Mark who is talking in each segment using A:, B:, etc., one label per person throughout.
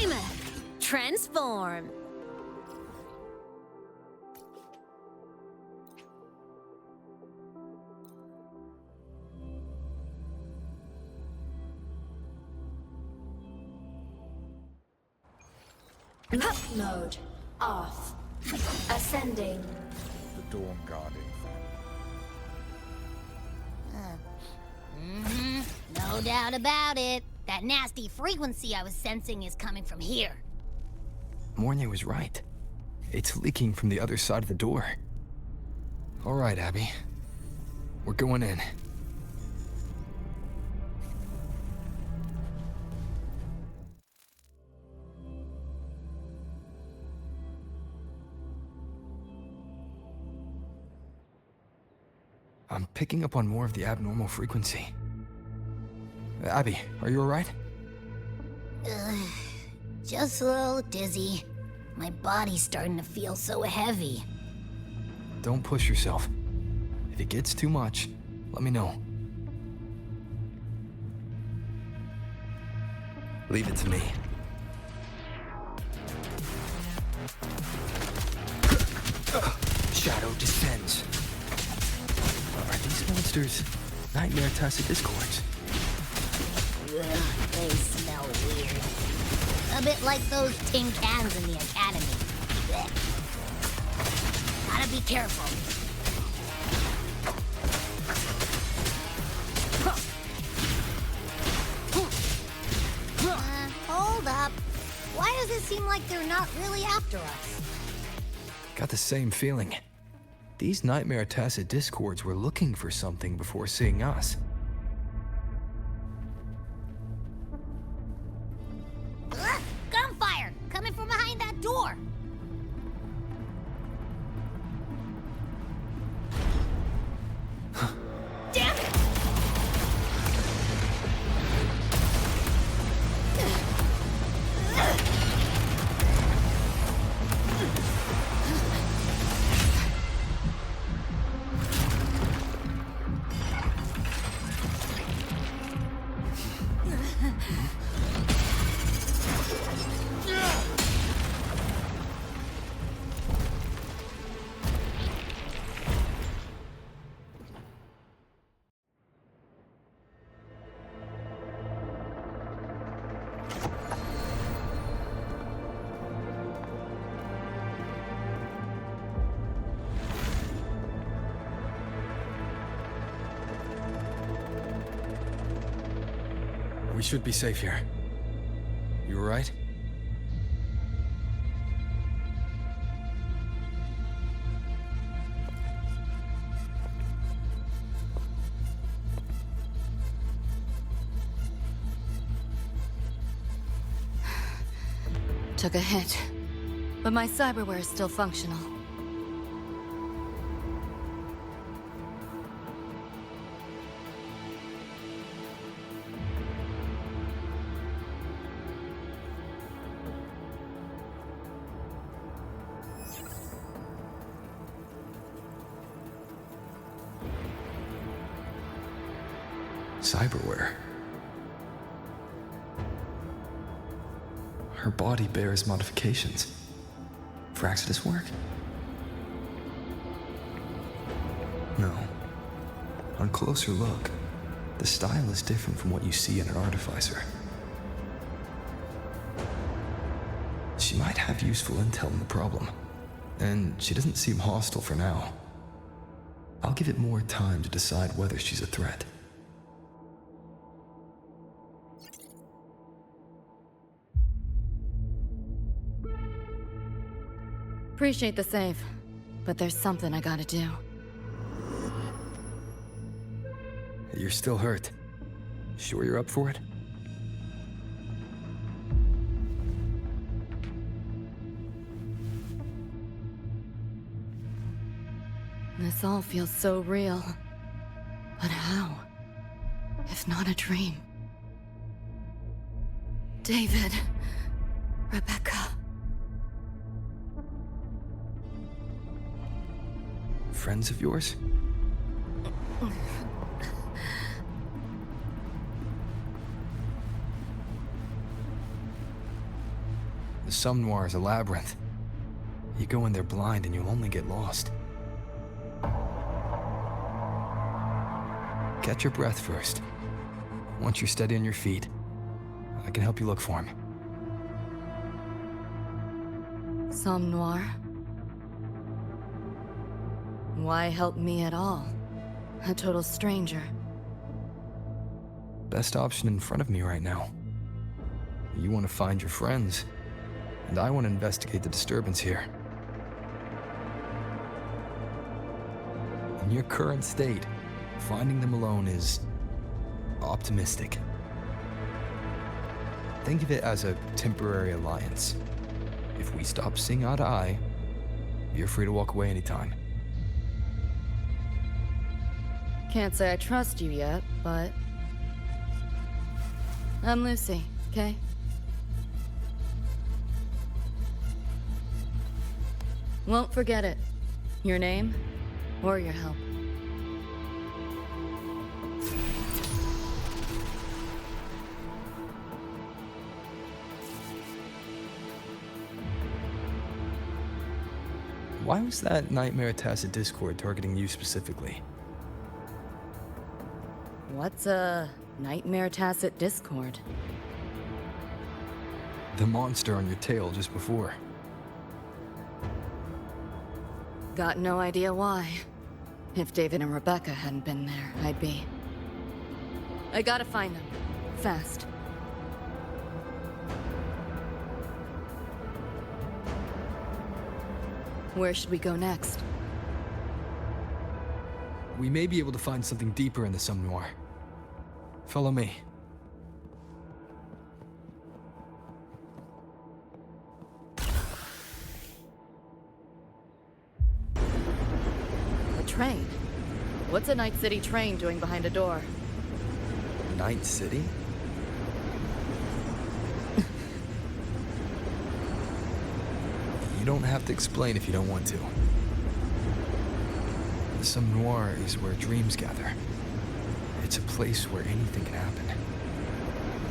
A: Behemoth, transform.
B: Map mode off. Ascending.
C: The Dawn Guarding.
D: No doubt about it. That nasty frequency I was sensing is coming from here.
E: Mornia was right. It's leaking from the other side of the door. All right, Abby. We're going in. I'm picking up on more of the abnormal frequency. Abby, are you alright?
D: Just a little dizzy. My body's starting to feel so heavy.
E: Don't push yourself. If it gets too much, let me know. Leave it to me. Shadow descends. Are these monsters nightmare tacit discords?
D: They smell weird. A bit like those tin cans in the academy. Blech. Gotta be careful. Hold up. Why does it seem like they're not really after us?
E: Got the same feeling. These nightmare tacit discords were looking for something before seeing us.
D: Gunfire! Coming from behind that door! Damn it!
E: We should be safe here. You alright?
F: Took a hit, but my cyberware is still functional.
E: Cyberware. Her body bears modifications. For Exodus work? No. On closer look, the style is different from what you see in an artificer. She might have useful intel on the problem, and she doesn't seem hostile for now. I'll give it more time to decide whether she's a threat.
F: Appreciate the save, but there's something I gotta do.
E: You're still hurt. Sure you're up for it?
F: This all feels so real. But how? If not a dream? David. Rebecca.
E: Friends of yours? Some Noir is a labyrinth. You go in there blind and you'll only get lost. Catch your breath first. Once you're steady on your feet, I can help you look for him.
F: Some Noir? Why help me at all? A total stranger.
E: Best option in front of me right now. You want to find your friends, and I want to investigate the disturbance here. In your current state, finding them alone is optimistic. Think of it as a temporary alliance. If we stop seeing eye to eye, you're free to walk away anytime.
F: Can't say I trust you yet, but... I'm Lucy, okay? Won't forget it. Your name, or your help.
E: Why was that Nightmare Tacit Discord targeting you specifically?
F: What's a Nightmare Tacit Discord?
E: The monster on your tail just before.
F: Got no idea why. If David and Rebecca hadn't been there, I'd be... I gotta find them. Fast. Where should we go next?
E: We may be able to find something deeper in the Some Noir. Follow me.
F: A train? What's a Night City train doing behind a door?
E: Night City? You don't have to explain if you don't want to. The Some Noir is where dreams gather. It's a place where anything can happen.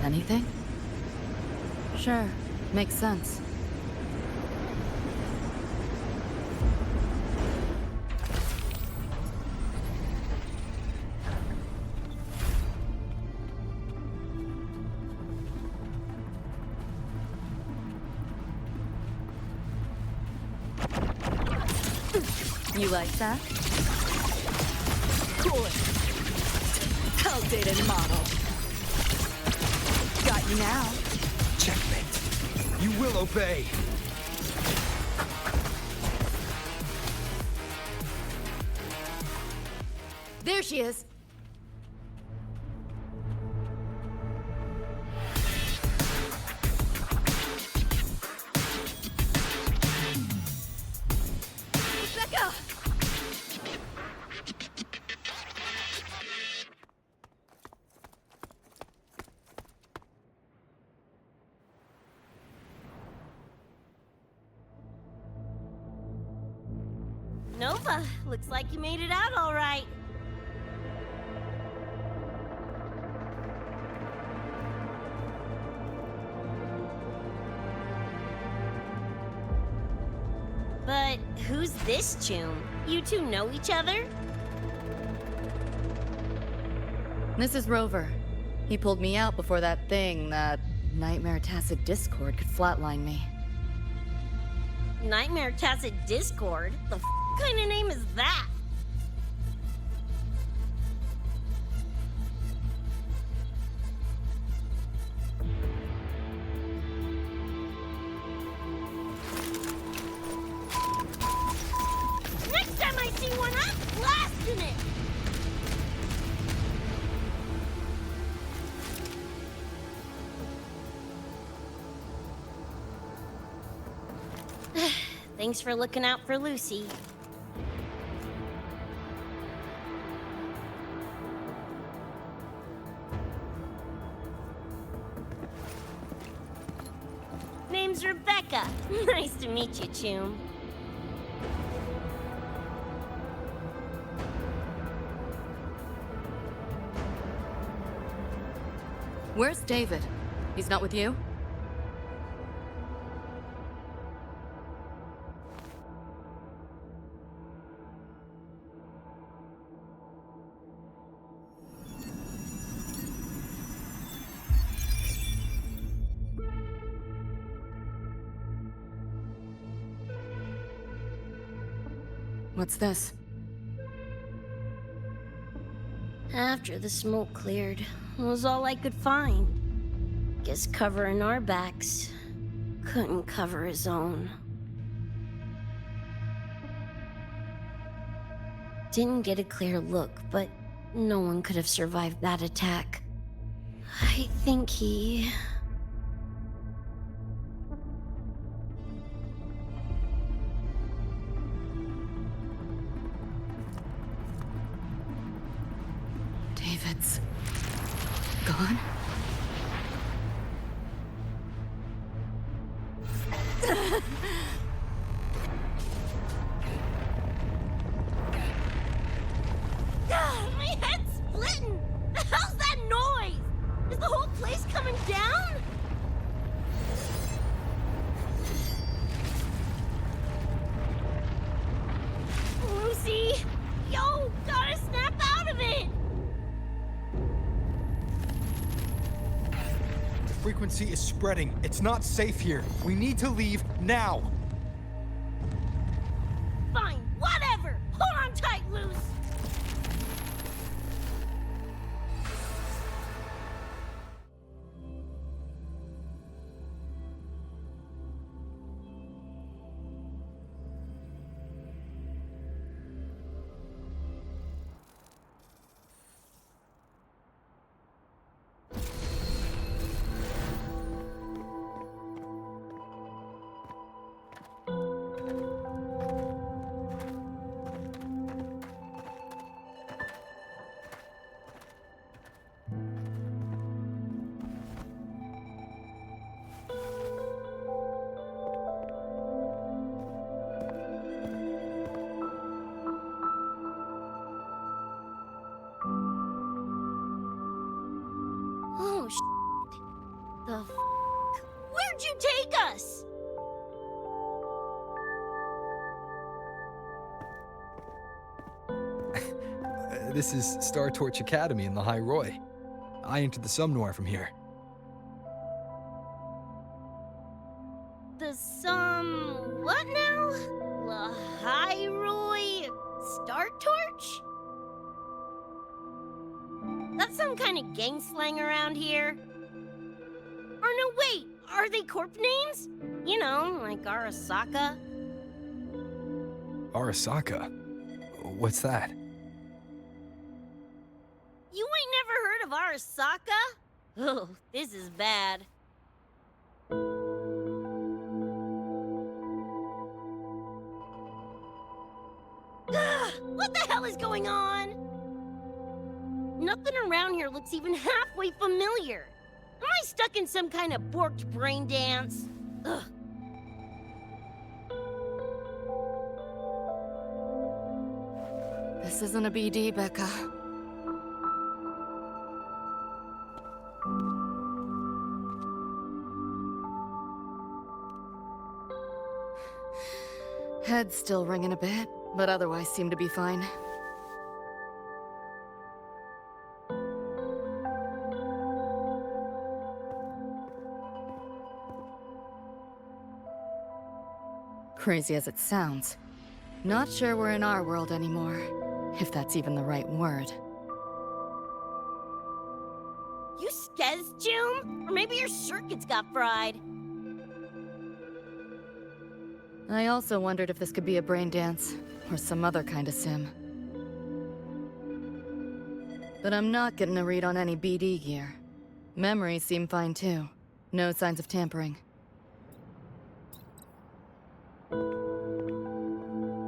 F: Anything? Sure, makes sense. You like that? Cool. Outdated model. Got you now.
E: Checkmate. You will obey.
F: There she is. Rebecca!
A: Nova, looks like you made it out all right. But who's this Chum? You two know each other?
F: This is Rover. He pulled me out before that thing, that Nightmare Tacit Discord, could flatline me.
A: Nightmare Tacit Discord? The kind of name is that? Next time I see one, I'm blasting it! Thanks for looking out for Lucy. Name's Rebecca. Nice to meet you, Chum.
F: Where's David? He's not with you? What's this?
A: After the smoke cleared, it was all I could find. Guess covering our backs couldn't cover his own. Didn't get a clear look, but no one could have survived that attack. I think he...
F: David's gone?
A: My head's splitting! The hell's that noise? Is the whole place coming down? Lucy! Yo, gotta snap out of it!
C: The frequency is spreading. It's not safe here. We need to leave now.
A: Fine, whatever! Hold on tight, Luce! Oh, the f***? Where'd you take us?
E: This is Star Torch Academy in the High Roy. I entered the Somnoir from here.
A: The what now? Lahiroi Star Torch? That's some kind of gang slang around here. Or no, wait, are they corp names? You know, like Arasaka.
E: Arasaka? What's that?
A: You ain't never heard of Arasaka? Oh, this is bad. What the hell is going on? Nothing around here looks even halfway familiar. Am I stuck in some kind of borked brain dance? Ugh.
F: This isn't a BD, Becca. Head's still ringing a bit, but otherwise seem to be fine. Crazy as it sounds, not sure we're in our world anymore, if that's even the right word.
A: You skez, June? Or maybe your circuits got fried.
F: I also wondered if this could be a brain dance, or some other kind of sim. But I'm not getting a read on any BD gear. Memories seem fine too. No signs of tampering.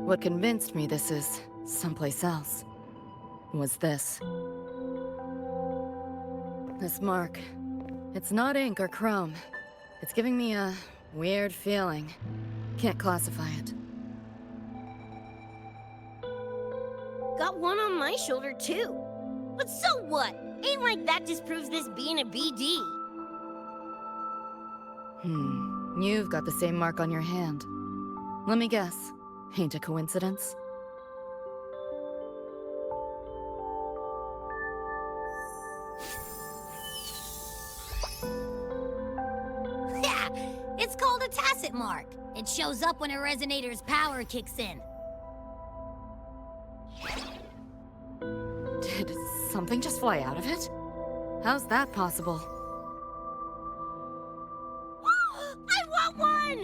F: What convinced me this is someplace else was this. This mark. It's not ink or chrome. It's giving me a weird feeling. Can't classify it.
A: Got one on my shoulder too. But so what? Ain't like that disproves this being a BD.
F: You've got the same mark on your hand. Let me guess. Ain't a coincidence?
D: Yeah, it's called a tacit mark. It shows up when a resonator's power kicks in.
F: nothing just fly out of it? How's that possible?
A: I want one!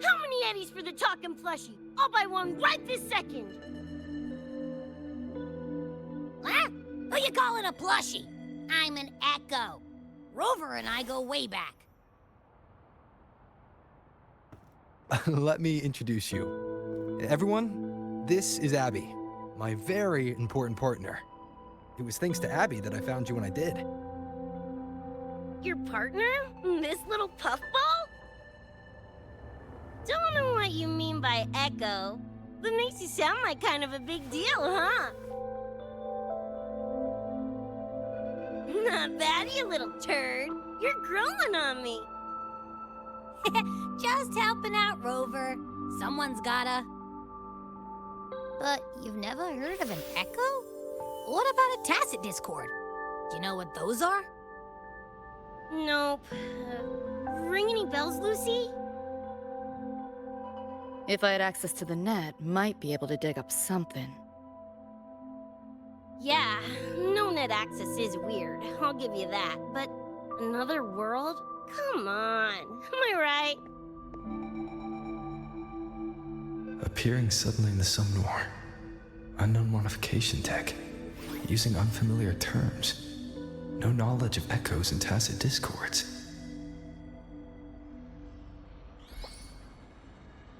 A: How many eddies for the talking plushie? I'll buy one right this second!
D: Huh? Who you calling a plushie? I'm an Echo. Rover and I go way back.
C: Let me introduce you. Everyone, this is Abby, my very important partner. It was thanks to Abby that I found you when I did.
A: Your partner? This little puffball? Don't know what you mean by Echo, but makes you sound like kind of a big deal, huh? Not bad, you little turd. You're growing on me.
D: Just helping out, Rover. Someone's gotta. But you've never heard of an Echo? What about a tacit discord? Do you know what those are?
A: Nope. Ring any bells, Lucy?
F: If I had access to the net, might be able to dig up something.
A: Yeah, no net access is weird. I'll give you that. But another world? Come on. Am I right?
E: Appearing suddenly in the Sumnor. Unknown modification tech. Using unfamiliar terms. No knowledge of echoes and tacit discords.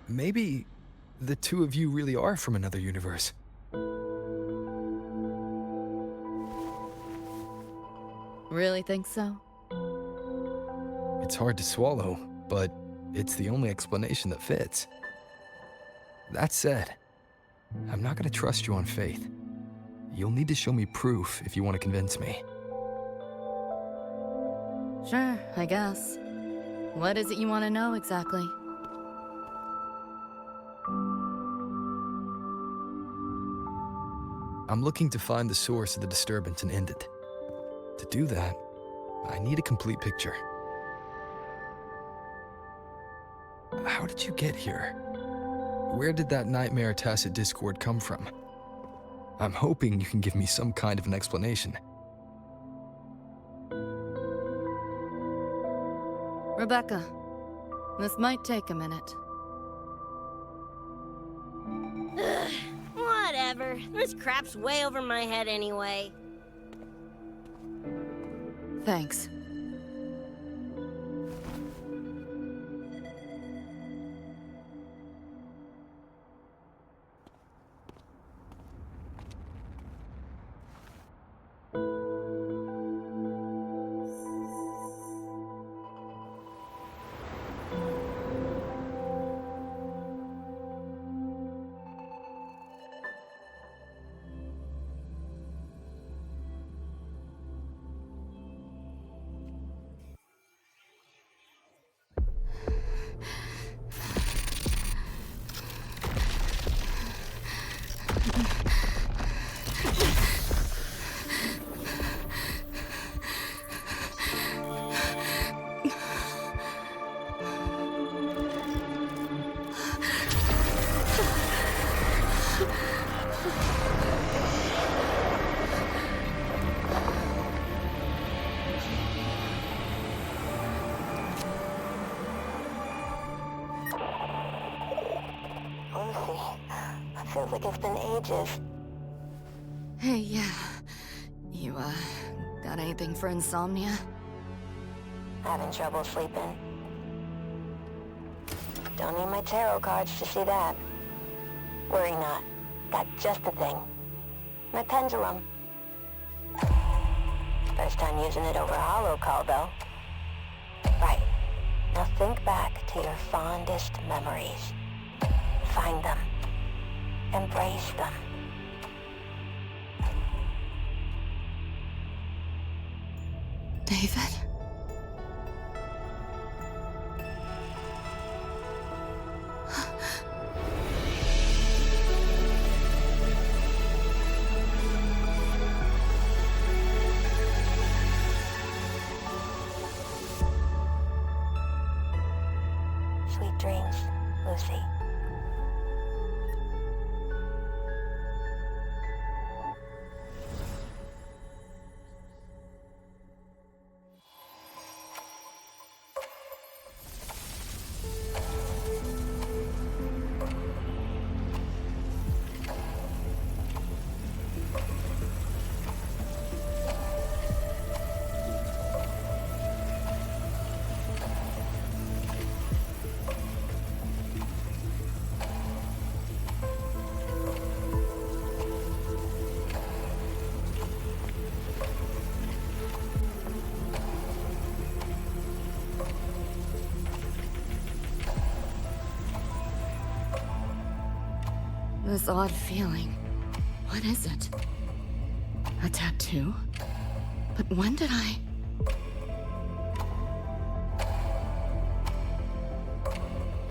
C: Maybe the two of you really are from another universe.
F: Really think so?
C: It's hard to swallow, but it's the only explanation that fits. That said, I'm not gonna trust you on faith. You'll need to show me proof if you want to convince me.
F: Sure, I guess. What is it you want to know exactly?
C: I'm looking to find the source of the disturbance and end it. To do that, I need a complete picture. How did you get here? Where did that nightmare tacit discord come from? I'm hoping you can give me some kind of an explanation.
F: Rebecca, this might take a minute.
A: Whatever. This crap's way over my head anyway.
F: Thanks.
G: Feels like it's been ages.
F: Hey, yeah. You, got anything for insomnia?
G: Having trouble sleeping. Don't need my tarot cards to see that. Worry not. Got just the thing. My pendulum. First time using it over holo call, though. Right. Now think back to your fondest memories. Find them. Embrace them.
F: David?
G: Sweet dreams, Lucy.
F: This odd feeling. What is it? A tattoo? But when did I...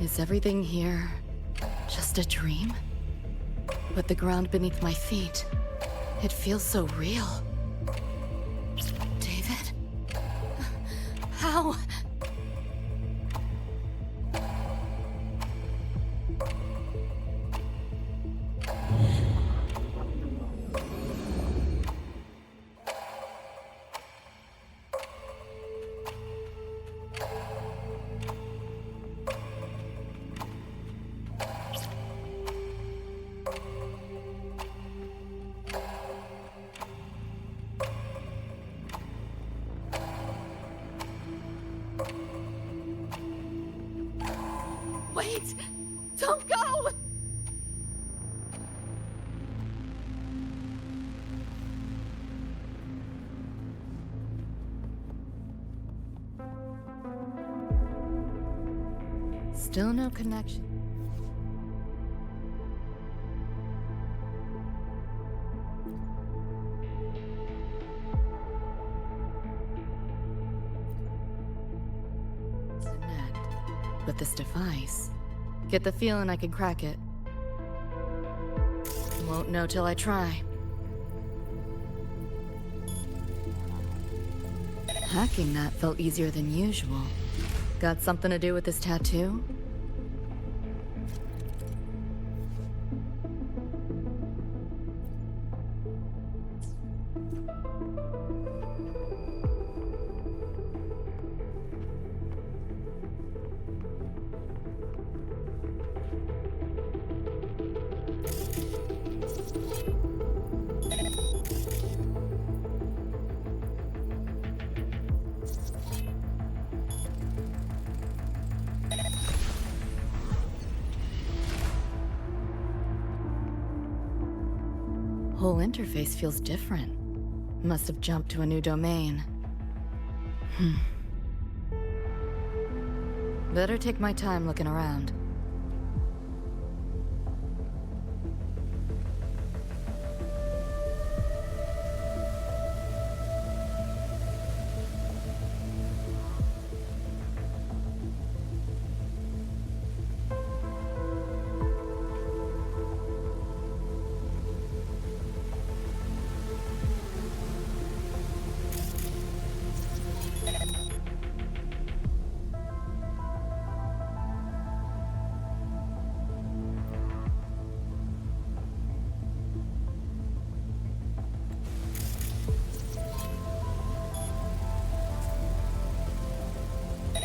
F: Is everything here just a dream? But the ground beneath my feet, it feels so real. David? How? Wait! Don't go! Still no connection. It's a net. But this device... Get the feeling I can crack it. Won't know till I try. Hacking that felt easier than usual. Got something to do with this tattoo? Whole interface feels different. Must have jumped to a new domain. Better take my time looking around.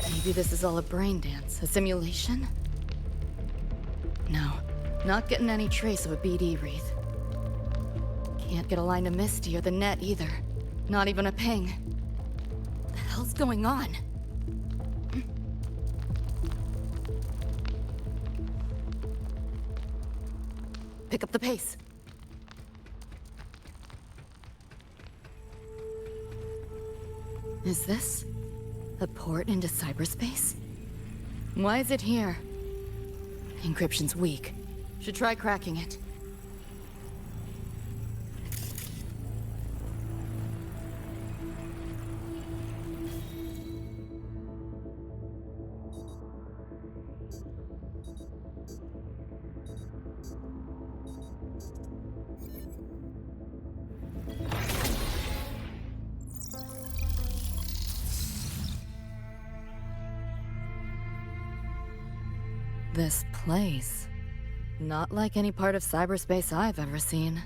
F: Maybe this is all a brain dance, a simulation? No, not getting any trace of a BD wreath. Can't get a line to Misty or the net either. Not even a ping. The hell's going on? Pick up the pace. Is this a port into cyberspace? Why is it here? Encryption's weak. Should try cracking it. This place. Not like any part of cyberspace I've ever seen.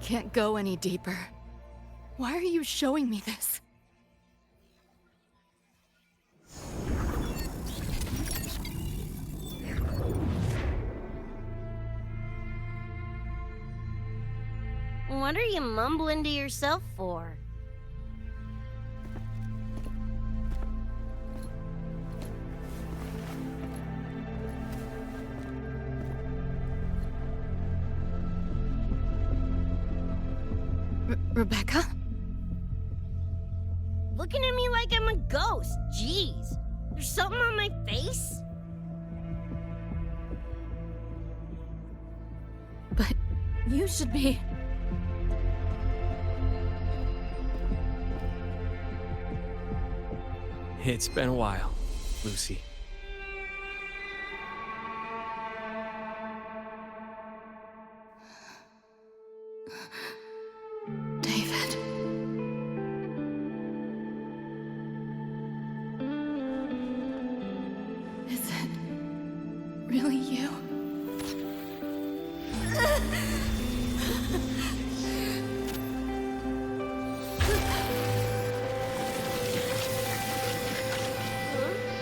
F: can't go any deeper. Why are you showing me this?
A: What are you mumbling to yourself for?
F: Rebecca?
A: Looking at me like I'm a ghost. Jeez. There's something on my face?
F: But you should be...
H: It's been a while, Lucy.
F: David. Is it really you?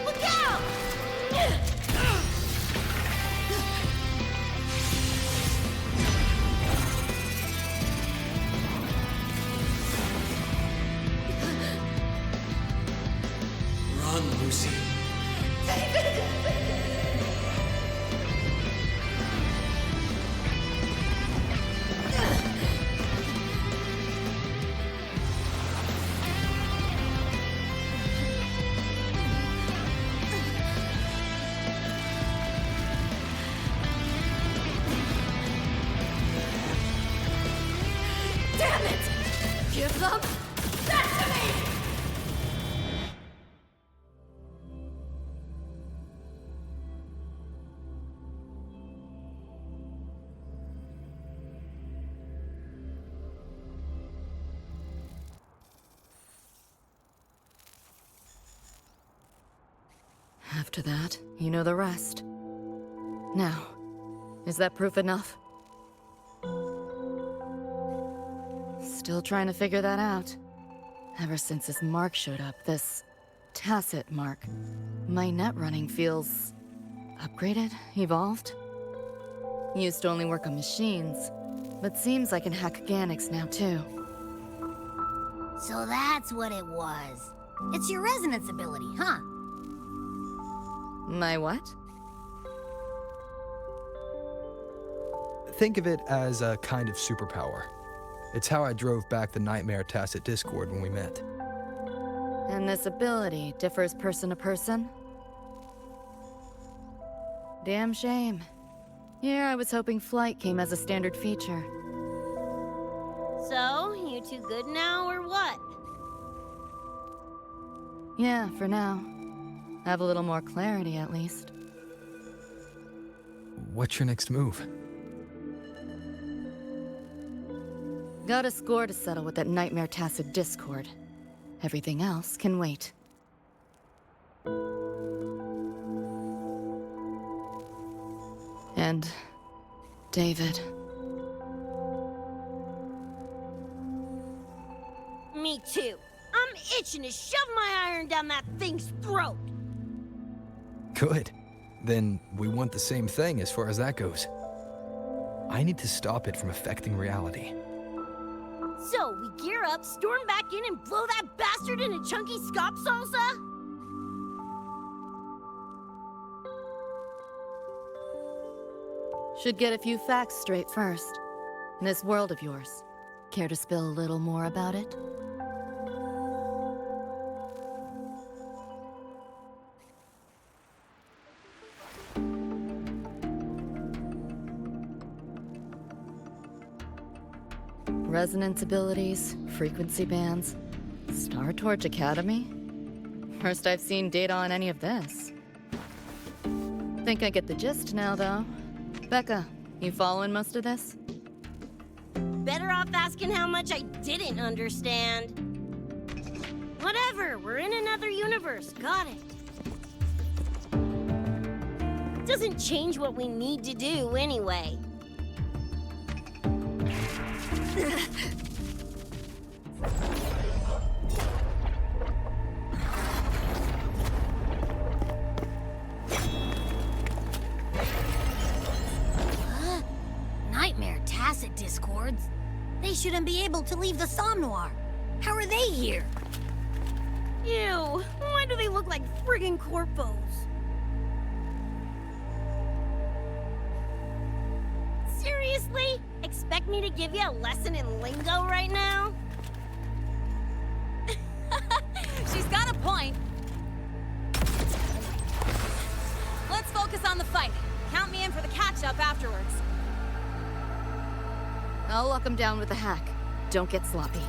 A: Look out!
H: Run, Lucy.
F: Damn it! Give them that to me! After that, you know the rest. Now, is that proof enough? Still trying to figure that out. Ever since this mark showed up, this tacit mark, my net running feels upgraded, evolved. Used to only work on machines, but seems I can hack organics now too.
D: So that's what it was. It's your resonance ability, huh?
F: My what?
C: Think of it as a kind of superpower. It's how I drove back the Nightmare Tacit Discord when we met.
F: And this ability differs person to person? Damn shame. Here I was hoping flight came as a standard feature.
A: So, you two good now, or what?
F: Yeah, for now. Have a little more clarity, at least.
C: What's your next move?
F: Got a score to settle with that Nightmare Tacit Discord. Everything else can wait. And... David.
A: Me too. I'm itching to shove my iron down that thing's throat.
C: Good. Then we want the same thing as far as that goes. I need to stop it from affecting reality.
A: So, we gear up, storm back in, and blow that bastard into chunky scop salsa?
F: Should get a few facts straight first. This world of yours. Care to spill a little more about it? Resonance abilities, frequency bands, Star Torch Academy? First I've seen data on any of this. Think I get the gist now, though. Becca, you following most of this?
A: Better off asking how much I didn't understand. Whatever, we're in another universe, got it. Doesn't change what we need to do anyway.
D: Nightmare tacit discords? They shouldn't be able to leave the Somnoir. How are they here?
A: Ew, why do they look like friggin' corpos? Seriously? Expect me to give you a lesson in lingo right now?
I: She's got a point. Let's focus on the fight. Count me in for the catch-up afterwards.
F: I'll lock him down with a hack. Don't get sloppy.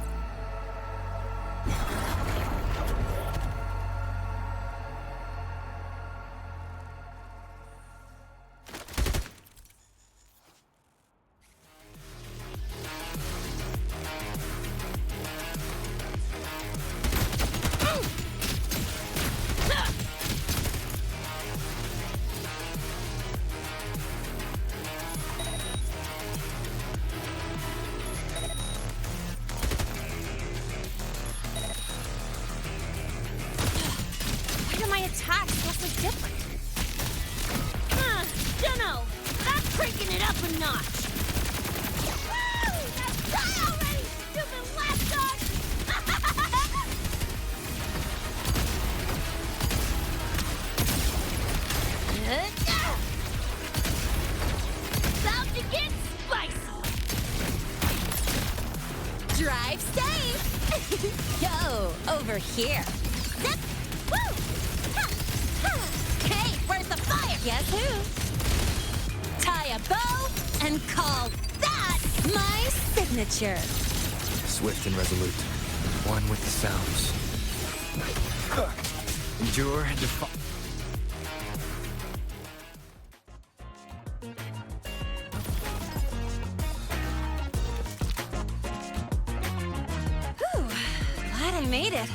I: Why do my attacks feel so different?
A: Dunno. That's cranking it up a notch.
D: Woo! Now die already, stupid lapdog!
A: About to get spicy.
I: Drive safe! Yo, over here.
D: Zip! Woo! Ha! Ha!
I: Hey, where's the fire? Guess who? Tie a bow and call that my signature.
C: Swift and resolute. One with the sounds. Endure and defy.
I: Glad I made it.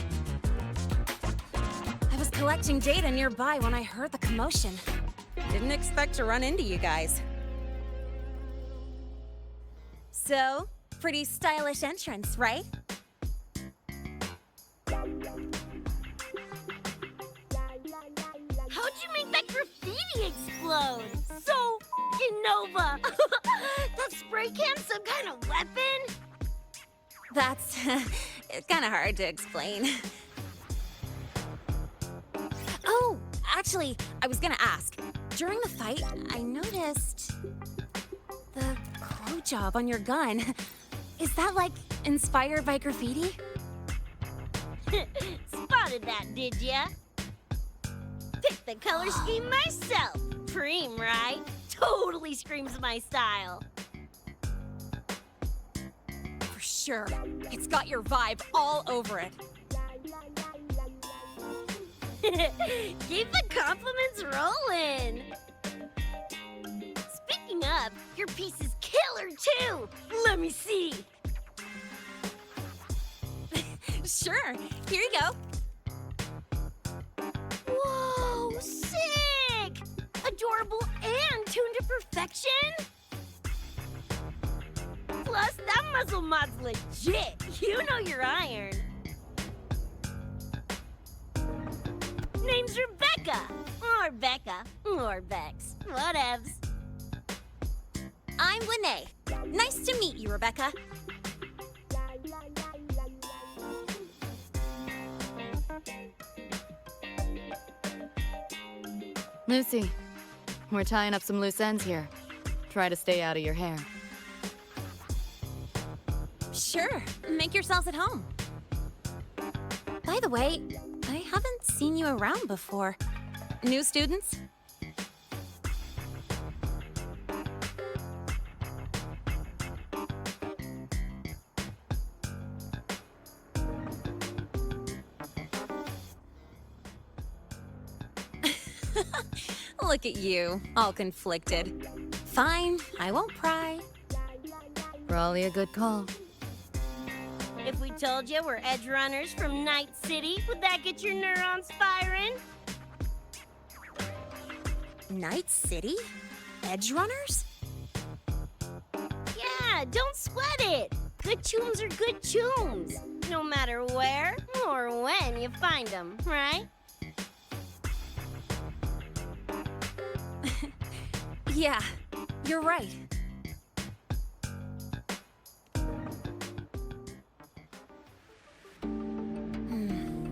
I: I was collecting data nearby when I heard the commotion. Didn't expect to run into you guys. So, pretty stylish entrance, right?
A: How'd you make that graffiti explode? So Nova. That spray can some kind of weapon?
I: That's kind of hard to explain. Oh, actually, I was gonna ask. During the fight, I noticed the glow job on your gun. Is that, like, inspired by graffiti?
A: Spotted that, did ya? Picked the color scheme myself. Preem, right? Totally screams my style.
I: For sure. It's got your vibe all over it.
A: Keep the compliments rolling. Speaking of, your piece is killer too. Let me see.
I: Sure. Here you go.
A: Whoa, sick! Adorable and tuned to perfection? Plus, that muzzle mod's legit. You know your iron. Name's Rebecca. Or Becca. Or Bex. Whatevs.
I: I'm Lene. Nice to meet you, Rebecca.
F: Lucy, we're tying up some loose ends here. Try to stay out of your hair.
I: Sure. Make yourselves at home. By the way, I haven't seen you around before. New students? Look at you, all conflicted. Fine, I won't pry.
F: Probably a good call.
A: If we told you we're Edgerunners from Night City, would that get your neurons firing?
I: Night City? Edgerunners?
A: Yeah, don't sweat it. Good tunes are good tunes, no matter where or when you find them, right?
I: Yeah, you're right.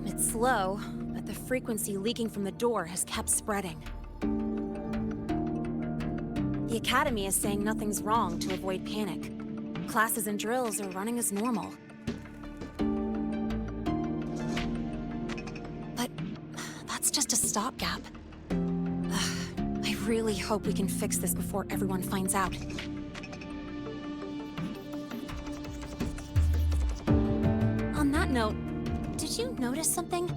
I: It's slow, but the frequency leaking from the door has kept spreading. The Academy is saying nothing's wrong to avoid panic. Classes and drills are running as normal. But that's just a stopgap. I really hope we can fix this before everyone finds out. On that note, did you notice something?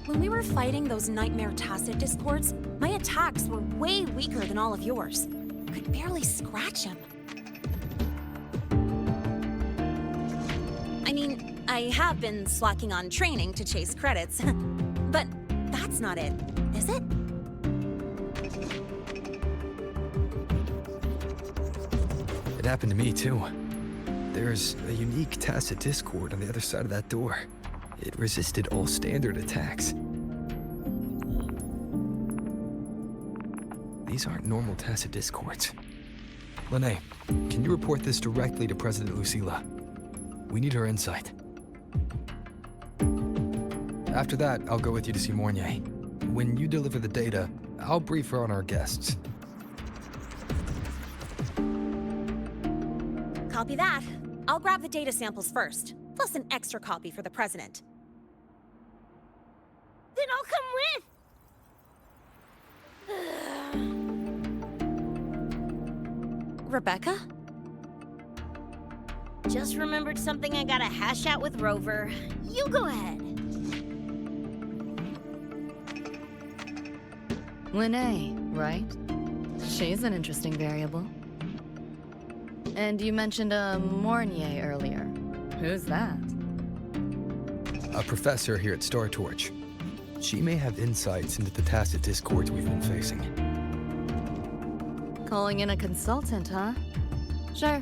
I: When we were fighting those nightmare tacit discords, my attacks were way weaker than all of yours. Could barely scratch him. I mean, I have been slacking on training to chase credits, but that's not it, is it?
C: It happened to me, too. There's a unique tacit discord on the other side of that door. It resisted all standard attacks. These aren't normal tacit discords. Lene, can you report this directly to President Lucilla? We need her insight. After that, I'll go with you to see Mornier. When you deliver the data, I'll brief her on our guests.
I: Copy that. I'll grab the data samples first, plus an extra copy for the president.
A: Then I'll come with.
I: Rebecca?
A: Just remembered something I gotta hash out with Rover. You go ahead.
F: Lene, right? She's an interesting variable. And you mentioned a Mornier earlier. Who's that?
C: A professor here at Star Torch. She may have insights into the tacit discords we've been facing.
F: Calling in a consultant, huh? Sure.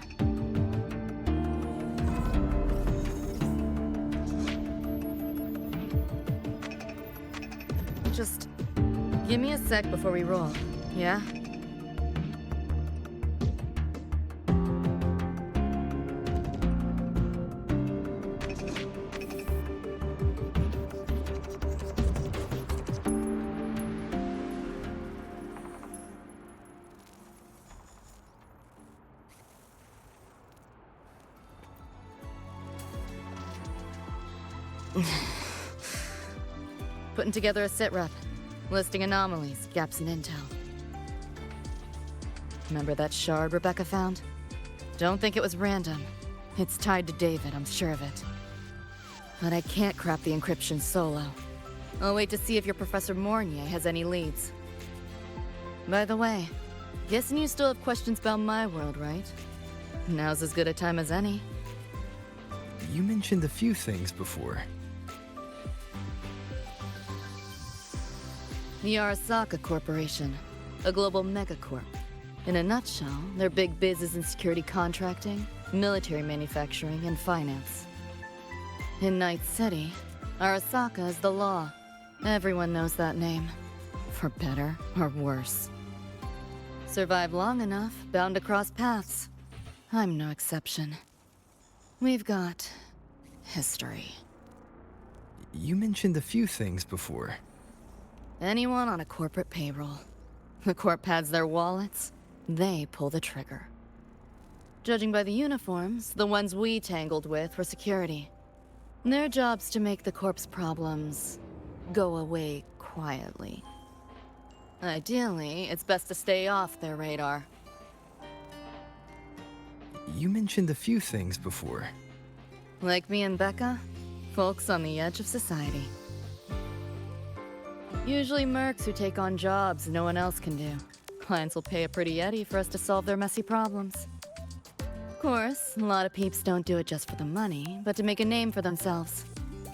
F: Just give me a sec before we roll, yeah? Putting together a sit rep, listing anomalies, gaps in intel. Remember that shard Rebecca found? Don't think it was random. It's tied to David, I'm sure of it. But I can't crack the encryption solo. I'll wait to see if your Professor Mornier has any leads. By the way, guessing you still have questions about my world, right? Now's as good a time as any.
C: You mentioned a few things before.
F: The Arasaka Corporation, a global megacorp. In a nutshell, their big biz is in security contracting, military manufacturing, and finance. In Night City, Arasaka is the law. Everyone knows that name. For better or worse. Survive long enough, bound to cross paths. I'm no exception. We've got history.
C: You mentioned a few things before.
F: Anyone on a corporate payroll. The corp pads their wallets, they pull the trigger. Judging by the uniforms, the ones we tangled with were security. Their job's to make the corp's problems go away quietly. Ideally, it's best to stay off their radar.
C: You mentioned a few things before.
F: Like me and Becca, folks on the edge of society. Usually mercs who take on jobs no one else can do. Clients will pay a pretty eddy for us to solve their messy problems. Of course, a lot of peeps don't do it just for the money, but to make a name for themselves.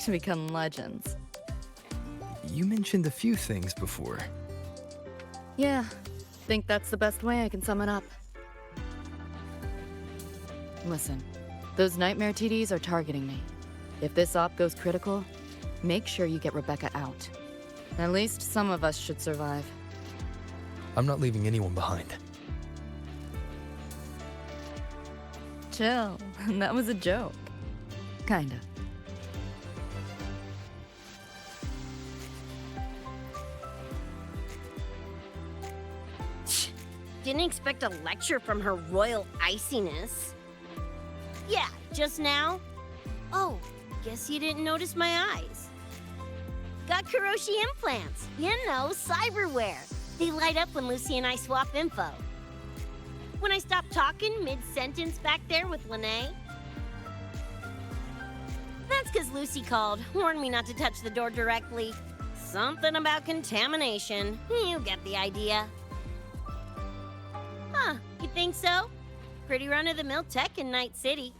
F: To become legends.
C: You mentioned a few things before.
F: Yeah, think that's the best way I can sum it up. Listen, those nightmare TDs are targeting me. If this op goes critical, make sure you get Rebecca out. At least some of us should survive.
C: I'm not leaving anyone behind.
F: Chill. That was a joke. Kinda.
A: Didn't expect a lecture from her royal iciness. Yeah, just now? Oh, guess you didn't notice my eyes. Got Kuroshi implants. You know, cyberware. They light up when Lucy and I swap info. When I stop talking mid-sentence back there with Lene. That's because Lucy called, warned me not to touch the door directly. Something about contamination. You get the idea. Huh, you think so? Pretty run-of-the-mill tech in Night City.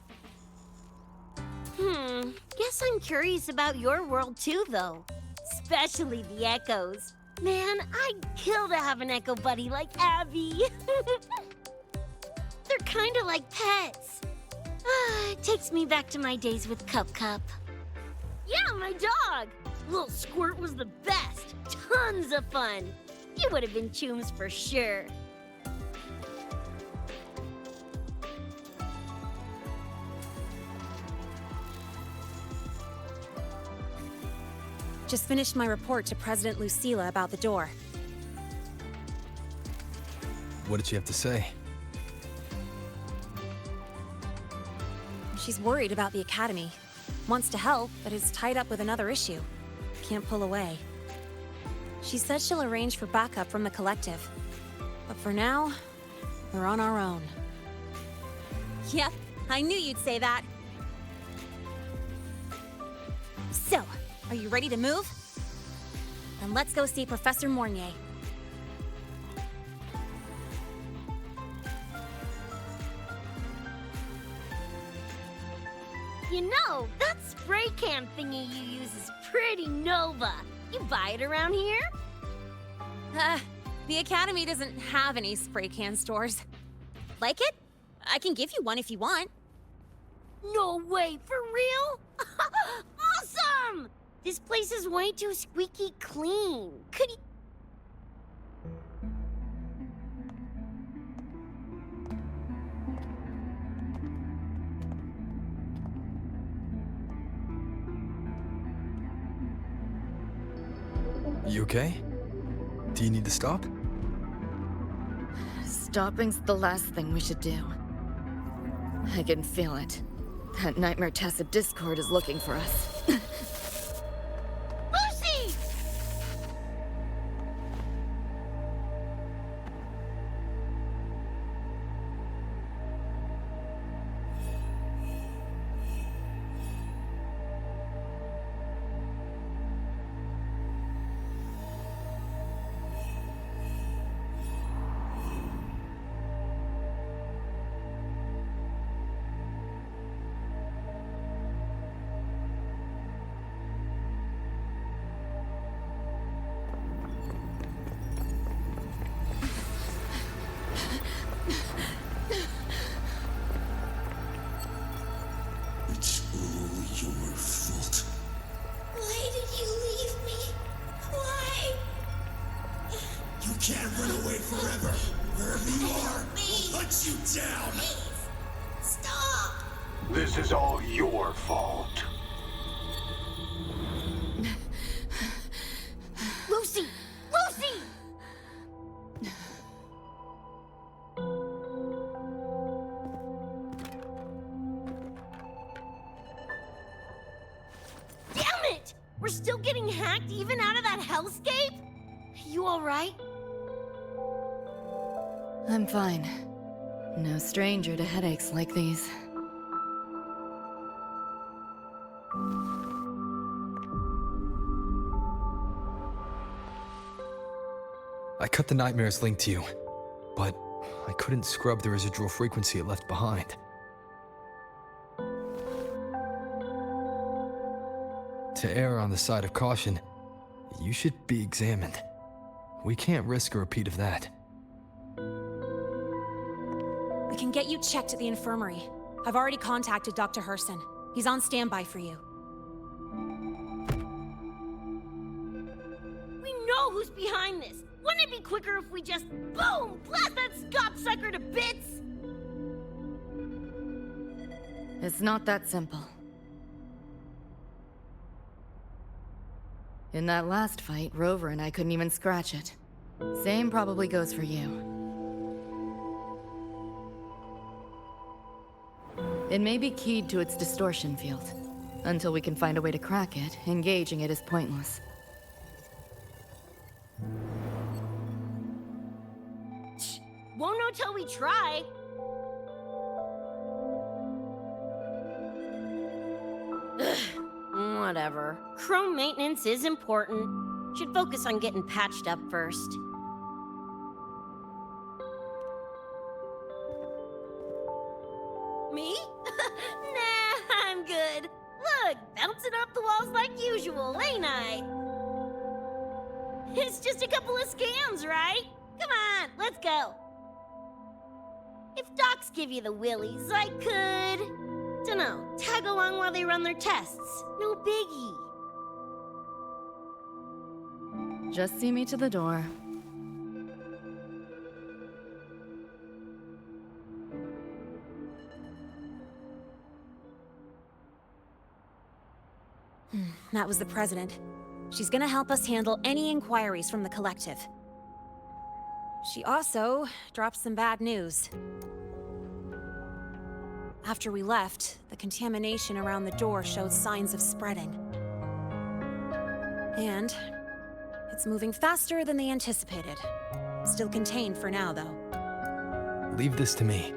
A: Guess I'm curious about your world too, though. Especially the echoes. Man, I'd kill to have an echo buddy like Abby. They're kinda like pets. It takes me back to my days with Cup Cup. Yeah, my dog! Little Squirt was the best. Tons of fun. You would have been chooms for sure.
I: Just finished my report to President Lucilla about the door.
C: What did she have to say?
I: She's worried about the Academy. Wants to help, but is tied up with another issue. Can't pull away. She said she'll arrange for backup from the collective. But for now, we're on our own. Yep, I knew you'd say that. So, are you ready to move? Then let's go see Professor Mornier.
A: You know, that spray can thingy you use is pretty Nova. You buy it around here?
I: The Academy doesn't have any spray can stores. Like it? I can give you one if you want.
A: No way, for real? Awesome! This place is way too squeaky clean. Could you...
C: You okay? Do you need to stop?
F: Stopping's the last thing we should do. I can feel it. That Nightmare Tacit Discord is looking for us.
A: Lucy!
H: It's all your fault.
B: Why did you leave me? Why?
H: You can't run away forever. Wherever you are, we'll hunt you down.
B: Please, stop!
J: This is all your fault.
A: Lucy! Lucy! Damn it! We're still getting hacked even out of that hellscape? You alright?
F: I'm fine. No stranger to headaches like these.
C: I cut the nightmare's link to you, but I couldn't scrub the residual frequency it left behind. To err on the side of caution, you should be examined. We can't risk a repeat of that.
I: We can get you checked at the infirmary. I've already contacted Dr. Herson. He's on standby for you.
A: We know who's behind this. Wouldn't it be quicker if we just, boom, blast that gobsucker to bits?
F: It's not that simple. In that last fight, Rover and I couldn't even scratch it. Same probably goes for you. It may be keyed to its distortion field. Until we can find a way to crack it, engaging it is pointless.
A: Won't know till we try. Whatever. Chrome maintenance is important. Should focus on getting patched up first. Me? Nah, I'm good. Look, bouncing off the walls like usual, ain't I? It's just a couple of scans, right? Come on, let's go. If docs give you the willies, I could... dunno, tag along while they run their tests. No biggie.
F: Just see me to the door.
I: That was the president. She's gonna help us handle any inquiries from the collective. She also dropped some bad news. After we left, the contamination around the door showed signs of spreading. And it's moving faster than they anticipated. Still contained for now, though.
C: Leave this to me.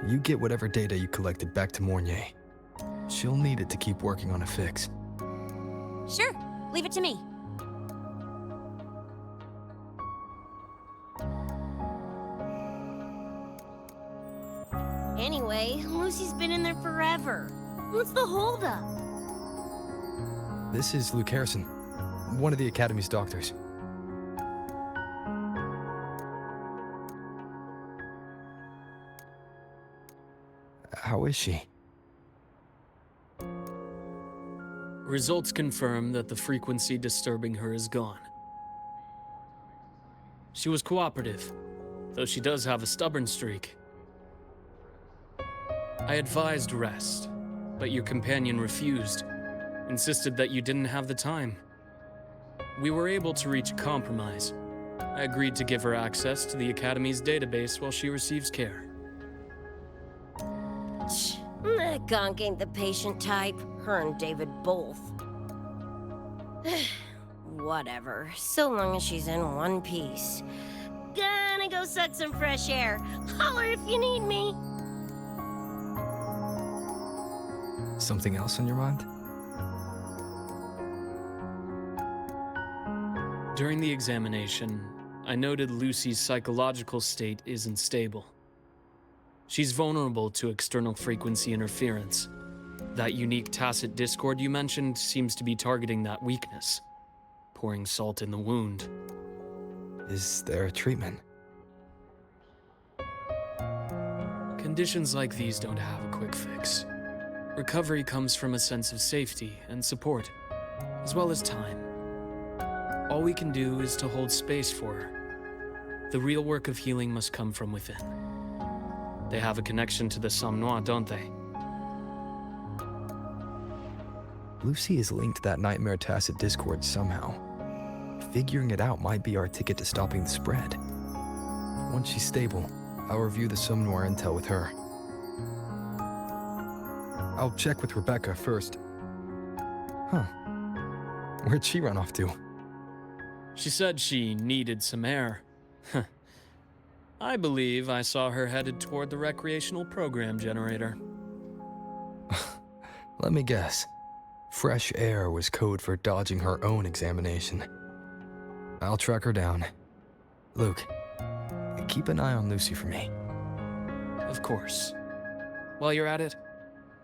C: You get whatever data you collected back to Mornier. She'll need it to keep working on a fix.
I: Sure, leave it to me.
A: Anyway, Lucy's been in there forever. What's the holdup?
C: This is Luke Harrison, one of the Academy's doctors. How is she?
K: Results confirm that the frequency disturbing her is gone. She was cooperative, though she does have a stubborn streak. I advised rest, but your companion refused, insisted that you didn't have the time. We were able to reach a compromise. I agreed to give her access to the Academy's database while she receives care.
A: That gonk ain't the patient type. Her and David both. Whatever, so long as she's in one piece. Gonna go suck some fresh air. Holler if you need me.
C: Something else on your mind?
K: During the examination, I noted Lucy's psychological state isn't stable. She's vulnerable to external frequency interference. That unique tacit discord you mentioned seems to be targeting that weakness, pouring salt in the wound.
C: Is there a treatment?
K: Conditions like these don't have a quick fix. Recovery comes from a sense of safety and support, as well as time. All we can do is to hold space for her. The real work of healing must come from within. They have a connection to the Somme Noir, don't they?
C: Lucy is linked to that nightmare tacit discord somehow. Figuring it out might be our ticket to stopping the spread. Once she's stable, I'll review the Somme Noir intel with her. I'll check with Rebecca first. Huh. Where'd she run off to?
K: She said she needed some air. I believe I saw her headed toward the recreational program generator.
C: Let me guess. Fresh air was code for dodging her own examination. I'll track her down. Luke, keep an eye on Lucy for me.
K: Of course. While you're at it,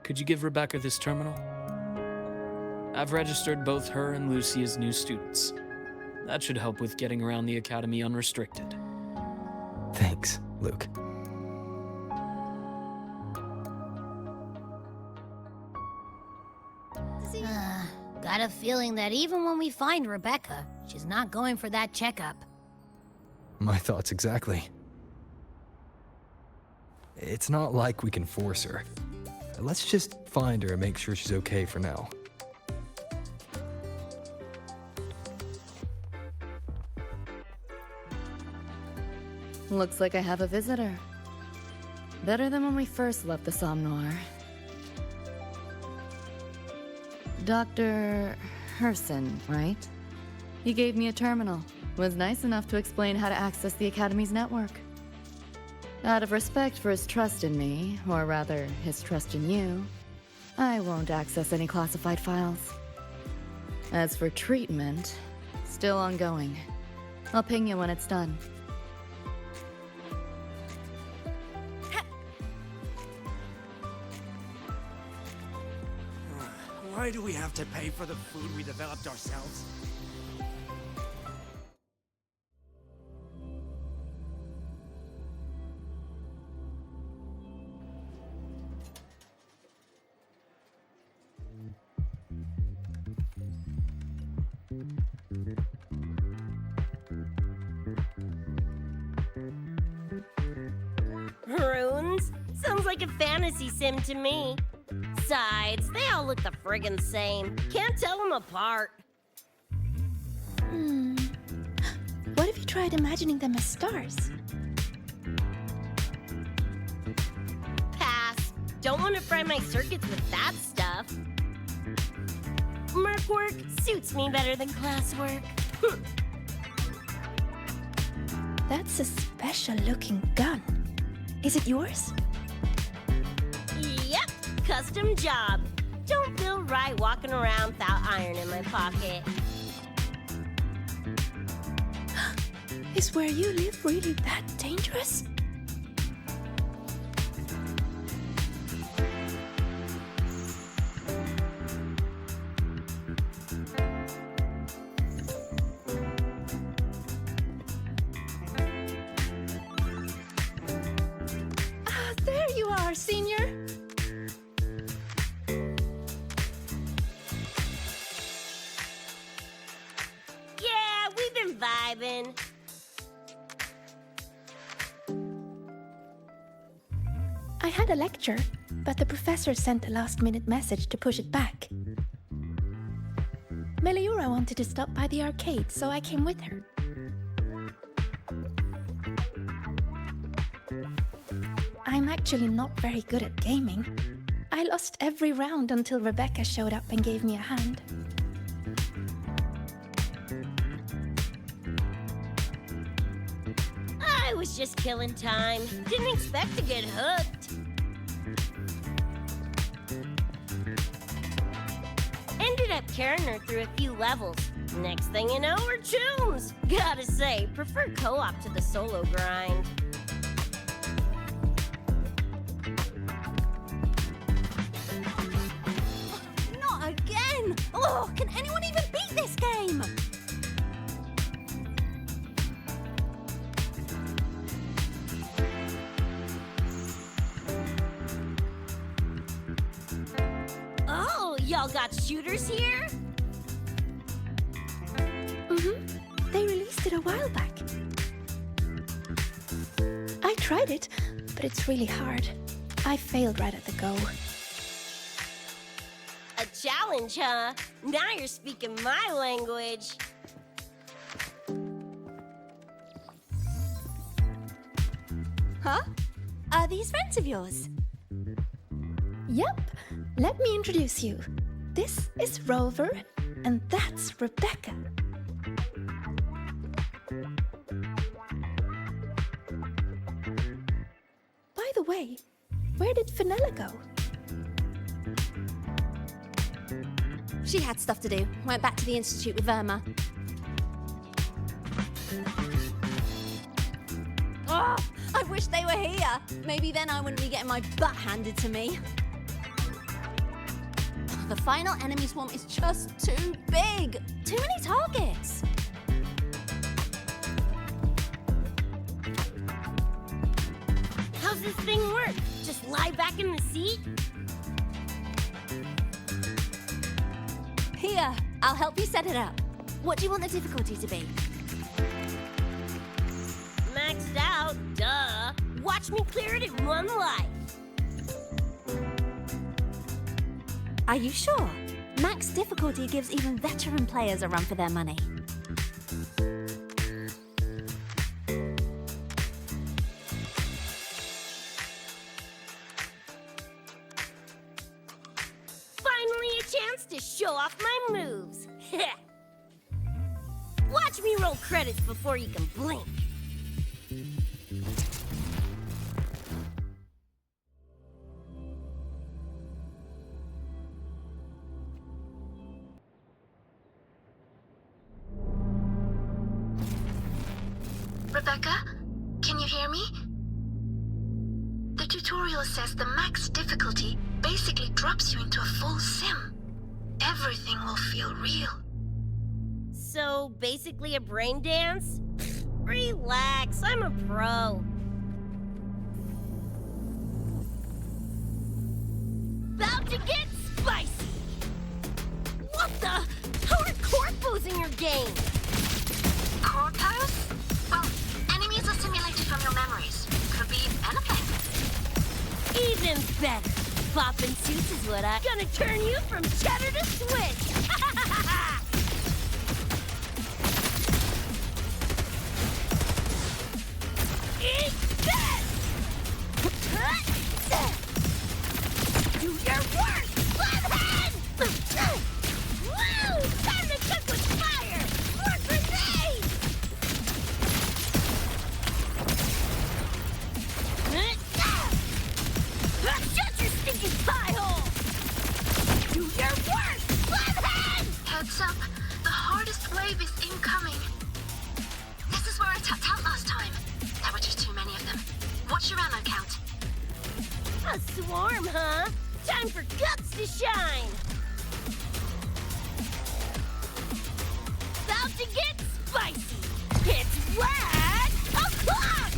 K: could you give Rebecca this terminal? I've registered both her and Lucy as new students. That should help with getting around the Academy unrestricted.
C: Thanks, Luke.
D: Got a feeling that even when we find Rebecca, she's not going for that checkup.
C: My thoughts exactly. It's not like we can force her. Let's just find her and make sure she's okay for now.
F: Looks like I have a visitor. Better than when we first left the Somnoir. Dr. Herson, right? He gave me a terminal. Was nice enough to explain how to access the Academy's network. Out of respect for his trust in me, or rather, his trust in you, I won't access any classified files. As for treatment, still ongoing. I'll ping you when it's done.
H: Why do we have to pay for the food we developed ourselves?
A: Runes? Sounds like a fantasy sim to me. Besides, they all look the friggin' same. Can't tell them apart.
B: What if you tried imagining them as stars?
A: Pass. Don't want to fry my circuits with that stuff. Merc work suits me better than classwork.
B: That's a special-looking gun. Is it yours?
A: Yep, custom job. Don't feel right walking around without iron in my pocket.
B: Is where you live really that dangerous? Ah, there you are, Senior.
A: Yeah, we've been vibing.
B: I had a lecture, but the professor sent a last-minute message to push it back. Meliora wanted to stop by the arcade, so I came with her. I'm actually not very good at gaming. I lost every round until Rebecca showed up and gave me a hand.
A: I was just killing time. Didn't expect to get hooked. Ended up carrying her through a few levels. Next thing you know, we're chooms. Gotta say, prefer co-op to the solo grind.
I: Not again! Oh, can anyone even beat this game?
A: Oh, y'all got shooters here?
B: They released it a while back. I tried it, but it's really hard. I failed right at the go.
A: A challenge, huh? Now you're speaking my language.
I: Huh? Are these friends of yours?
B: Yep, let me introduce you. This is Rover, and that's Rebecca. By the way, where did Fenella go?
I: She had stuff to do. Went back to the Institute with Verma. Oh, I wish they were here. Maybe then I wouldn't be getting my butt handed to me. The final enemy swarm is just too big. Too many targets.
A: How's this thing work? Just lie back in the seat?
I: Here, I'll help you set it up. What do you want the difficulty to be?
A: Maxed out, duh. Watch me clear it in one life.
I: Are you sure? Max difficulty gives even veteran players a run for their money.
A: Finally a chance to show off my moves. Watch me roll credits before you can blink.
B: Rebecca, can you hear me? The tutorial says the max difficulty basically drops you into a full sim. Everything will feel real.
A: So, basically a brain dance? Relax, I'm a pro. About to get spicy! What the? How are corpos in your game?
B: Corpos? Well, enemies are simulated from your memories. Could be anything.
A: Even better. Boppin' suits is what I'm gonna turn you from cheddar to Swiss. Eat this! Do your work, flathead! Woo! Time to cook with fire! More grenades! Shut your stinking pie hole! Do your work, flathead!
B: Heads up, the hardest wave is incoming. This is where I tapped out last time. There were just too many of them. Watch your ammo count.
A: A swarm, huh? Time for guts to shine! About to get spicy! It's red o'clock!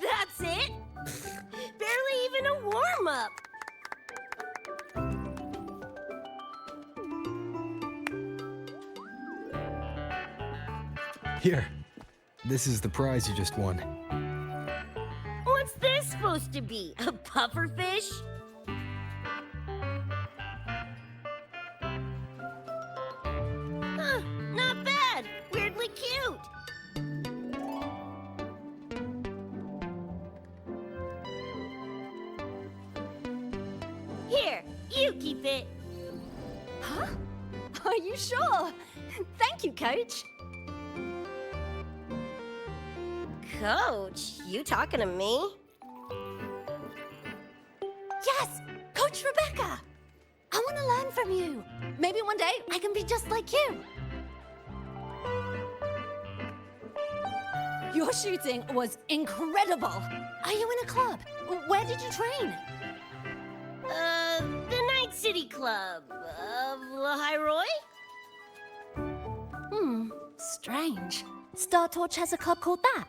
A: That's it? Barely even a warm-up.
C: Here. This is the prize you just won.
A: What's this supposed to be? A pufferfish? Huh, not bad. Weirdly cute. Here, you keep it.
I: Huh? Are you sure? Thank you, Coach.
A: Coach, you talking to me?
I: Yes! Coach Rebecca! I want to learn from you. Maybe one day I can be just like you. Your shooting was incredible. Are you in a club? Where did you train?
A: The Night City Club of Lahiroy?
I: Strange. Star Torch has a club called that.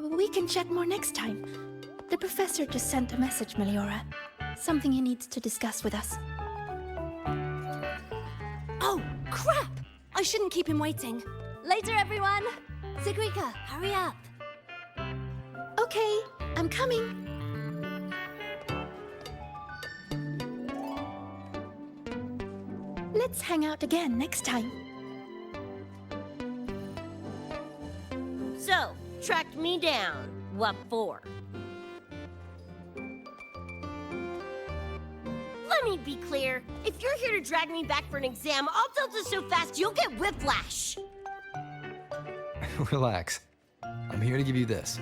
B: We can chat more next time. The professor just sent a message, Meliora. Something he needs to discuss with us.
I: Oh, crap! I shouldn't keep him waiting. Later, everyone! Sigrika, hurry up.
B: Okay, I'm coming. Let's hang out again next time.
A: So, tracked me down. What for? Let me me be clear. If you're here to drag me back for an exam, I'll tilt it so fast you'll get whiplash.
C: Relax. I'm here to give you this.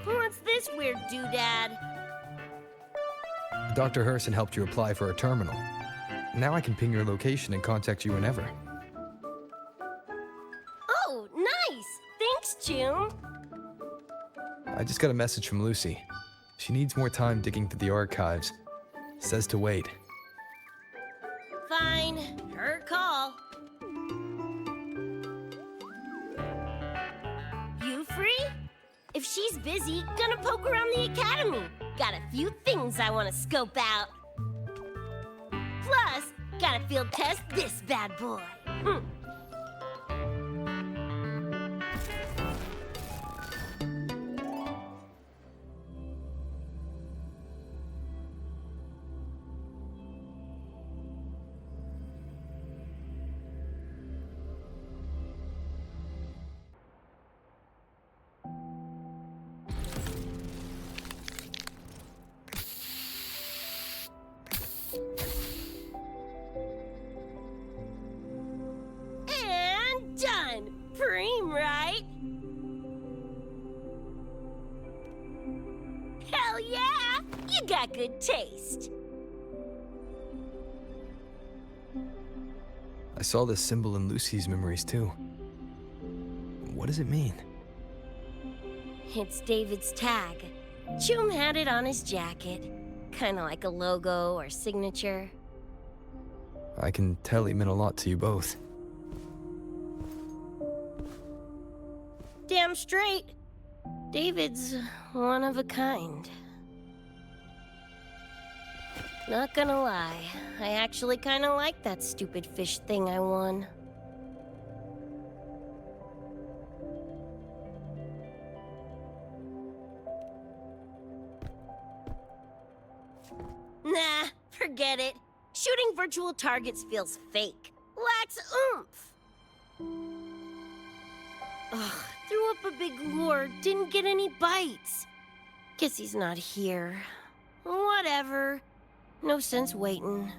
A: What's this weird doodad?
C: Dr. Herson helped you apply for a terminal. Now I can ping your location and contact you whenever.
A: Oh, nice! Thanks, June.
C: I just got a message from Lucy. She needs more time digging through the archives. Says to wait.
A: Fine. Her call. You free? If she's busy, gonna poke around the academy. Got a few things I want to scope out. Plus, gotta field test this bad boy. And done! Preem, right? Hell yeah! You got good taste.
C: I saw this symbol in Lucy's memories too. What does it mean?
A: It's David's tag. Chum had it on his jacket. Kinda like a logo or signature.
C: I can tell he meant a lot to you both.
A: Damn straight. David's one of a kind. Not gonna lie, I actually kinda like that stupid fish thing I won. Nah, forget it. Shooting virtual targets feels fake. Lacks oomph. Ugh, threw up a big lure, didn't get any bites. Guess he's not here. Whatever. No sense waiting.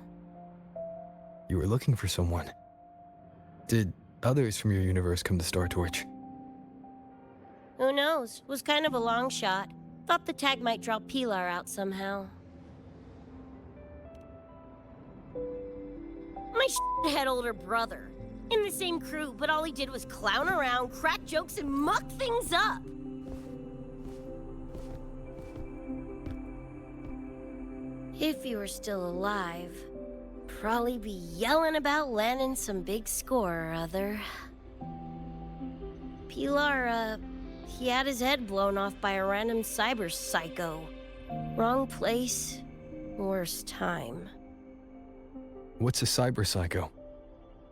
C: You were looking for someone. Did others from your universe come to Star Torch?
A: Who knows? Was kind of a long shot. Thought the tag might draw Pilar out somehow. My shithead older brother. In the same crew, but all he did was clown around, crack jokes, and muck things up. If he were still alive, probably be yelling about landing some big score or other. Pilar, he had his head blown off by a random cyber psycho. Wrong place, worst time.
C: What's a cyber psycho?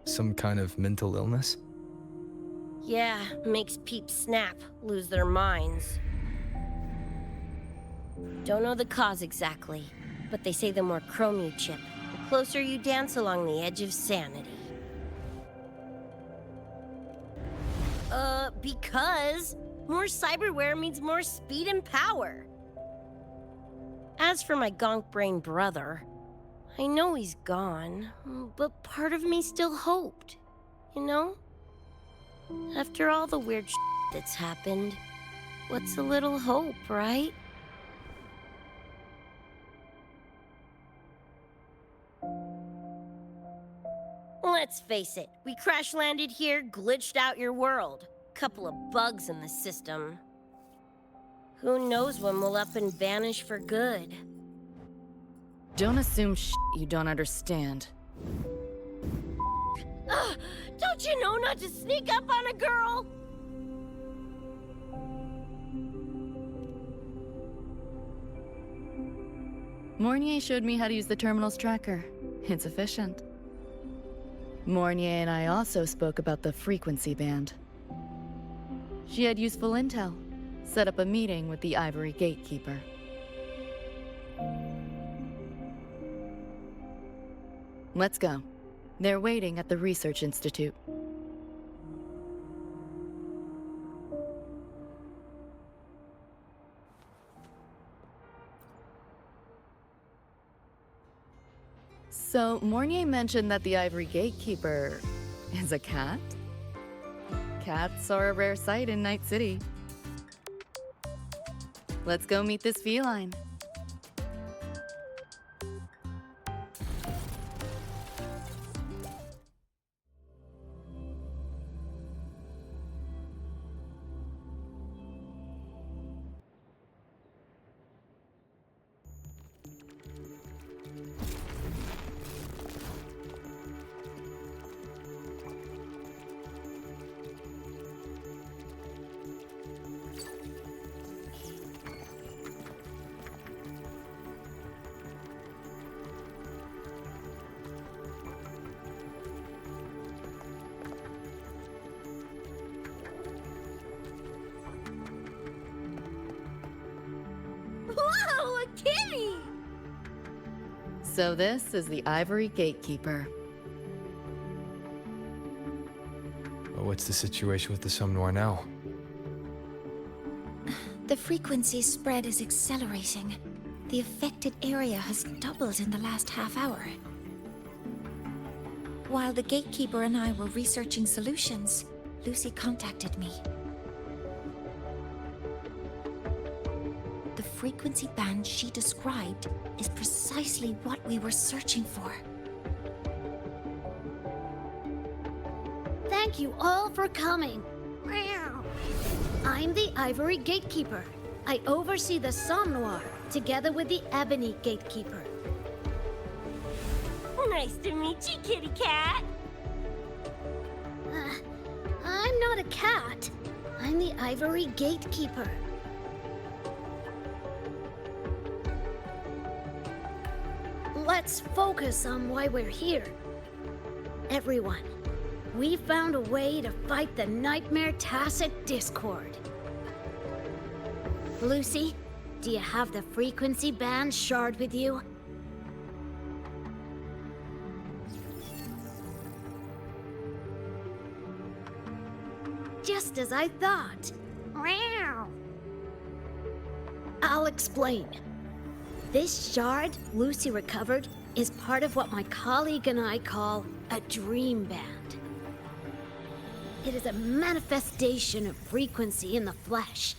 C: Some kind of mental illness?
A: Yeah, makes peeps snap, lose their minds. Don't know the cause exactly, but they say the more chrome you chip, the closer you dance along the edge of sanity. Because more cyberware means more speed and power. As for my gonk brain brother, I know he's gone, but part of me still hoped, you know? After all the weird that's happened, what's a little hope, right? Let's face it, we crash-landed here, glitched out your world. Couple of bugs in the system. Who knows when we'll up and vanish for good?
F: Don't assume you don't understand.
A: Don't you know not to sneak up on a girl?
F: Mornier showed me how to use the terminal's tracker. It's efficient. Mornier and I also spoke about the frequency band. She had useful intel. Set up a meeting with the Ivory Gatekeeper. Let's go. They're waiting at the Research Institute. So, Mornier mentioned that the Ivory Gatekeeper is a cat? Cats are a rare sight in Night City. Let's go meet this feline.
A: Whoa, a kitty!
F: So this is the Ivory Gatekeeper.
C: Well, what's the situation with the Somme Noir now?
B: The frequency spread is accelerating. The affected area has doubled in the last half hour. While the gatekeeper and I were researching solutions, Lucy contacted me. The frequency band she described is precisely what we were searching for.
A: Thank you all for coming. Meow. I'm the Ivory Gatekeeper. I oversee the Somme Noir, together with the Ebony Gatekeeper. Nice to meet you, kitty cat. I'm not a cat. I'm the Ivory Gatekeeper. Let's focus on why we're here. Everyone, we found a way to fight the Nightmare Tacit Discord. Lucy, do you have the frequency band shard with you? Just as I thought. Meow. I'll explain. This shard Lucy recovered is part of what my colleague and I call a dream band. It is a manifestation of frequency in the flesh.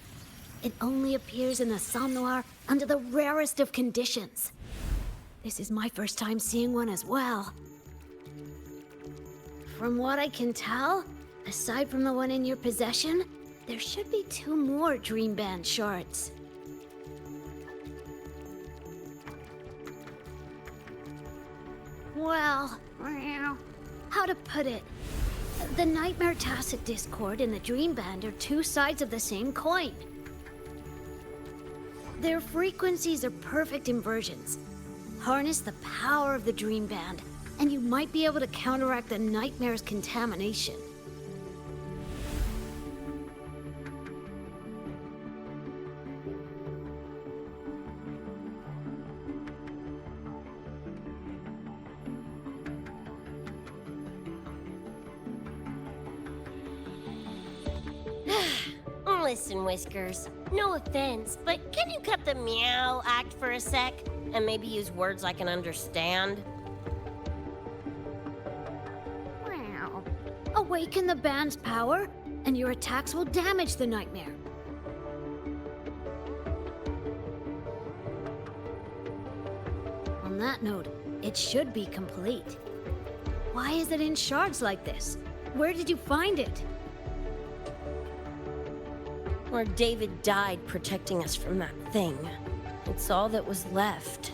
A: It only appears in the Somme Noir under the rarest of conditions. This is my first time seeing one as well. From what I can tell, aside from the one in your possession, there should be 2 more dream band shards. Well, how to put it? The Nightmare Tacit Discord and the Dream Band are 2 sides of the same coin. Their frequencies are perfect inversions. Harness the power of the Dream Band, and you might be able to counteract the Nightmare's contamination. Listen, Whiskers, no offense, but can you cut the meow act for a sec? And maybe use words I can understand? Meow. Awaken the band's power, and your attacks will damage the Nightmare. On that note, it should be complete. Why is it in shards like this? Where did you find it? Where David died protecting us from that thing. It's all that was left.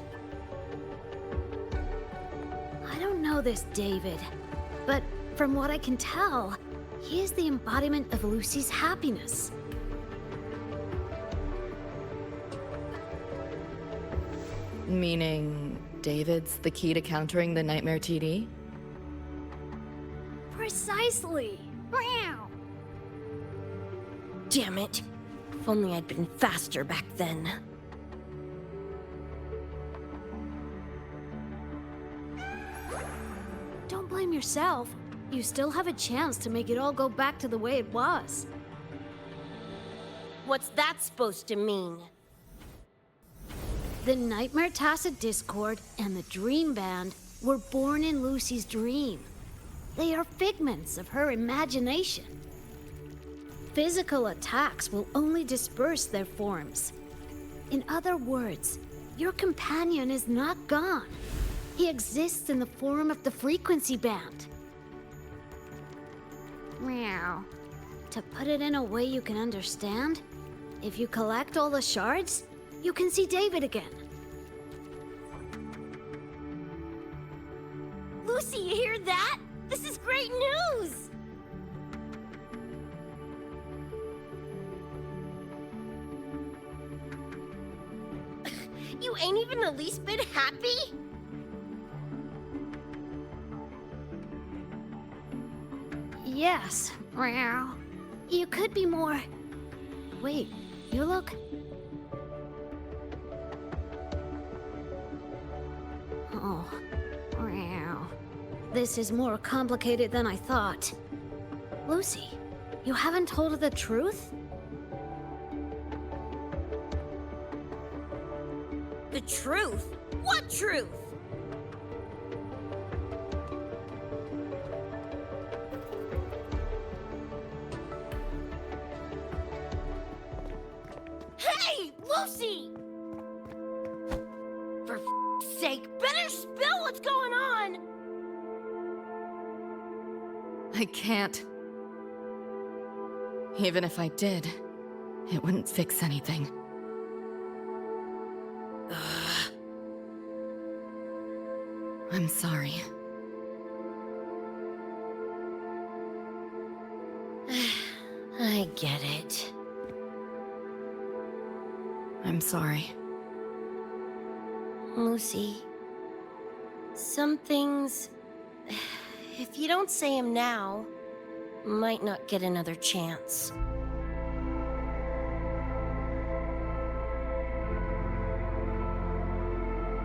A: I don't know this David, but from what I can tell, he is the embodiment of Lucy's happiness.
F: Meaning, David's the key to countering the Nightmare TD?
A: Precisely! Meow. Damn it. If only I'd been faster back then. Don't blame yourself. You still have a chance to make it all go back to the way it was. What's that supposed to mean? The Nightmare Tacit Discord and the Dream Band were born in Lucy's dream. They are figments of her imagination. Physical attacks will only disperse their forms. In other words, your companion is not gone. He exists in the form of the frequency band. Meow. To put it in a way you can understand, if you collect all the shards, you can see David again. Lucy, you hear that? This is great news! You ain't even the least bit happy? Yes, meow. You could be more... Wait, you look... Oh, meow. This is more complicated than I thought. Lucy, you haven't told her the truth? The truth? What truth? Hey, Lucy! For f***'s sake, better spill what's going on!
F: I can't. Even if I did, it wouldn't fix anything. I'm sorry.
A: I get it.
F: I'm sorry.
A: Lucy, some things, if you don't say them now, might not get another chance.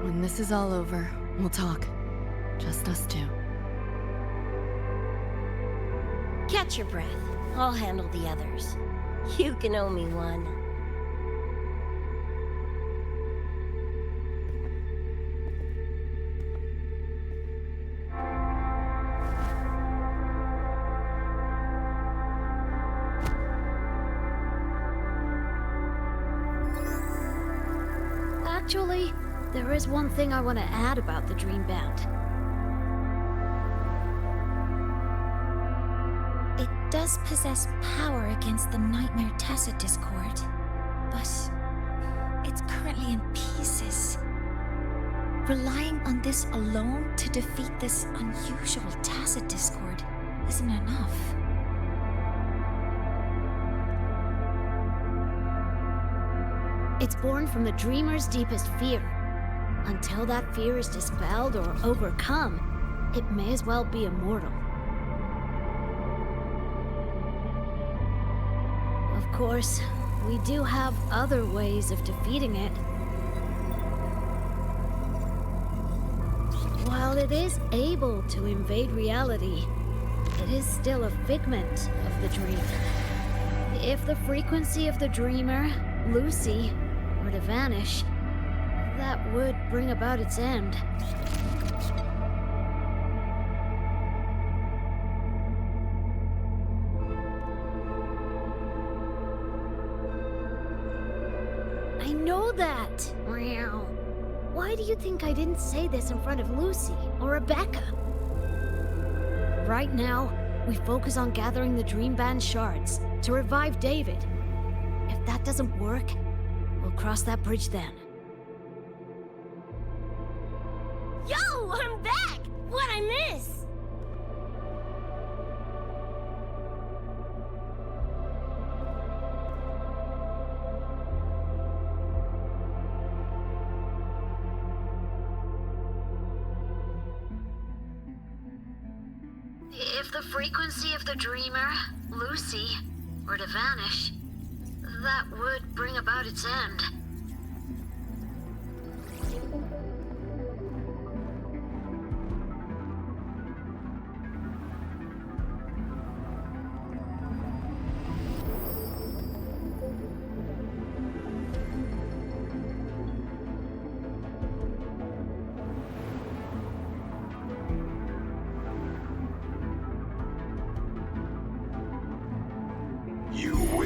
F: When this is all over, we'll talk. Just us two.
A: Catch your breath. I'll handle the others. You can owe me one. Actually, there is one thing I want to add about the Dream Band.
I: It does possess power against the Nightmare Tacit Discord, but it's currently in pieces. Relying on this alone to defeat this unusual Tacit Discord isn't enough.
A: It's born from the dreamer's deepest fear. Until that fear is dispelled or overcome, it may as well be immortal. Of course, we do have other ways of defeating it. While it is able to invade reality, it is still a figment of the dream. If the frequency of the dreamer, Lucy, were to vanish, that would bring about its end. I know that! Meow. Why do you think I didn't say this in front of Lucy or Rebecca? Right now, we focus on gathering the Dream Band shards to revive David. If that doesn't work, we'll cross that bridge then. Yo, I'm back! What'd I miss?
B: If the frequency of the dreamer, Lucy, were to vanish, that would bring about its end.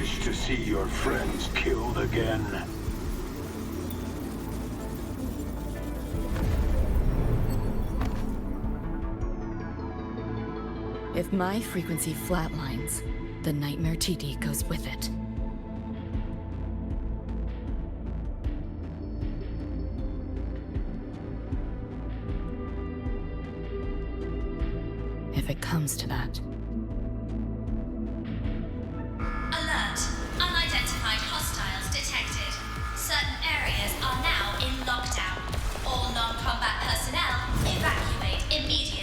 J: wish to see your friends killed again?
F: If my frequency flatlines, the Nightmare TD goes with it. If it comes to that.
L: Alert! Unidentified hostiles detected. Certain areas are now in lockdown. All non-combat personnel evacuate immediately.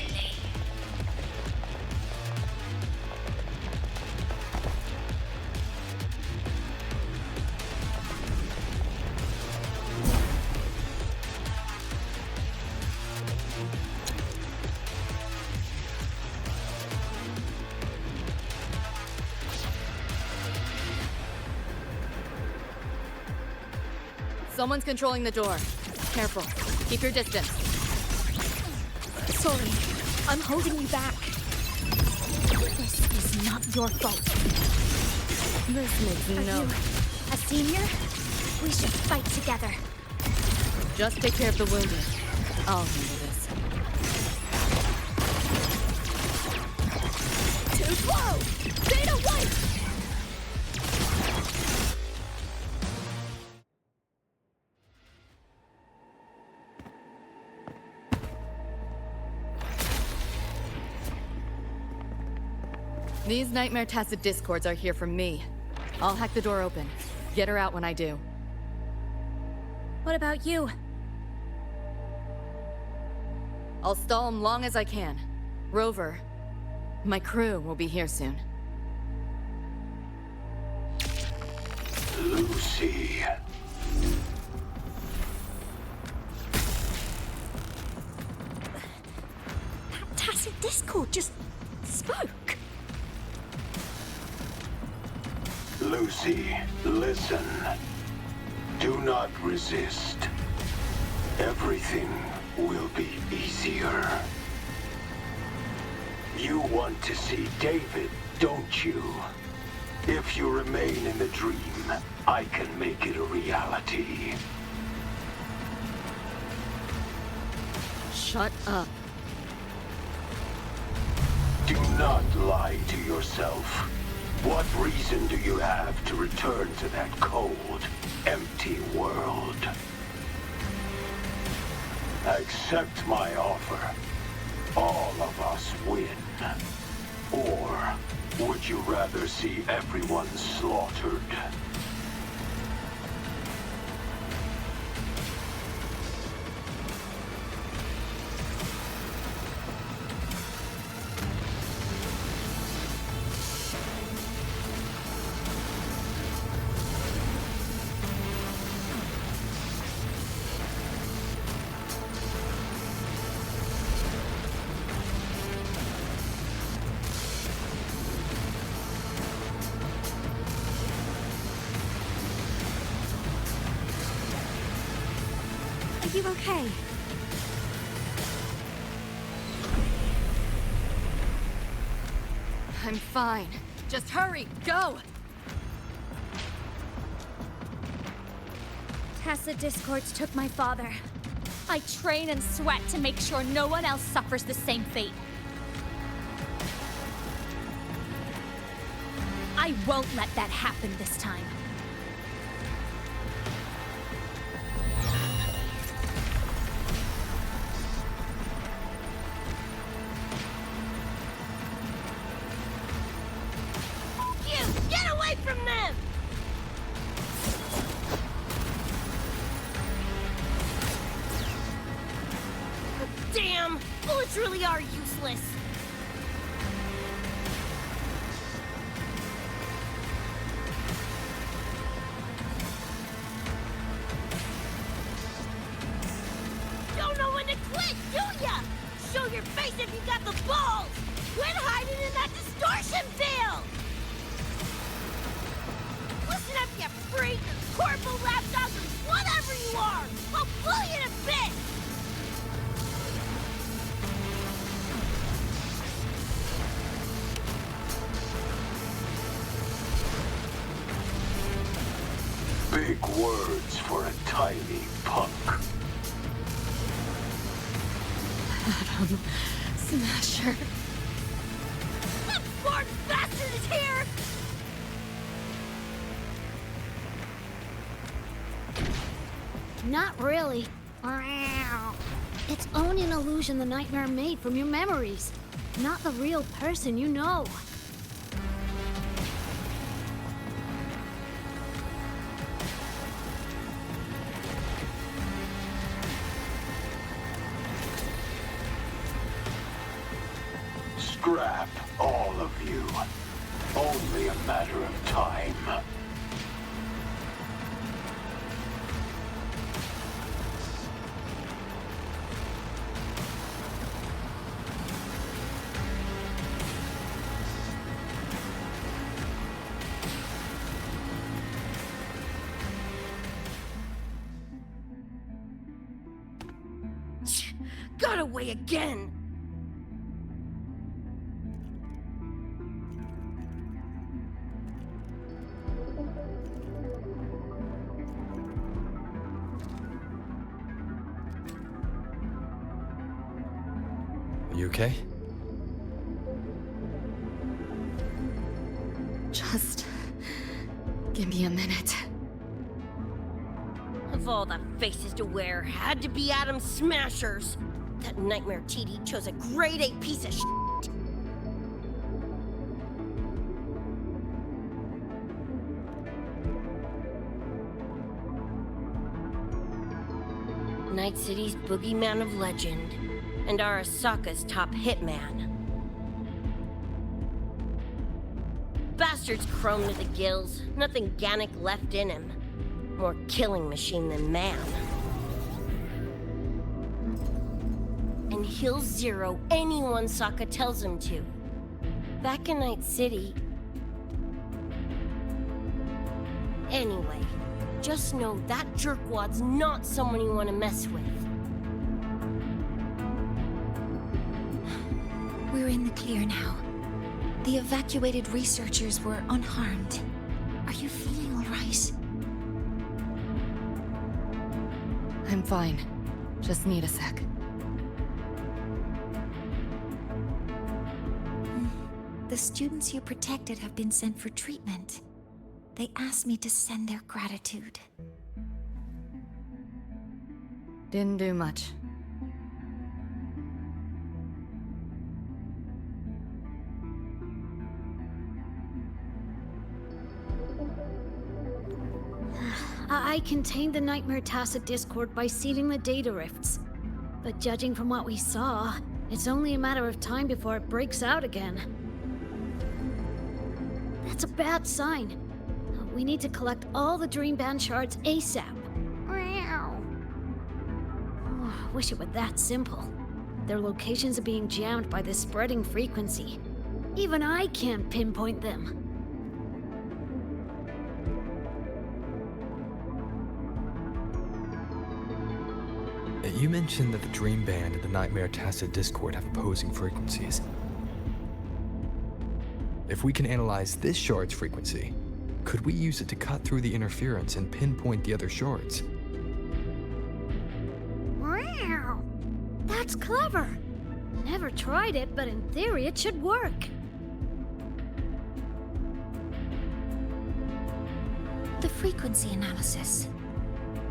F: Someone's controlling the door. Careful. Keep your distance.
I: Sorry, I'm holding you back. This is not your fault.
F: This makes
I: Are
F: no...
I: you a senior? We should fight together.
F: Just take care of the wounded. I'll handle this.
I: Too slow! Beta 1!
F: These Nightmare Tacit Discords are here from me. I'll hack the door open. Get her out when I do.
I: What about you?
F: I'll stall them long as I can. Rover, my crew will be here soon.
J: Lucy.
I: That Tacit Discord just spoke.
J: Lucy, listen. Do not resist. Everything will be easier. You want to see David, don't you? If you remain in the dream, I can make it a reality.
F: Shut up.
J: Do not lie to yourself. What reason do you have to return to that cold, empty world? Accept my offer. All of us win. Or would you rather see everyone slaughtered?
I: Are you okay?
F: I'm fine. Just hurry, go!
I: Tacit Discords took my father. I train and sweat to make sure no one else suffers the same fate. I won't let that happen this time.
A: Get away from them! Damn! Bullets really are useless. Don't know when to quit, do ya? Show your face if you got the balls! Quit hiding in that distortion field! Listen up, you freak! Corporal, lapdog, or whatever you are! I'll blow you to bits!
J: words for a tiny punk.
F: Adam Smasher.
A: That Lord bastard is here!
D: Not really. It's only an illusion the nightmare made from your memories, not the real person you know.
J: Scrap, all of you. Only a matter of time.
A: Got away again!
C: You okay?
F: Just give me a minute.
A: Of all the faces to wear, had to be Adam Smashers. That nightmare TD chose a grade A piece of shit. Night City's boogeyman of legend, and Arasaka's top hitman. Bastard's chrome to the gills, nothing Gannic left in him. More killing machine than man. And he'll zero anyone Sokka tells him to. Back in Night City... Anyway, just know that jerkwad's not someone you want to mess with.
I: We're in the clear now. The evacuated researchers were unharmed. Are you feeling all right?
F: I'm fine. Just need a sec.
I: The students you protected have been sent for treatment. They asked me to send their gratitude.
F: Didn't do much.
D: I contained the Nightmare Tacit Discord by seeding the data rifts. But judging from what we saw, it's only a matter of time before it breaks out again. That's a bad sign. We need to collect all the Dreamband shards ASAP. Oh, wish it were that simple. Their locations are being jammed by this spreading frequency. Even I can't pinpoint them.
C: You mentioned that the Dream Band and the Nightmare Tacit Discord have opposing frequencies. If we can analyze this shard's frequency, could we use it to cut through the interference and pinpoint the other shards?
D: Wow! That's clever! Never tried it, but in theory it should work.
I: The frequency analysis.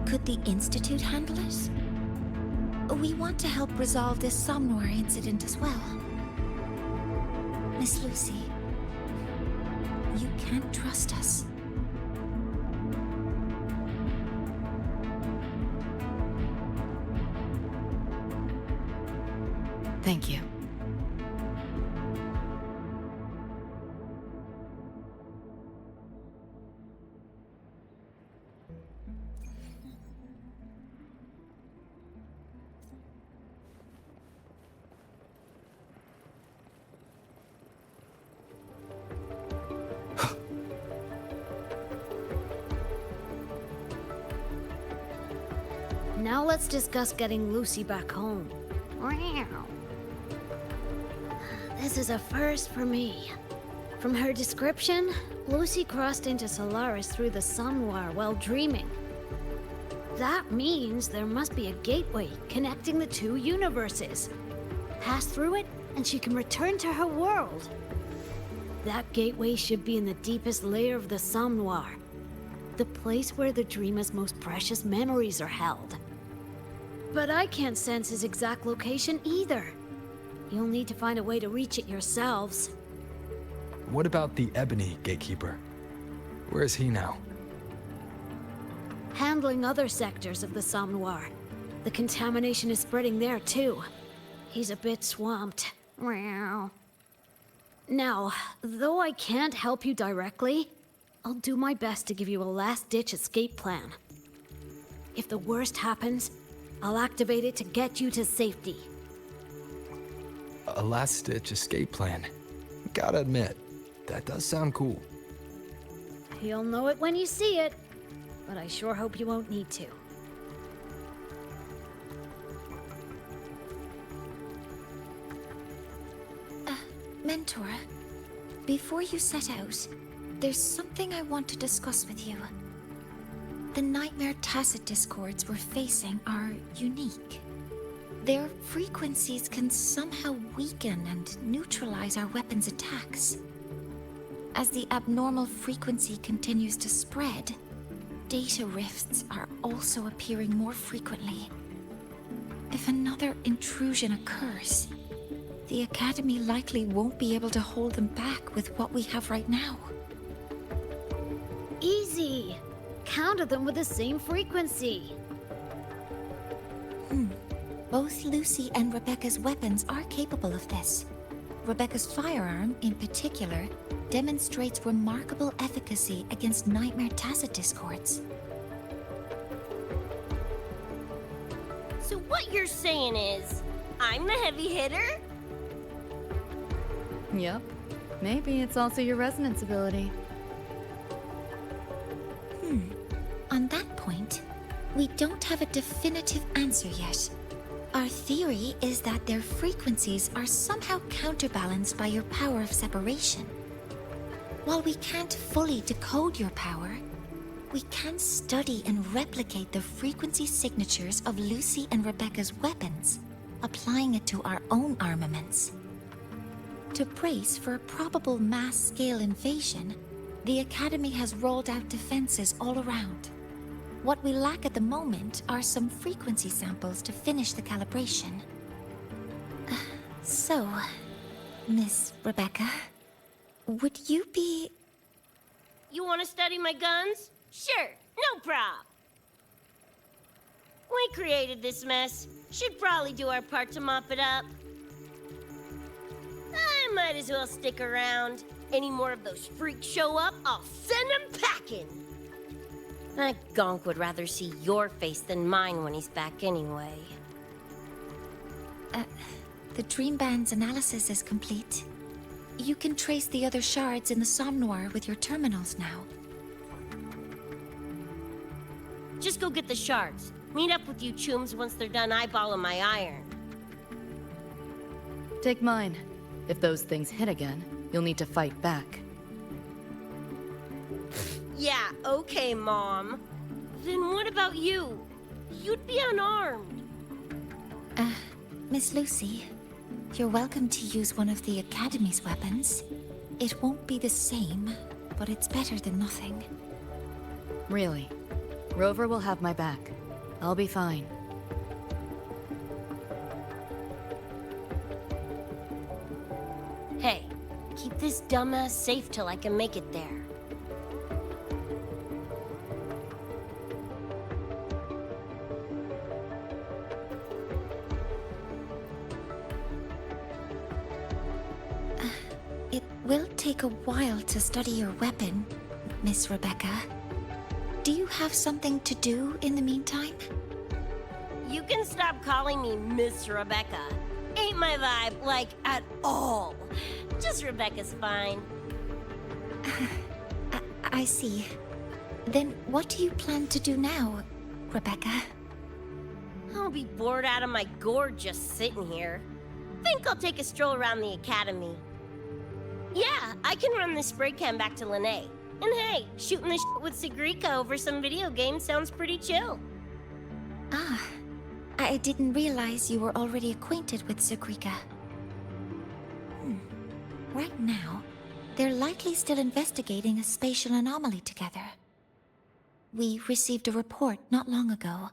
I: Could the Institute handle it? We want to help resolve this Somnor incident as well. Miss Lucy, you can't trust us.
F: Thank you.
D: Now let's discuss getting Lucy back home. Wow. This is a first for me. From her description, Lucy crossed into Solaris through the Sun Noir while dreaming.
M: That means there must be a gateway connecting the two universes. Pass through it, and she can return to her world. That gateway should be in the deepest layer of the Somme Noir, the place where the dreamer's most precious memories are held. But I can't sense his exact location either. You'll need to find a way to reach it yourselves.
C: What about the Ebony Gatekeeper? Where is he now?
M: Handling other sectors of the Somme Noir. The contamination is spreading there too. He's a bit swamped. Meow. Now, though I can't help you directly, I'll do my best to give you a last-ditch escape plan. If the worst happens, I'll activate it to get you to safety.
C: A last-ditch escape plan. Gotta admit, that does sound cool.
M: You'll know it when you see it, but I sure hope you won't need to.
B: Mentor, before you set out, there's something I want to discuss with you. The Nightmare Tacet discords we're facing are unique. Their frequencies can somehow weaken and neutralize our weapons' attacks. As the abnormal frequency continues to spread, data rifts are also appearing more frequently. If another intrusion occurs, the Academy likely won't be able to hold them back with what we have right now.
M: Easy! Counter them with the same frequency.
B: Both Lucy and Rebecca's weapons are capable of this. Rebecca's firearm, in particular, demonstrates remarkable efficacy against Nightmare Tacet discords.
A: So what you're saying is, I'm the heavy hitter?
F: Yep. Maybe it's also your resonance ability.
B: On that point, we don't have a definitive answer yet. Our theory is that their frequencies are somehow counterbalanced by your power of separation. While we can't fully decode your power, we can study and replicate the frequency signatures of Lucy and Rebecca's weapons, applying it to our own armaments. To brace for a probable mass-scale invasion, the Academy has rolled out defenses all around. What we lack at the moment are some frequency samples to finish the calibration. So, Miss Rebecca, would you be...
A: You want to study my guns? Sure, no prob. We created this mess. Should probably do our part to mop it up. I might as well stick around. Any more of those freaks show up, I'll send them packing. That gonk would rather see your face than mine when he's back anyway.
B: The Dream Band's analysis is complete. You can trace the other shards in the Somme Noir with your terminals now.
A: Just go get the shards. Meet up with you chooms once they're done eyeballing my iron.
F: Take mine. If those things hit again, you'll need to fight back.
A: Yeah, okay, Mom. Then what about you? You'd be unarmed.
B: Miss Lucy, you're welcome to use one of the Academy's weapons. It won't be the same, but it's better than nothing.
F: Really? Rover will have my back. I'll be fine.
A: Hey, keep this dumbass safe till I can make it there.
B: It will take a while to study your weapon, Miss Rebecca. Do you have something to do in the meantime?
A: You can stop calling me Miss Rebecca. Ain't my vibe, like, at all. Just Rebecca's fine.
B: I see. Then what do you plan to do now, Rebecca?
A: I'll be bored out of my gourd just sitting here. Think I'll take a stroll around the academy. Yeah, I can run this spray can back to Lene. And hey, shooting the shit with Sigrika over some video games sounds pretty chill.
B: Ah, I didn't realize you were already acquainted with Zagrika. Right now, they're likely still investigating a spatial anomaly together. We received a report not long ago.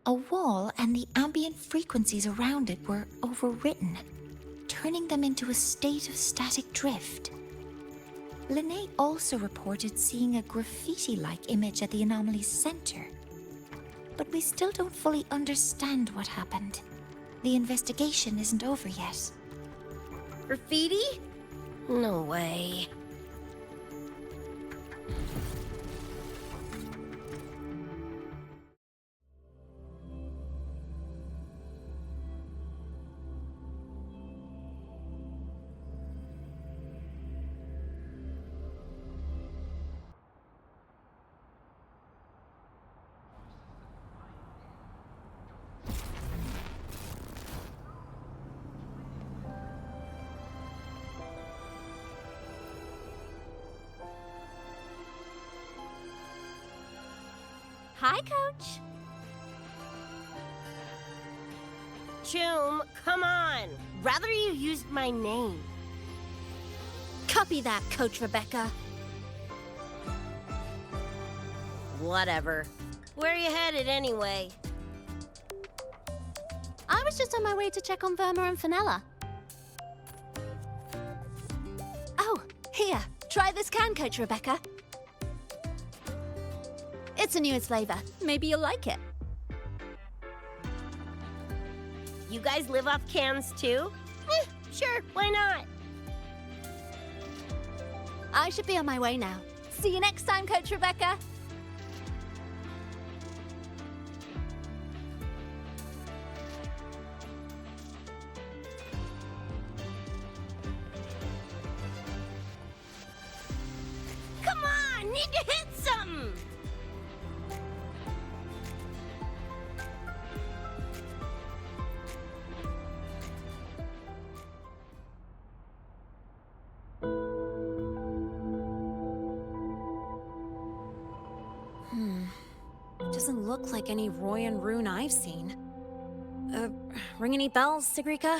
B: A wall and the ambient frequencies around it were overwritten, turning them into a state of static drift. Linnae also reported seeing a graffiti-like image at the anomaly's center. But we still don't fully understand what happened. The investigation isn't over yet.
A: Graffiti? No way.
D: Hi, Coach.
A: Choom, come on. Rather you used my name.
D: Copy that, Coach Rebecca.
A: Whatever. Where are you headed anyway?
D: I was just on my way to check on Verma and Fenella. Oh, here. Try this can, Coach Rebecca. It's a newest flavor. Maybe you'll like it.
A: You guys live off cans too? Sure, why not?
D: I should be on my way now. See you next time, Coach Rebecca.
A: Come on, need to hit something!
I: Doesn't look like any Royan rune I've seen. Ring any bells, Zagrika?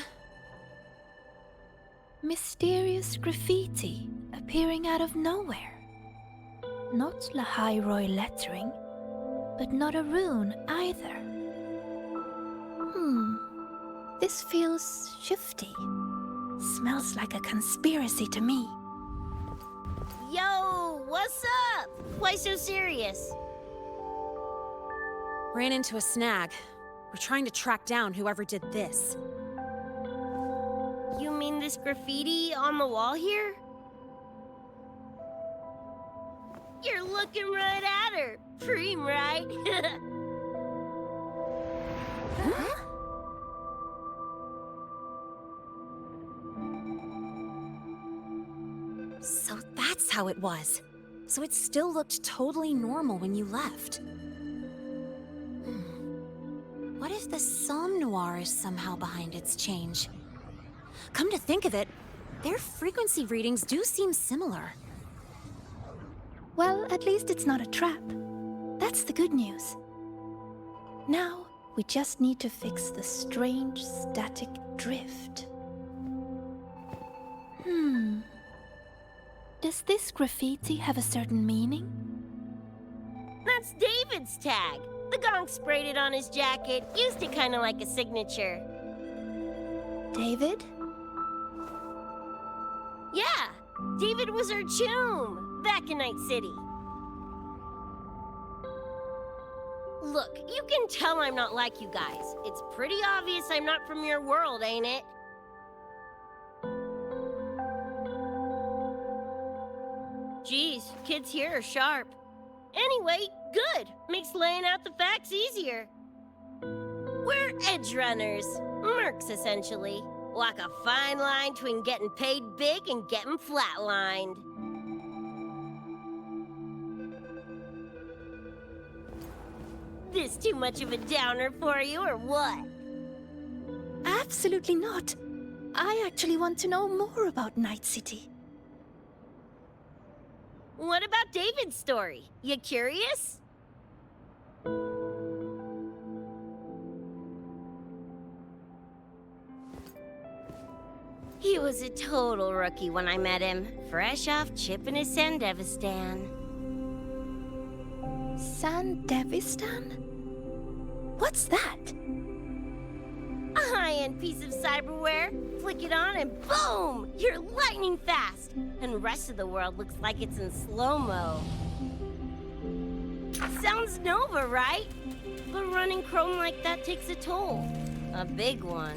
N: Mysterious graffiti appearing out of nowhere. Not Lahai lettering, but not a rune either. This feels shifty. Smells like a conspiracy to me.
A: Yo, what's up? Why so serious?
I: Ran into a snag. We're trying to track down whoever did this.
A: You mean this graffiti on the wall here? You're looking right at her. Preem, right?
I: Huh? So that's how it was. So it still looked totally normal when you left. What if the Somme Noir is somehow behind its change? Come to think of it, their frequency readings do seem similar.
N: Well, at least it's not a trap. That's the good news. Now, we just need to fix the strange static drift. Does this graffiti have a certain meaning?
A: That's David's tag. The gonk sprayed it on his jacket, used it kind of like a signature.
N: David?
A: Yeah, David was our choom back in Night City. Look, you can tell I'm not like you guys. It's pretty obvious I'm not from your world, ain't it? Geez, kids here are sharp. Anyway, good. Makes laying out the facts easier. We're Edgerunners. Mercs, essentially. Walk a fine line between getting paid big and getting flatlined. This too much of a downer for you, or what?
N: Absolutely not. I actually want to know more about Night City.
A: What about David's story? You curious? He was a total rookie when I met him, fresh off chipping his Sandevistan.
N: Sandevistan? What's that?
A: A high-end piece of cyberware. Flick it on and boom! You're lightning fast! And the rest of the world looks like it's in slow-mo. Sounds Nova, right? But running Chrome like that takes a toll. A big one.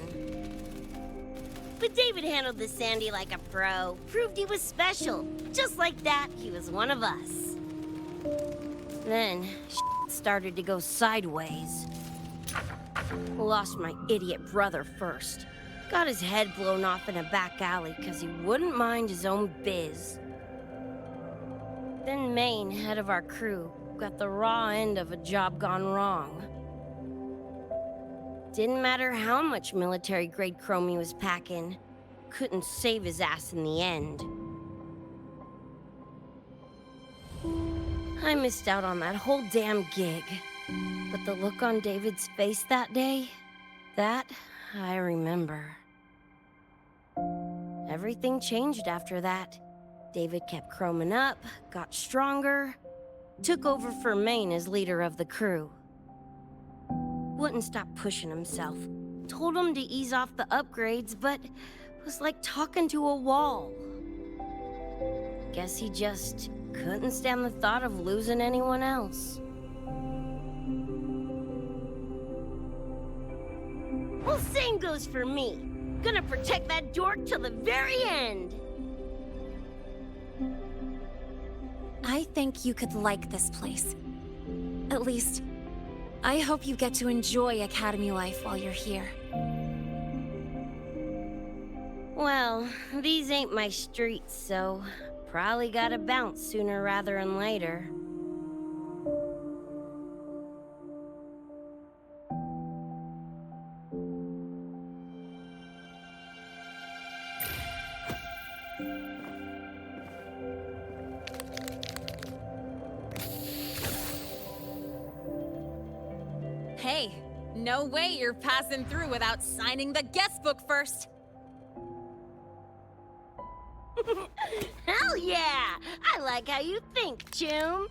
A: But David handled the Sandy like a pro. Proved he was special. Just like that, he was one of us. Then, started to go sideways. Lost my idiot brother first. Got his head blown off in a back alley because he wouldn't mind his own biz. Then Maine, head of our crew, got the raw end of a job gone wrong. Didn't matter how much military-grade chrome he was packing. Couldn't save his ass in the end. I missed out on that whole damn gig. But the look on David's face that day, that I remember. Everything changed after that. David kept chroming up, got stronger, took over for Maine as leader of the crew. Wouldn't stop pushing himself. Told him to ease off the upgrades, but was like talking to a wall. Guess he just couldn't stand the thought of losing anyone else. Well, same goes for me. Gonna protect that dork till the very end.
I: I think you could like this place. At least, I hope you get to enjoy Academy life while you're here.
A: Well, these ain't my streets, so probably gotta bounce sooner rather than later.
I: Hey, no way you're passing through without signing the guest book first.
A: Hell yeah! I like how you think, Choom.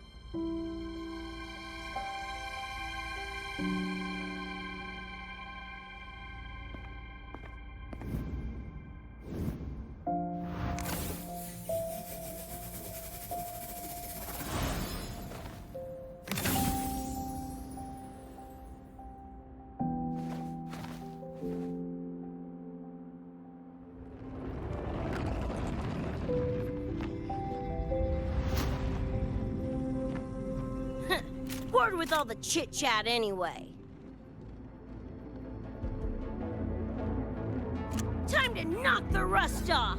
A: Bored with all the chit-chat anyway. Time to knock the rust off!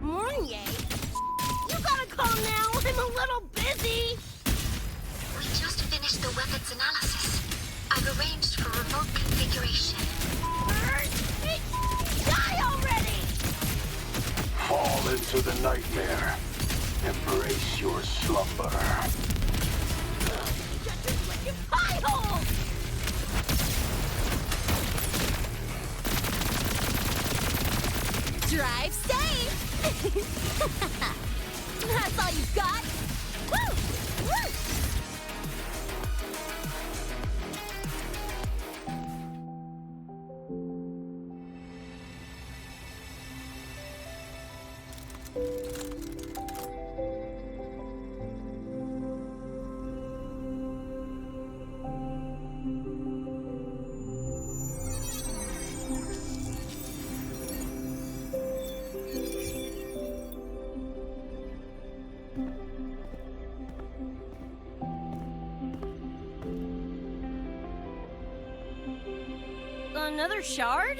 A: Mournier? You gotta call now, I'm a little busy!
B: We just finished the weapons analysis. I've arranged for remote configuration.
A: Die already!
J: Fall into the nightmare. Embrace your slumber.
A: Shut your wicked pie hole!
I: Drive safe! That's all you got? Woo! Woo!
A: Another shard?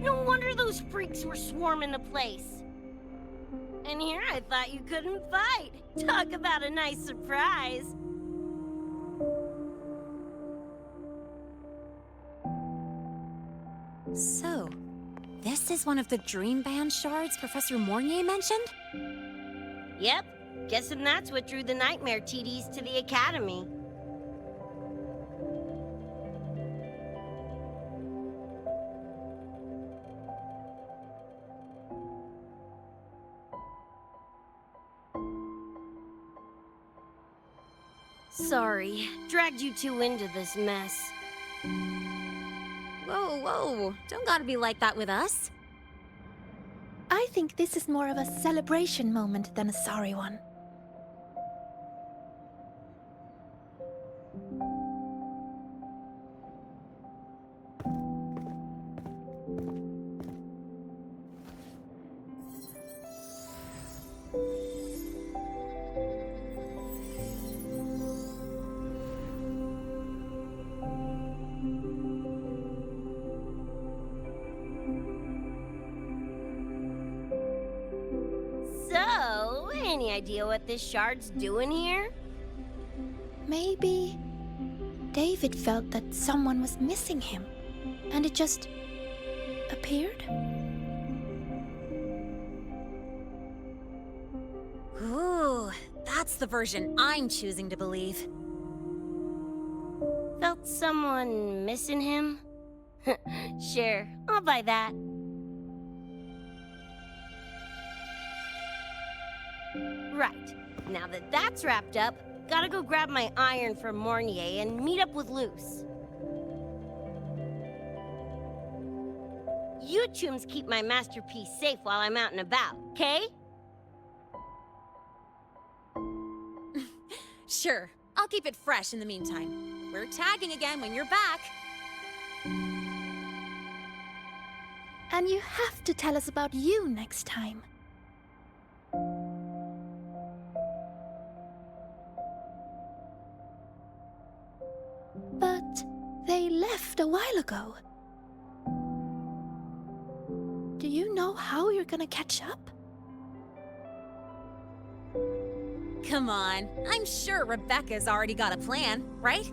A: No wonder those freaks were swarming the place. And here I thought you couldn't fight. Talk about a nice surprise.
I: So, this is one of the Dream Band shards Professor Mournier mentioned?
A: Yep. Guessing that's what drew the nightmare TDs to the academy. Sorry, dragged you two into this mess.
I: Whoa, whoa. Don't gotta be like that with us.
N: I think this is more of a celebration moment than a sorry one.
A: So, any idea what this shard's doing here?
N: Maybe David felt that someone was missing him, and it just appeared?
I: Ooh, that's the version I'm choosing to believe.
A: Felt someone missing him? Sure, I'll buy that. Right, now that that's wrapped up, gotta go grab my iron from Mornier and meet up with Luce. You chums keep my masterpiece safe while I'm out and about, okay?
I: Sure, I'll keep it fresh in the meantime. We're tagging again when you're back.
N: And you have to tell us about you next time. But they left a while ago. Do you know how you're gonna catch up?
I: Come on, I'm sure Rebecca's already got a plan, right?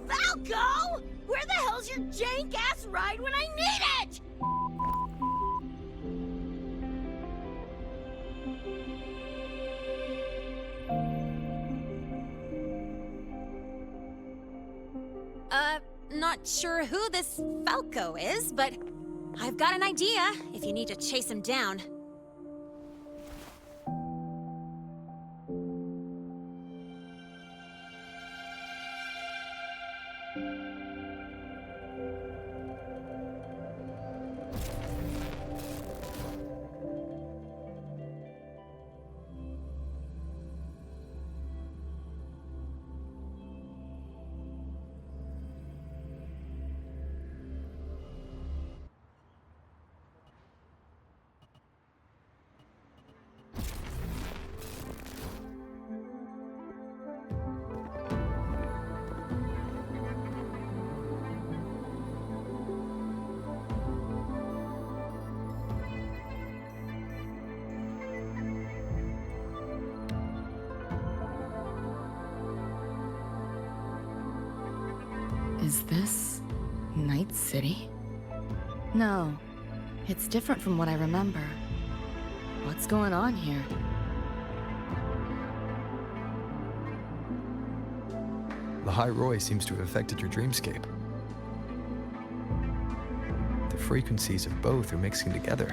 A: Falco! Where the hell's your jank-ass ride when I need it?
I: Not sure who this Falco is, but I've got an idea if you need to chase him down.
F: Is this Night City? No, it's different from what I remember. What's going on here?
C: The High Roy seems to have affected your dreamscape. The frequencies of both are mixing together.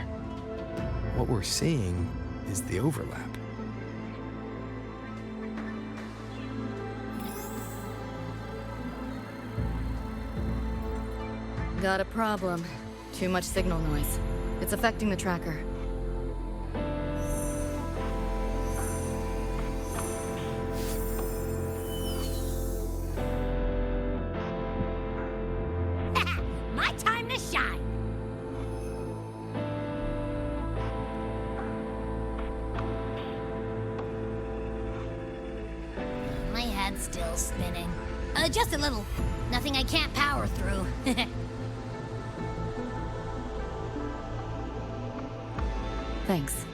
C: What we're seeing is the overlap.
F: Got a problem. Too much signal noise. It's affecting the tracker.
D: My time to shine! My head's still spinning. Just a little. Nothing I can't power through.
F: Thanks.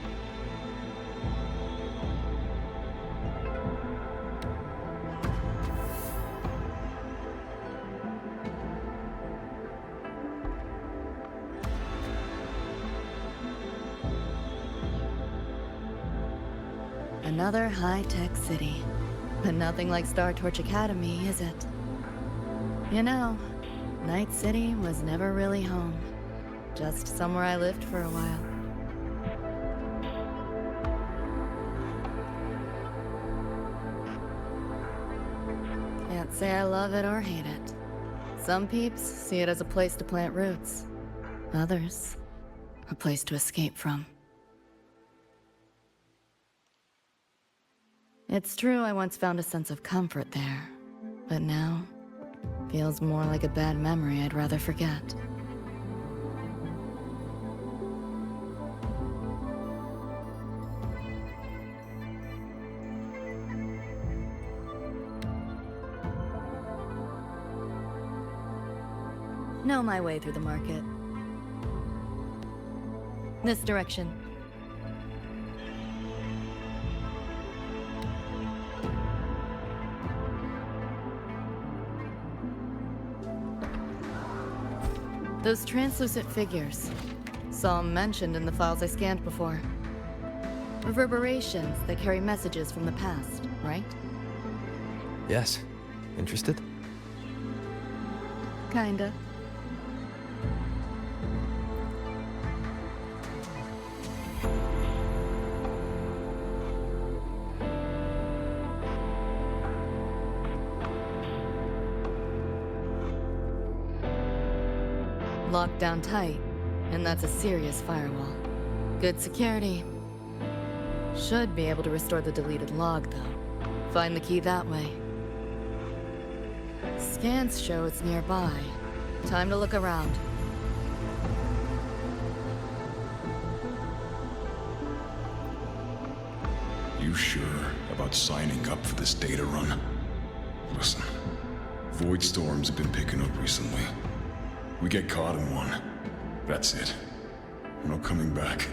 F: Another high-tech city. But nothing like Star Torch Academy, is it? You know, Night City was never really home. Just somewhere I lived for a while. Can't say I love it or hate it. Some peeps see it as a place to plant roots. Others, a place to escape from. It's true I once found a sense of comfort there, but now, feels more like a bad memory I'd rather forget. Know my way through the market. This direction. Those translucent figures. Saw them mentioned in the files I scanned before. Reverberations that carry messages from the past, right?
C: Yes. Interested?
F: Kinda. Locked down tight, and that's a serious firewall. Good security. Should be able to restore the deleted log, though. Find the key that way. Scans show it's nearby. Time to look around.
H: You sure about signing up for this data run? Listen, void storms have been picking up recently. We get caught in one. That's it. No coming back.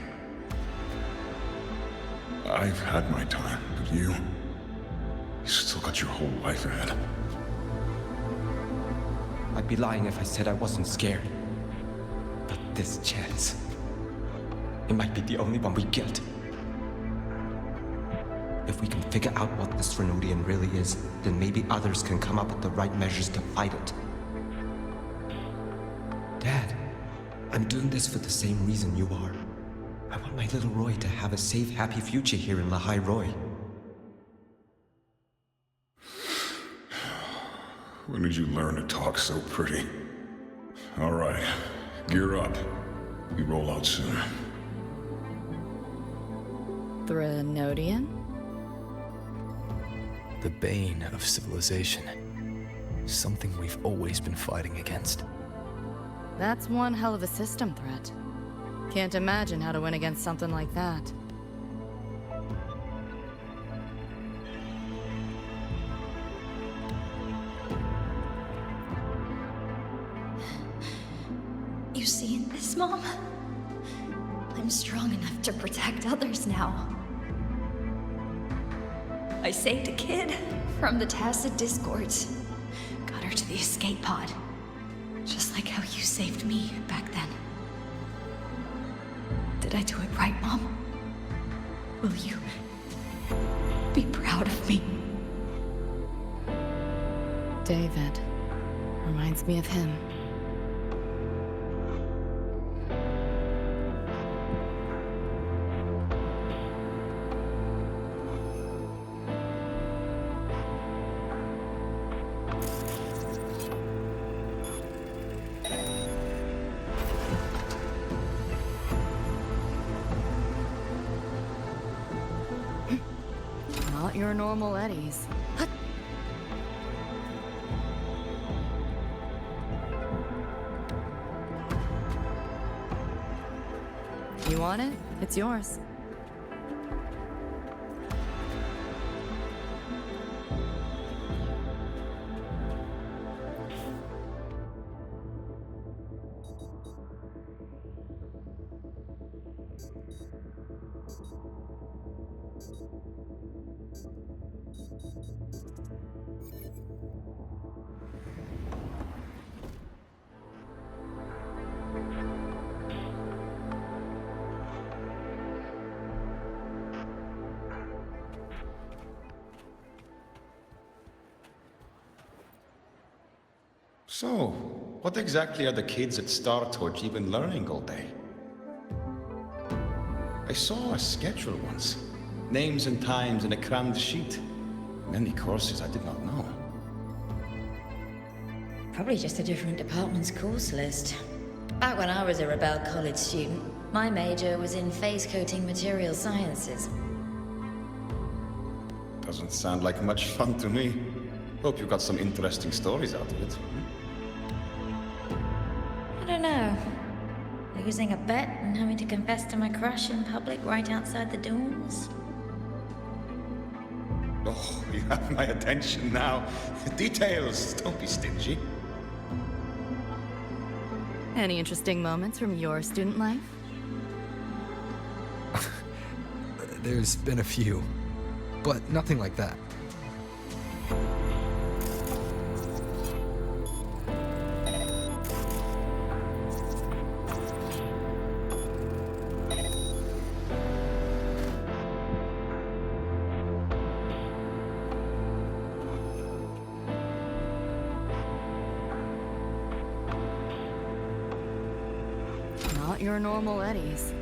H: I've had my time, but you still got your whole life ahead.
O: I'd be lying if I said I wasn't scared. But this chance, it might be the only one we get. If we can figure out what this Renodian really is, then maybe others can come up with the right measures to fight it. Dad, I'm doing this for the same reason you are. I want my little Roy to have a safe, happy future here in Lahai Roy.
H: When did you learn to talk so pretty? All right, gear up. We roll out soon.
F: Renodian?
C: The bane of civilization. Something we've always been fighting against.
F: That's one hell of a system threat. Can't imagine how to win against something like that.
P: You seeing this, Mom? I'm strong enough to protect others now. I saved a kid from the Tacit Discords. Got her to the escape pod. Just like how you saved me back then. Did I do it right, Mom? Will you be proud of me?
F: David. Reminds me of him. Not your normal eddies. You want it? It's yours.
H: So, what exactly are the kids at Star Torch even learning all day? I saw a schedule once. Names and times in a crammed sheet. Many courses I did not know.
Q: Probably just a different department's course list. Back when I was a Rebel College student, my major was in phase coating material sciences.
H: Doesn't sound like much fun to me. Hope you got some interesting stories out of it.
Q: I don't know. Losing a bet and having to confess to my crush in public right outside the dorms?
H: Oh, you have my attention now. Details, don't be stingy.
F: Any interesting moments from your student life?
C: There's been a few, but nothing like that.
F: Not your normal Eddies.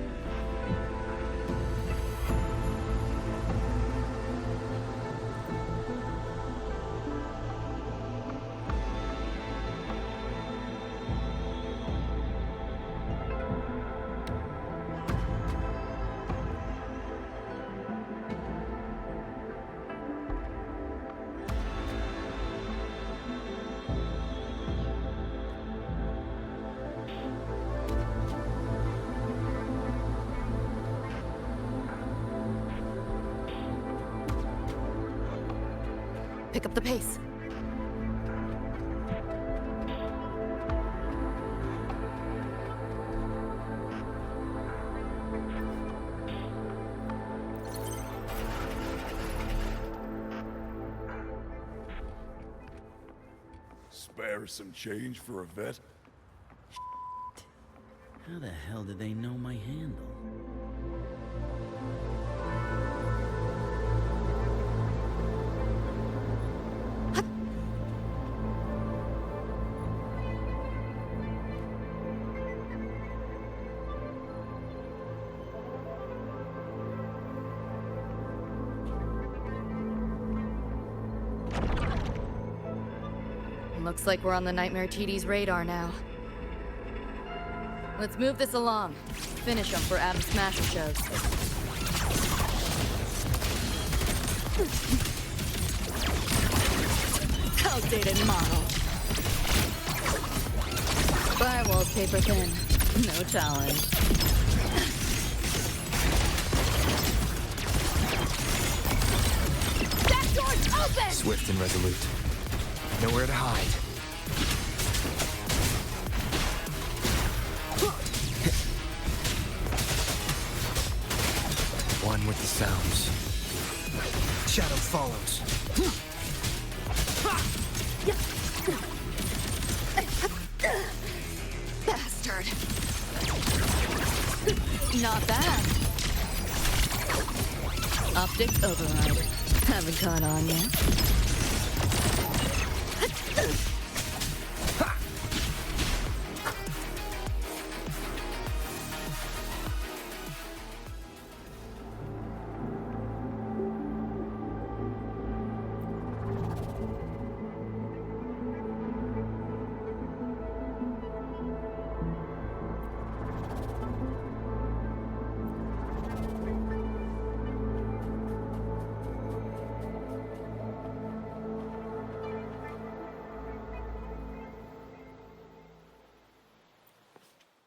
F: Pick up the pace.
R: Spare some change for a vet?
S: How the hell did they know my handle?
F: Looks like we're on the Nightmare TD's radar now. Let's move this along. Finish them for Adam Smasher shows. Outdated model. Firewall's paper thin. No challenge.
C: That door's open! Swift and resolute. Nowhere to hide. One with the sounds. Shadow follows.
F: Bastard. Not bad. Optics override. Haven't caught on yet.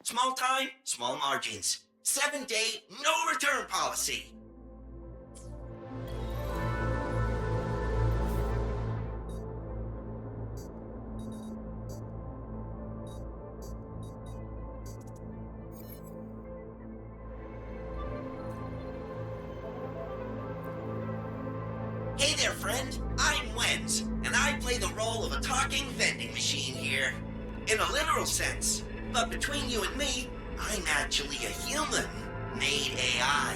T: Small time, small margins. 7-day, no return policy. Hey there, friend. I'm Wenz, and I play the role of a talking vending machine here. In a literal sense. But between you and me, I'm actually a human made AI.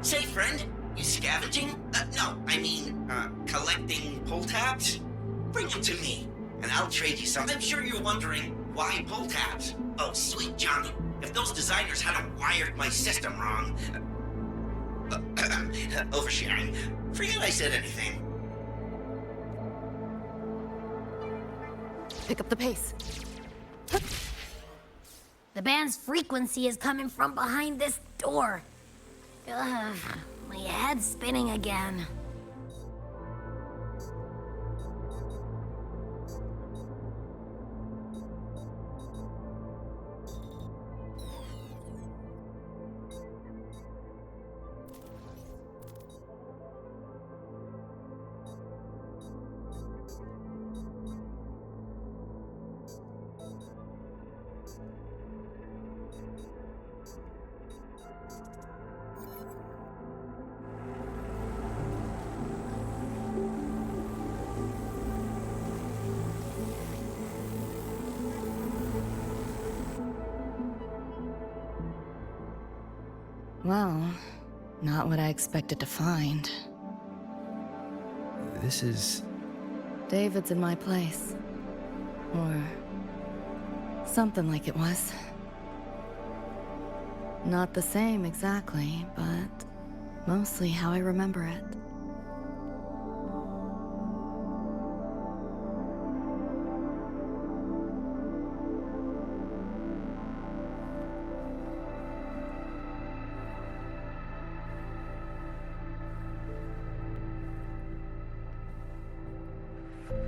T: Say, friend, you scavenging? No, I mean, collecting pull tabs? Bring them to me. and I'll trade you some. I'm sure you're wondering, why pull tabs? Oh, sweet Johnny, if those designers hadn't wired my system wrong... oversharing. Forget I said anything.
F: Pick up the pace.
D: The band's frequency is coming from behind this door. Ugh, my head's spinning again.
F: Well, not what I expected to find.
C: This is...
F: David's in my place. Or... something like it was. Not the same exactly, but mostly how I remember it.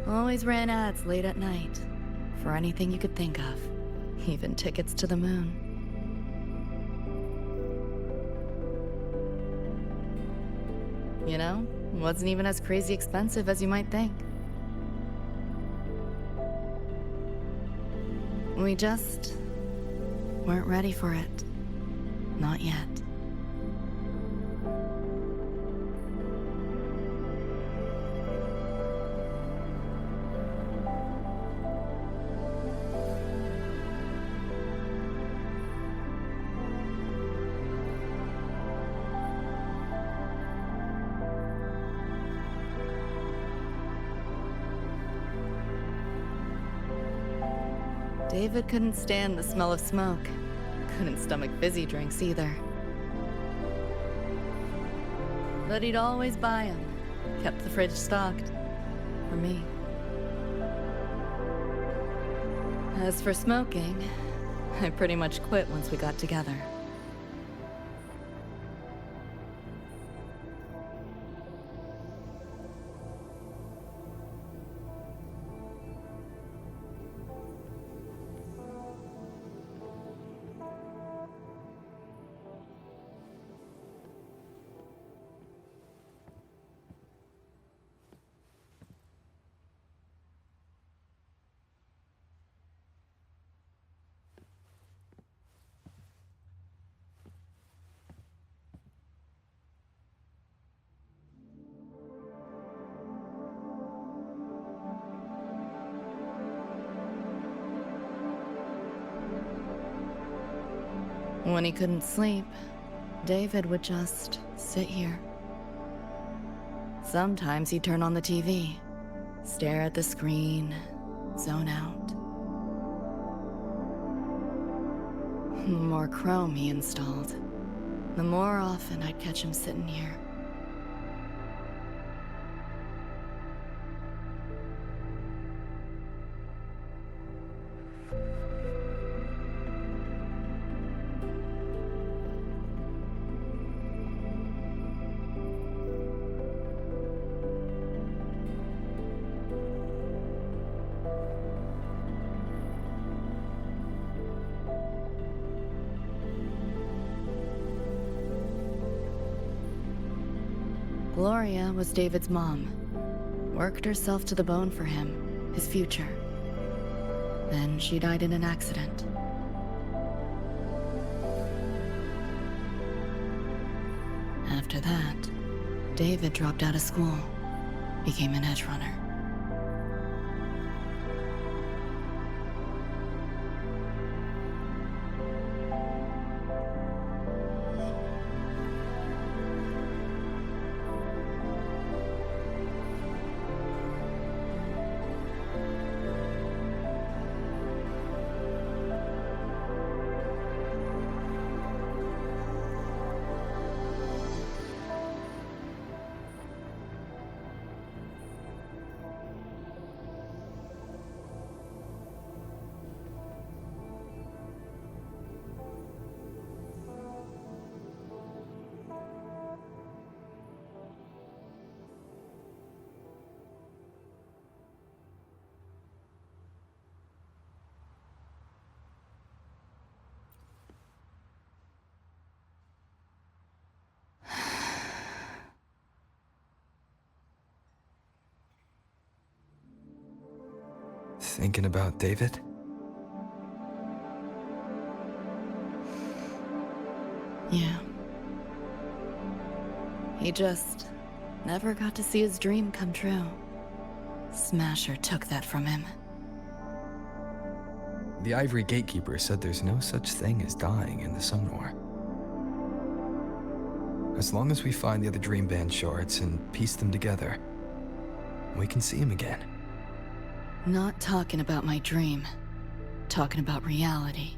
F: Always ran ads late at night, for anything you could think of, even tickets to the moon. You know, wasn't even as crazy expensive as you might think. We just weren't ready for it. Not yet. David couldn't stand the smell of smoke. Couldn't stomach fizzy drinks either. But he'd always buy them. Kept the fridge stocked. For me. As for smoking, I pretty much quit once we got together. When he couldn't sleep, David would just sit here. Sometimes he'd turn on the TV, stare at the screen, zone out. The more Chrome he installed, the more often I'd catch him sitting here. Gloria was David's mom. Worked herself to the bone for him, his future. Then she died in an accident. After that, David dropped out of school, became an Edgerunner.
C: Thinking about David?
F: Yeah. He just never got to see his dream come true. Smasher took that from him.
C: The Ivory Gatekeeper said there's no such thing as dying in the Sumnor. As long as we find the other Dream Band shards and piece them together, we can see him again.
F: Not talking about my dream. Talking about reality.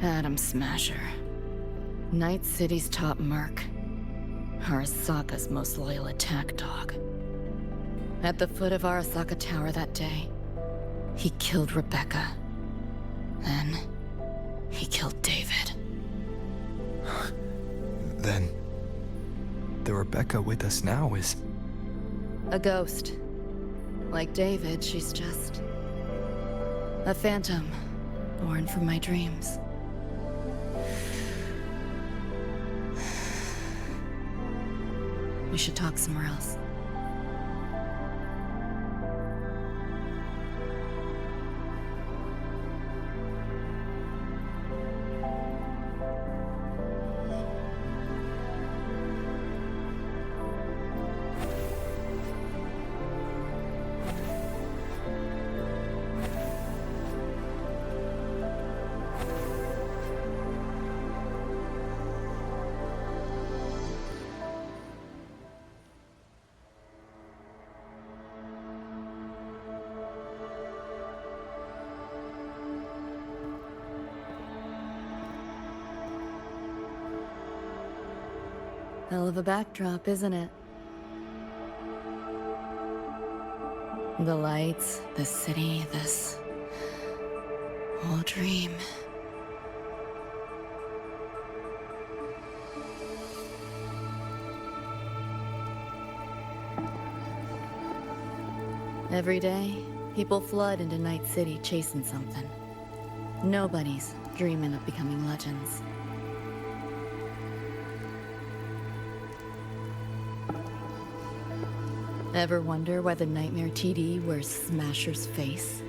F: Adam Smasher. Night City's top merc. Arasaka's most loyal attack dog. At the foot of Arasaka Tower that day, he killed Rebeca. Then, he killed David.
C: Then, the Rebeca with us now is...
F: A ghost. Like David, she's just... a phantom, born from my dreams. We should talk somewhere else. Hell of a backdrop, isn't it? The lights, the city, this whole dream. Every day, people flood into Night City chasing something. Nobody's dreaming of becoming legends. Ever wonder why the Nightmare TD wears Smasher's face?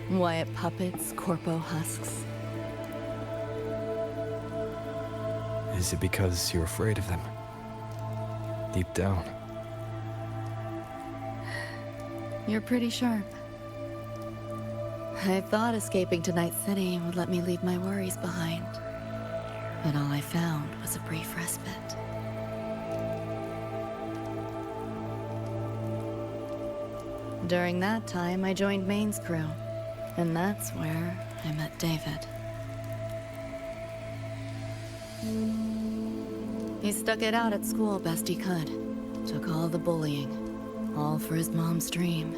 F: Why it puppets Corpo husks?
C: Is it because you're afraid of them? Deep down.
F: You're pretty sharp. I thought escaping to Night City would let me leave my worries behind. But all I found was a brief respite. During that time, I joined Maine's crew, and that's where I met David. He stuck it out at school best he could. Took all the bullying, all for his mom's dream.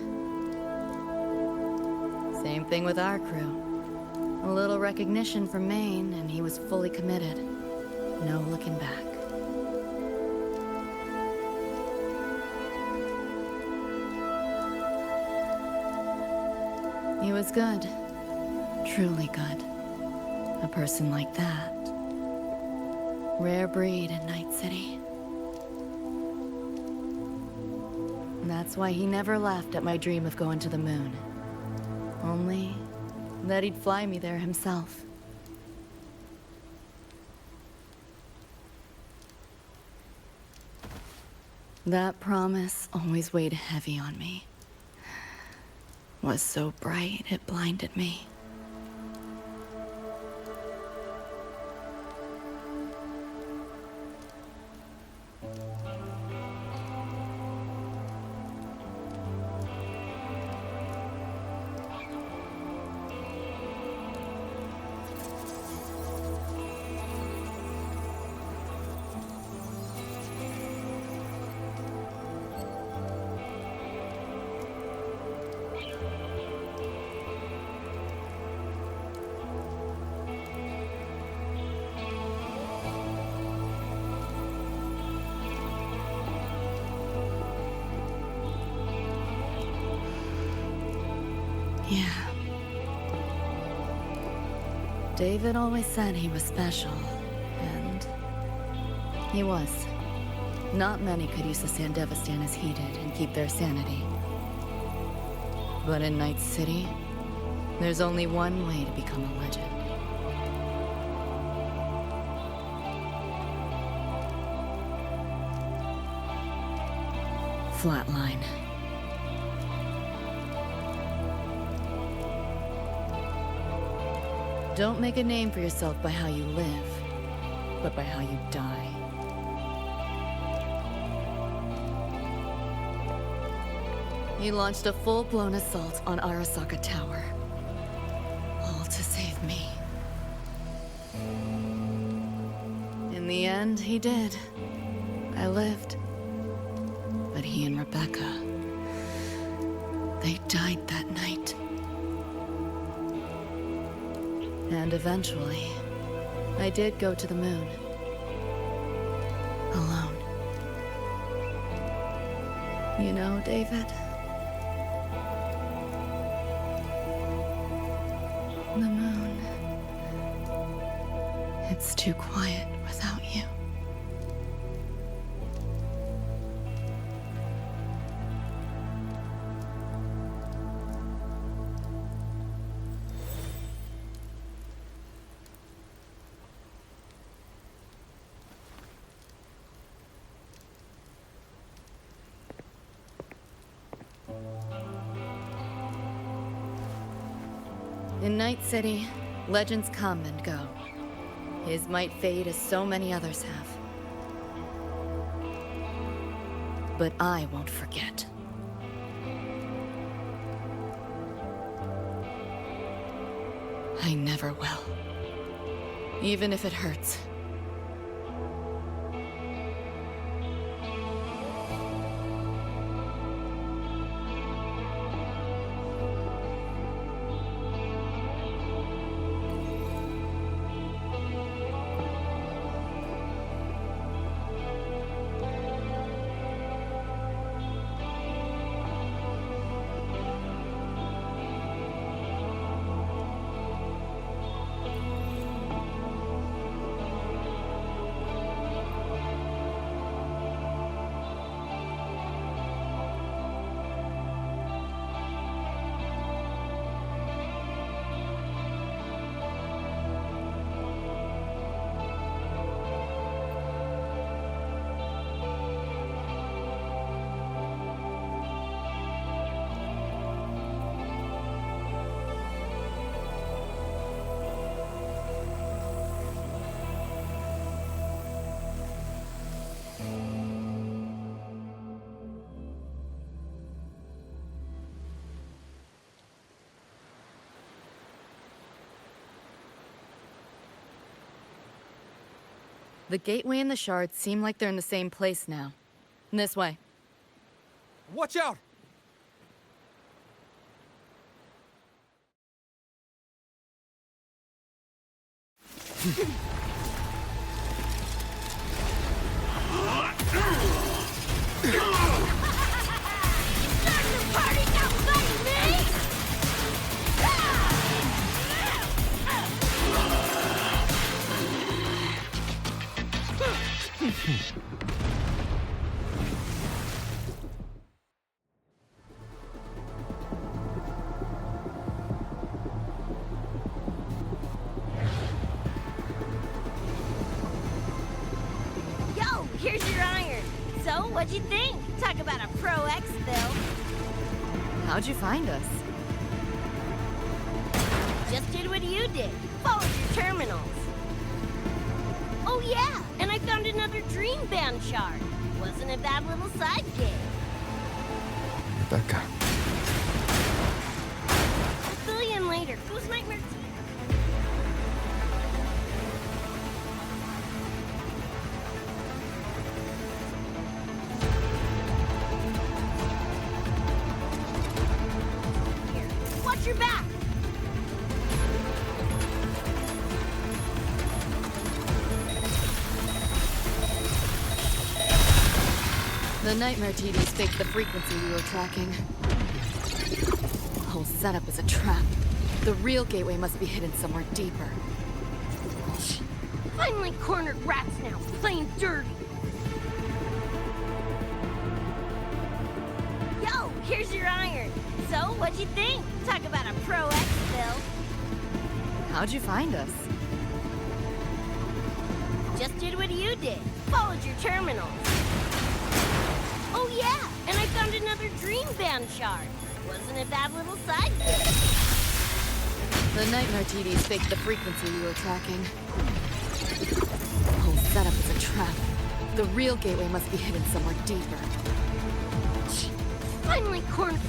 F: Same thing with our crew. A little recognition from Maine, and he was fully committed. No looking back. He was good. Truly good. A person like that. Rare breed in Night City. And that's why he never laughed at my dream of going to the moon. Only that he'd fly me there himself. That promise always weighed heavy on me. Was so bright it blinded me. Yeah. David always said he was special, and he was. Not many could use the Sandevistan as he did and keep their sanity. But in Night City, there's only one way to become a legend. Flatline. Don't make a name for yourself by how you live, but by how you die. He launched a full-blown assault on Arasaka Tower. All to save me. In the end, he did. I lived. But he and Rebecca, they died that night. And eventually, I did go to the moon. Alone. You know, David? The moon. It's too quiet without you. In Night City, legends come and go. His might fade as so many others have. But I won't forget. I never will. Even if it hurts. The gateway and the shards seem like they're in the same place now. This way.
U: Watch out!
A: Yo, here's your iron. So, what'd you think? Talk about a pro X-Bill.
F: How'd you find us?
A: Just did what you did. Followed your terminals. Oh yeah, and I found another Dream Band shard. Wasn't a bad little side gig.
C: Rebecca.
A: I'll fill you in later. Who's Nightmare? Here, watch your back.
F: The Nightmare TVs faked the frequency we were tracking. The whole setup is a trap. The real gateway must be hidden somewhere deeper.
A: Finally cornered rats now, playing dirty. here's your iron. So, what'd you think? Talk about a pro exfil.
F: How'd you find us?
A: Just did what you did. Followed your terminals. Oh yeah, and I found another dream band shard. Wasn't a bad little side gig.
F: The Nightmare TVs faked the frequency we were tracking. The whole setup is a trap. The real gateway must be hidden somewhere deeper.
A: Finally cornered.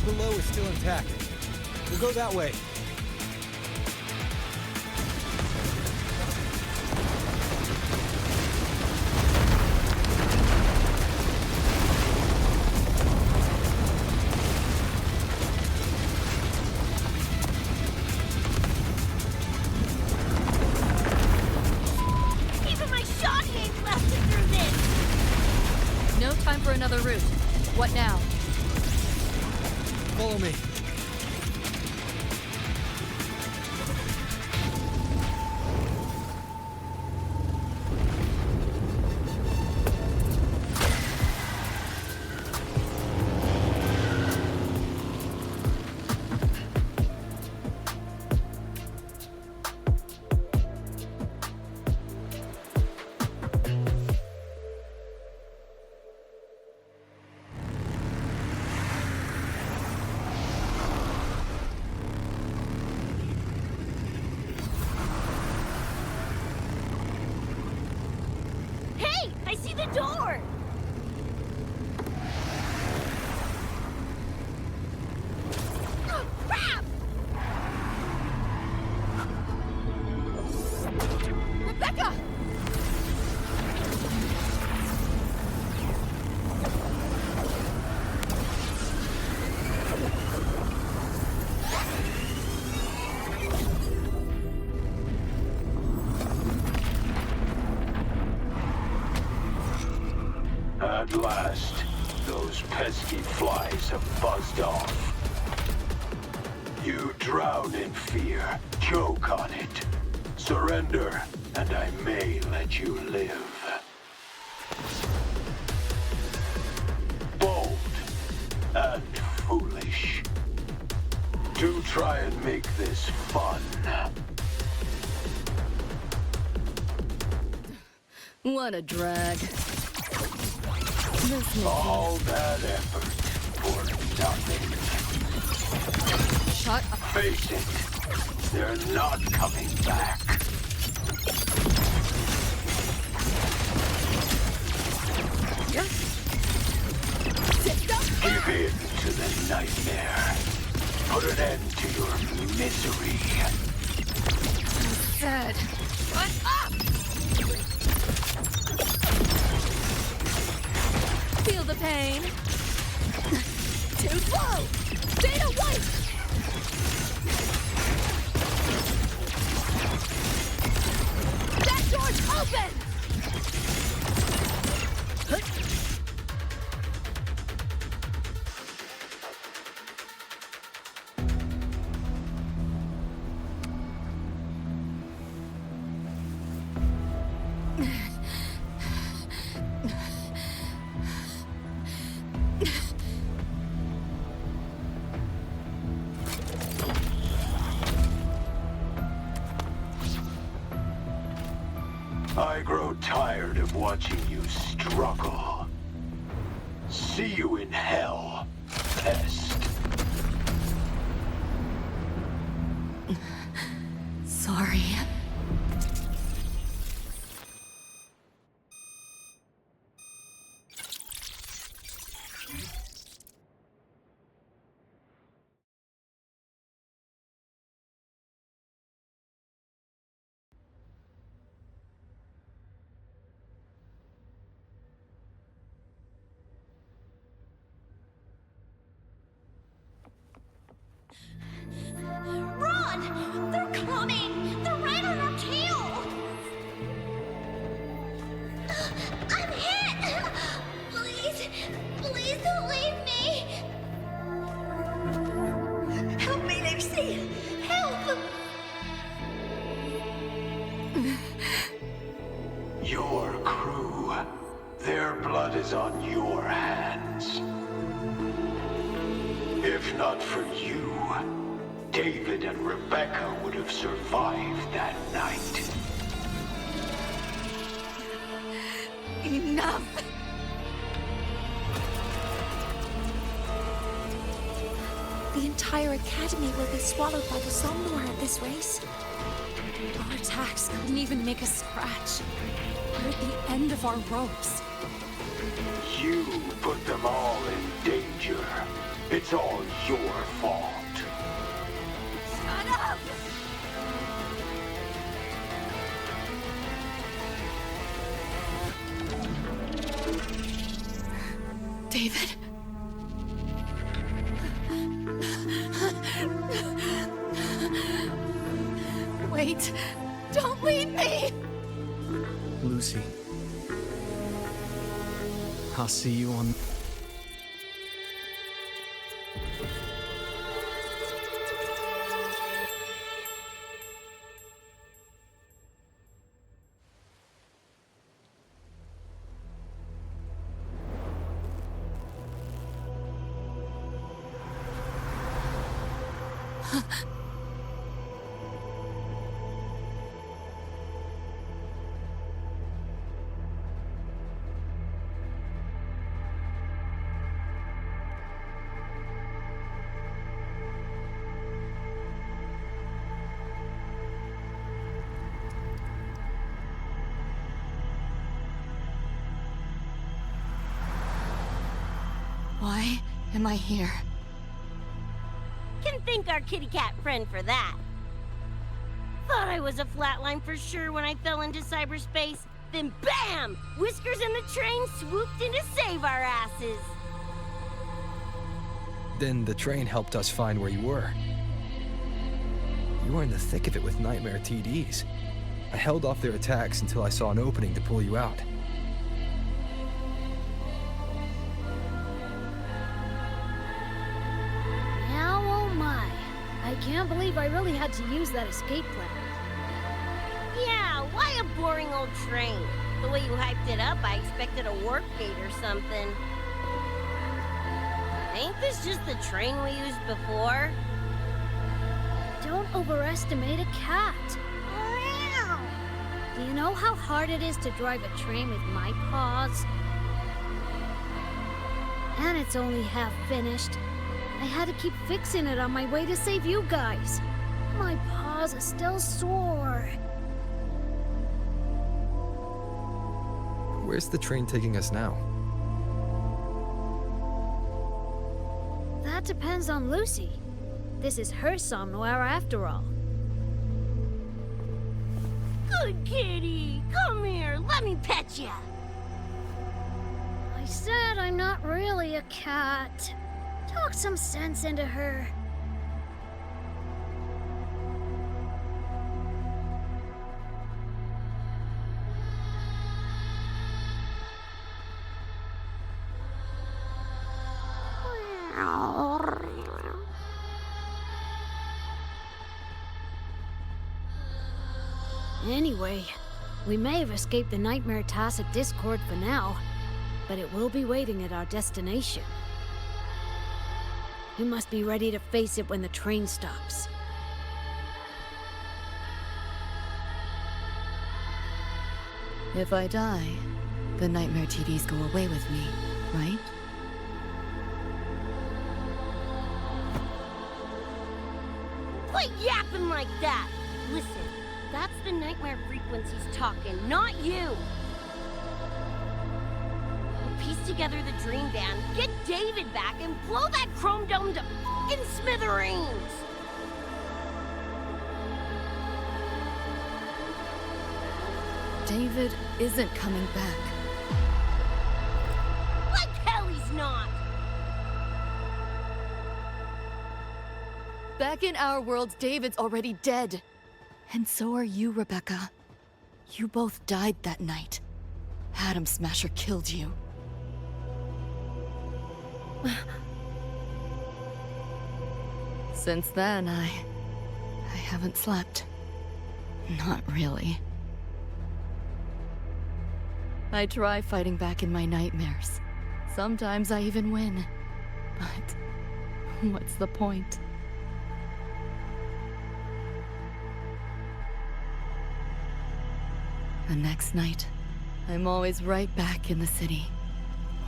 E: Below is still intact. We'll go that way.
A: Even my shot gauge lasted through this.
F: No time for another route. What now?
E: Follow me.
A: I see the door! Oh, crap!
F: Rebecca!
J: At last, those pesky flies have buzzed off. You drown in fear, choke on it. Surrender, and I may let you live. Bold and foolish. Do try and make this fun.
F: What a drag.
J: All that effort for nothing.
F: Shut up.
J: Face it, they're not coming back. Give in to the nightmare. Put an end to your misery.
F: Sad. Shut up! Feel the pain. Too slow! Data white! That door's open!
J: I grow tired of watching you struggle. See you in hell, pest.
F: Sorry.
L: Run! They're coming! They're right on our tail! I'm hit! Please, please don't leave me! Help me, Lucy! Help!
J: Your crew. Their blood is on your hands. If not for you, David and Rebecca would have survived that night.
F: Enough!
I: The entire academy will be swallowed by the Somnor at this race. Our attacks couldn't even make a scratch. We're at the end of our ropes.
J: You put them all in danger. It's all your fault.
L: Shut up!
F: David? Wait! Don't leave me!
K: Lucy. I'll see you on...
F: Why am I here?
A: Can thank our kitty cat friend for that. Thought I was a flatline for sure when I fell into cyberspace. Then BAM! Whiskers and the train swooped in to save our asses.
C: Then the train helped us find where you were. You were in the thick of it with Nightmare TDs. I held off their attacks until I saw an opening to pull you out.
M: Now, oh my. I can't believe I really had to use that escape plan.
A: Yeah, why a boring old train? The way you hyped it up, I expected a warp gate or something. Ain't this just the train we used before?
M: Don't overestimate a cat. Do you know how hard it is to drive a train with my paws? And it's only half finished. I had to keep fixing it on my way to save you guys. My paws are still sore.
C: Where's the train taking us now?
M: That depends on Lucy. This is her somnowhere after all.
A: Good kitty, come here, let me pet ya.
M: I said I'm not really a cat. Talk some sense into her. Anyway, we may have escaped the Nightmare Tacit Discord for now, but it will be waiting at our destination. We must be ready to face it when the train stops.
F: If I die, the Nightmare TDs go away with me, right?
A: Quit yapping like that! Listen, that's the nightmare frequencies talking, not you! We'll piece together the dream band, get David back, and blow that chrome dome to f***ing smithereens!
F: David isn't coming back.
A: Like hell he's not!
F: Back in our world, David's already dead. And so are you, Rebecca. You both died that night. Atom Smasher killed you. Since then, I haven't slept. Not really. I try fighting back in my nightmares. Sometimes I even win. But what's the point? The next night, I'm always right back in the city,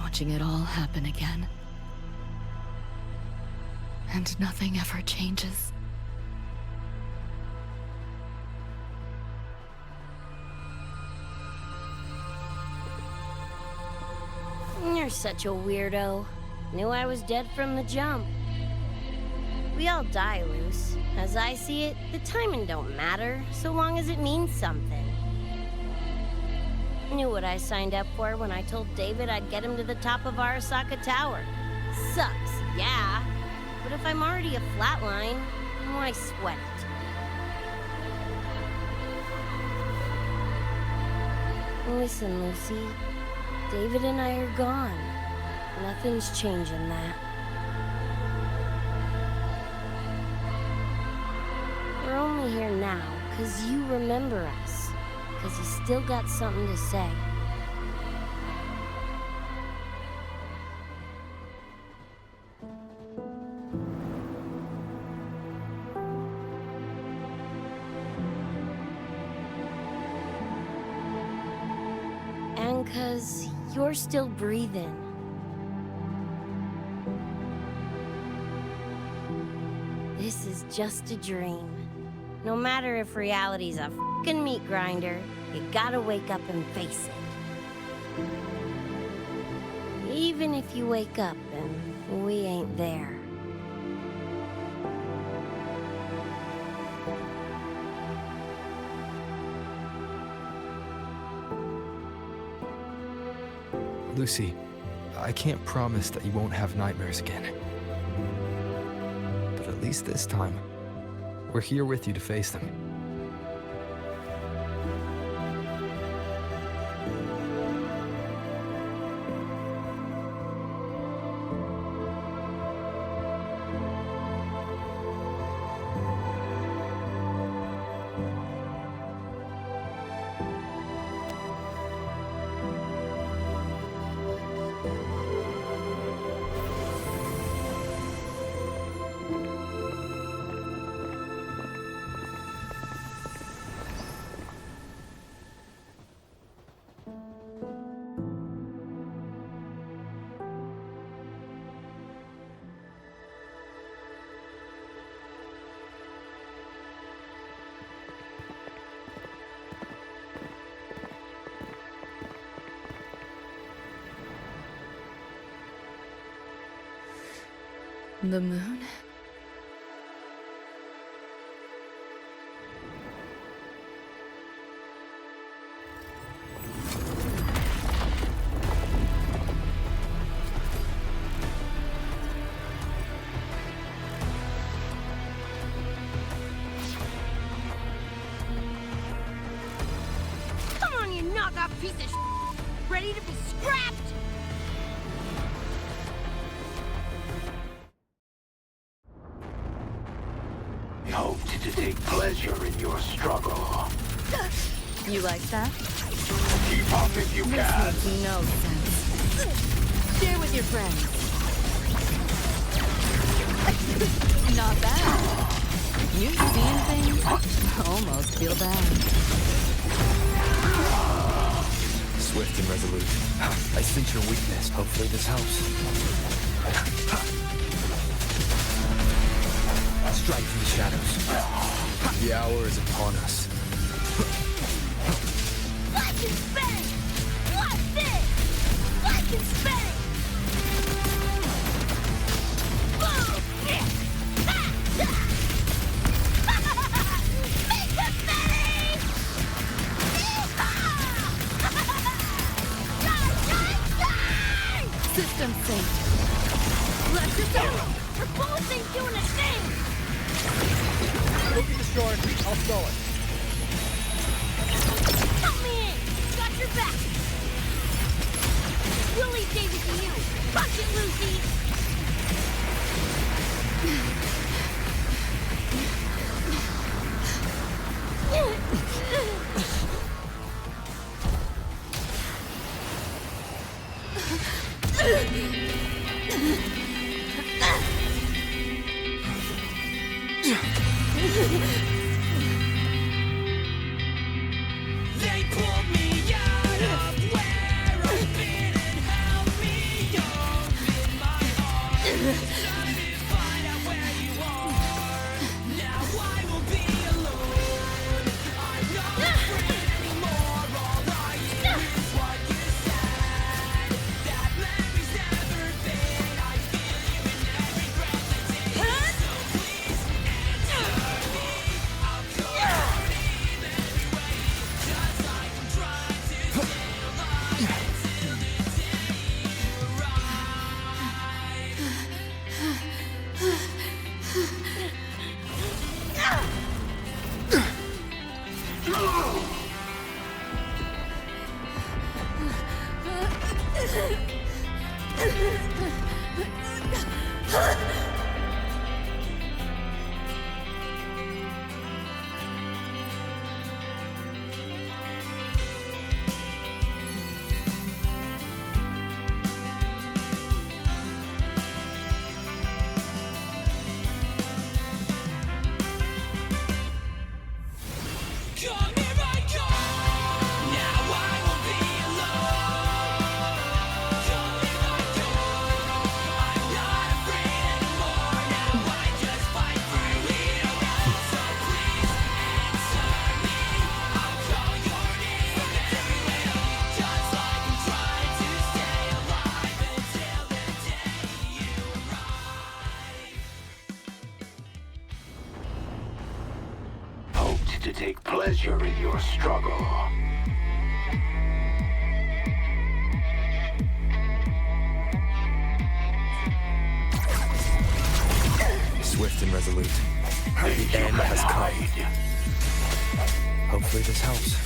F: watching it all happen again. And nothing ever changes.
A: You're such a weirdo. Knew I was dead from the jump. We all die, Luce. As I see it, the timing don't matter, so long as it means something. Knew what I signed up for when I told David I'd get him to the top of Arasaka Tower. Sucks, yeah. But if I'm already a flatline, why sweat it? Listen, Lucy. David and I are gone. Nothing's changing that. We're only here now because you remember us. Because you still got something to say. And because you're still breathing. This is just a dream. No matter if reality's a f***ing meat grinder, you gotta wake up and face it. Even if you wake up and we ain't there.
C: Lucy, I can't promise that you won't have nightmares again. But at least this time, we're here with you to face them.
F: The moon?
A: Come on, you knockoff piece of shit! Ready to be scrapped?
J: Hoped to take pleasure in your struggle.
F: You like that?
J: Keep up if you
F: This
J: can.
F: makes no sense. Share with your friends. Not bad. You've seen things. Almost feel bad.
C: Swift and resolute. I sense your weakness. Hopefully this helps. Strike from the shadows. The hour is upon us.
L: Flash and bang! What's this? Flash and bang! Boom! Ha! Make a belly!
F: System synced.
L: Let's just go! The both ain't doing a thing!
E: We'll get destroyed. I'll stall it.
L: Help me in! Got your back! Willie gave it to you! Punch it, Lucy!
G: They pulled me out of where I've been and held me in my arms. Trying to find out where you are. Now I will be alone. I'm not afraid anymore. All I hear is what you said. That memory's never fade. I feel you in every breath I take. So please answer me. I'll go in every way. Just like I'm trying to stay alive until the day you Come here I go. Now I will be alone. Come here I go. I'm not afraid anymore. Now I just fight for you. So please answer me. I'll call your name everywhere. Just like I'm trying to stay alive until the day you arrive.
J: Hoped to take pleasure in your struggle.
C: Swift and resolute. The end has come. Hopefully this helps.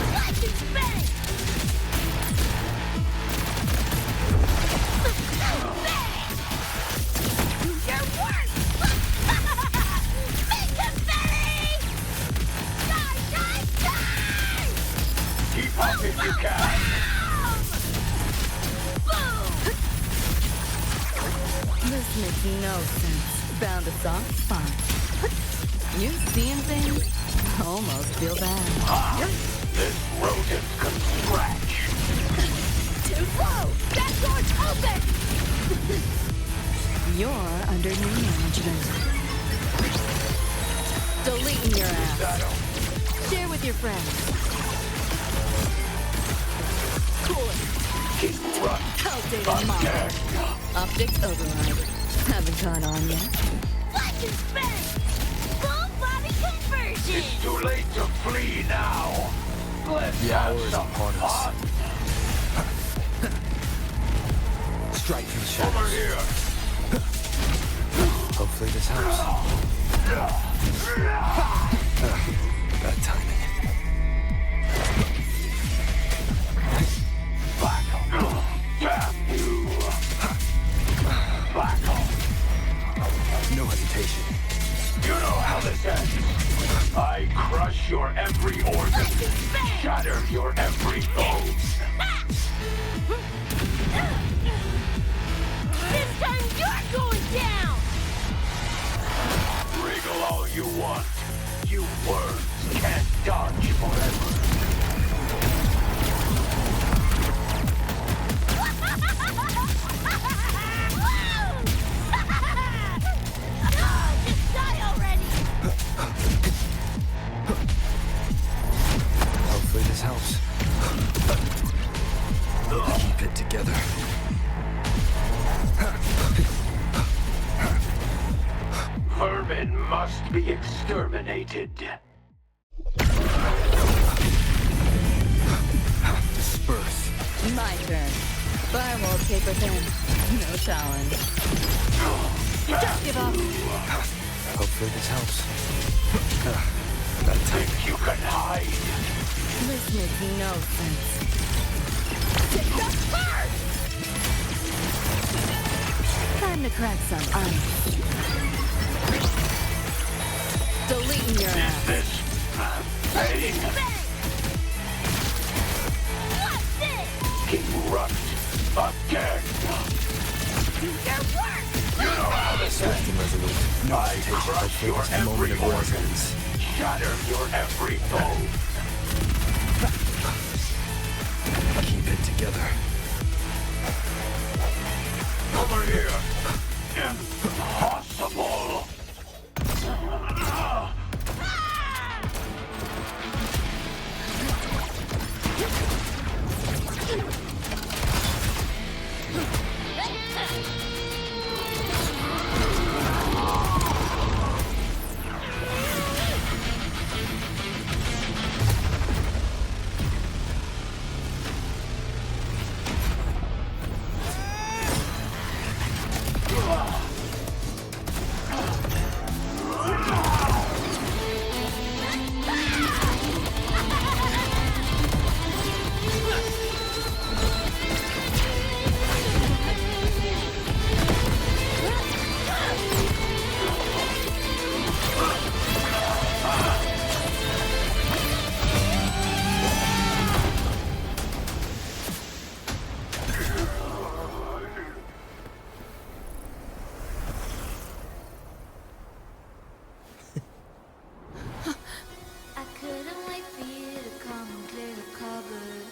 L: Flash and bang! Do your work! Make a belly! Die, die, die!
J: Keep up if you can.
F: This makes no sense. Bound to soft fun. You seeing things? Almost feel bad.
J: This rodent can scratch.
L: Too slow! That door's open!
F: You're under new management. Deleting your ass. Share with your friends. Cool it.
J: Keep running.
F: Outdated model. Optics override. Haven't caught on yet.
L: Flash and bang! Full body conversion!
J: It's too late to flee now. Let's
C: The
J: have
C: hour is
J: some
C: upon us.
J: fun.
C: Strike from the shadows.
J: Over here.
C: Hopefully this helps. Bad timing. No hesitation.
J: You know how this ends. I crush your every organ, shatter your every bone.
L: This time you're going down!
J: Wriggle all you want. You worms can't dodge forever. must be exterminated.
C: Disperse.
F: My turn. Fire won't taper thin. No challenge. Don't give up.
C: Hopefully this helps.
J: Think you can hide?
F: This makes no sense. Take that part! Time to crack some ice. Deleting your ass.
J: This pain.
L: What's this?
J: Erupt again.
L: Do your work!
J: You know how this
C: Swift and resolute. No
J: I
C: hesitation.
J: crush
C: Hopefully
J: your
C: this is the moment
J: every
C: of
J: organ.
C: resonance.
J: Shatter your every bone.
C: Keep it together.
J: Over here. Impossible.
N: I couldn't wait for you to come and clear the cupboard.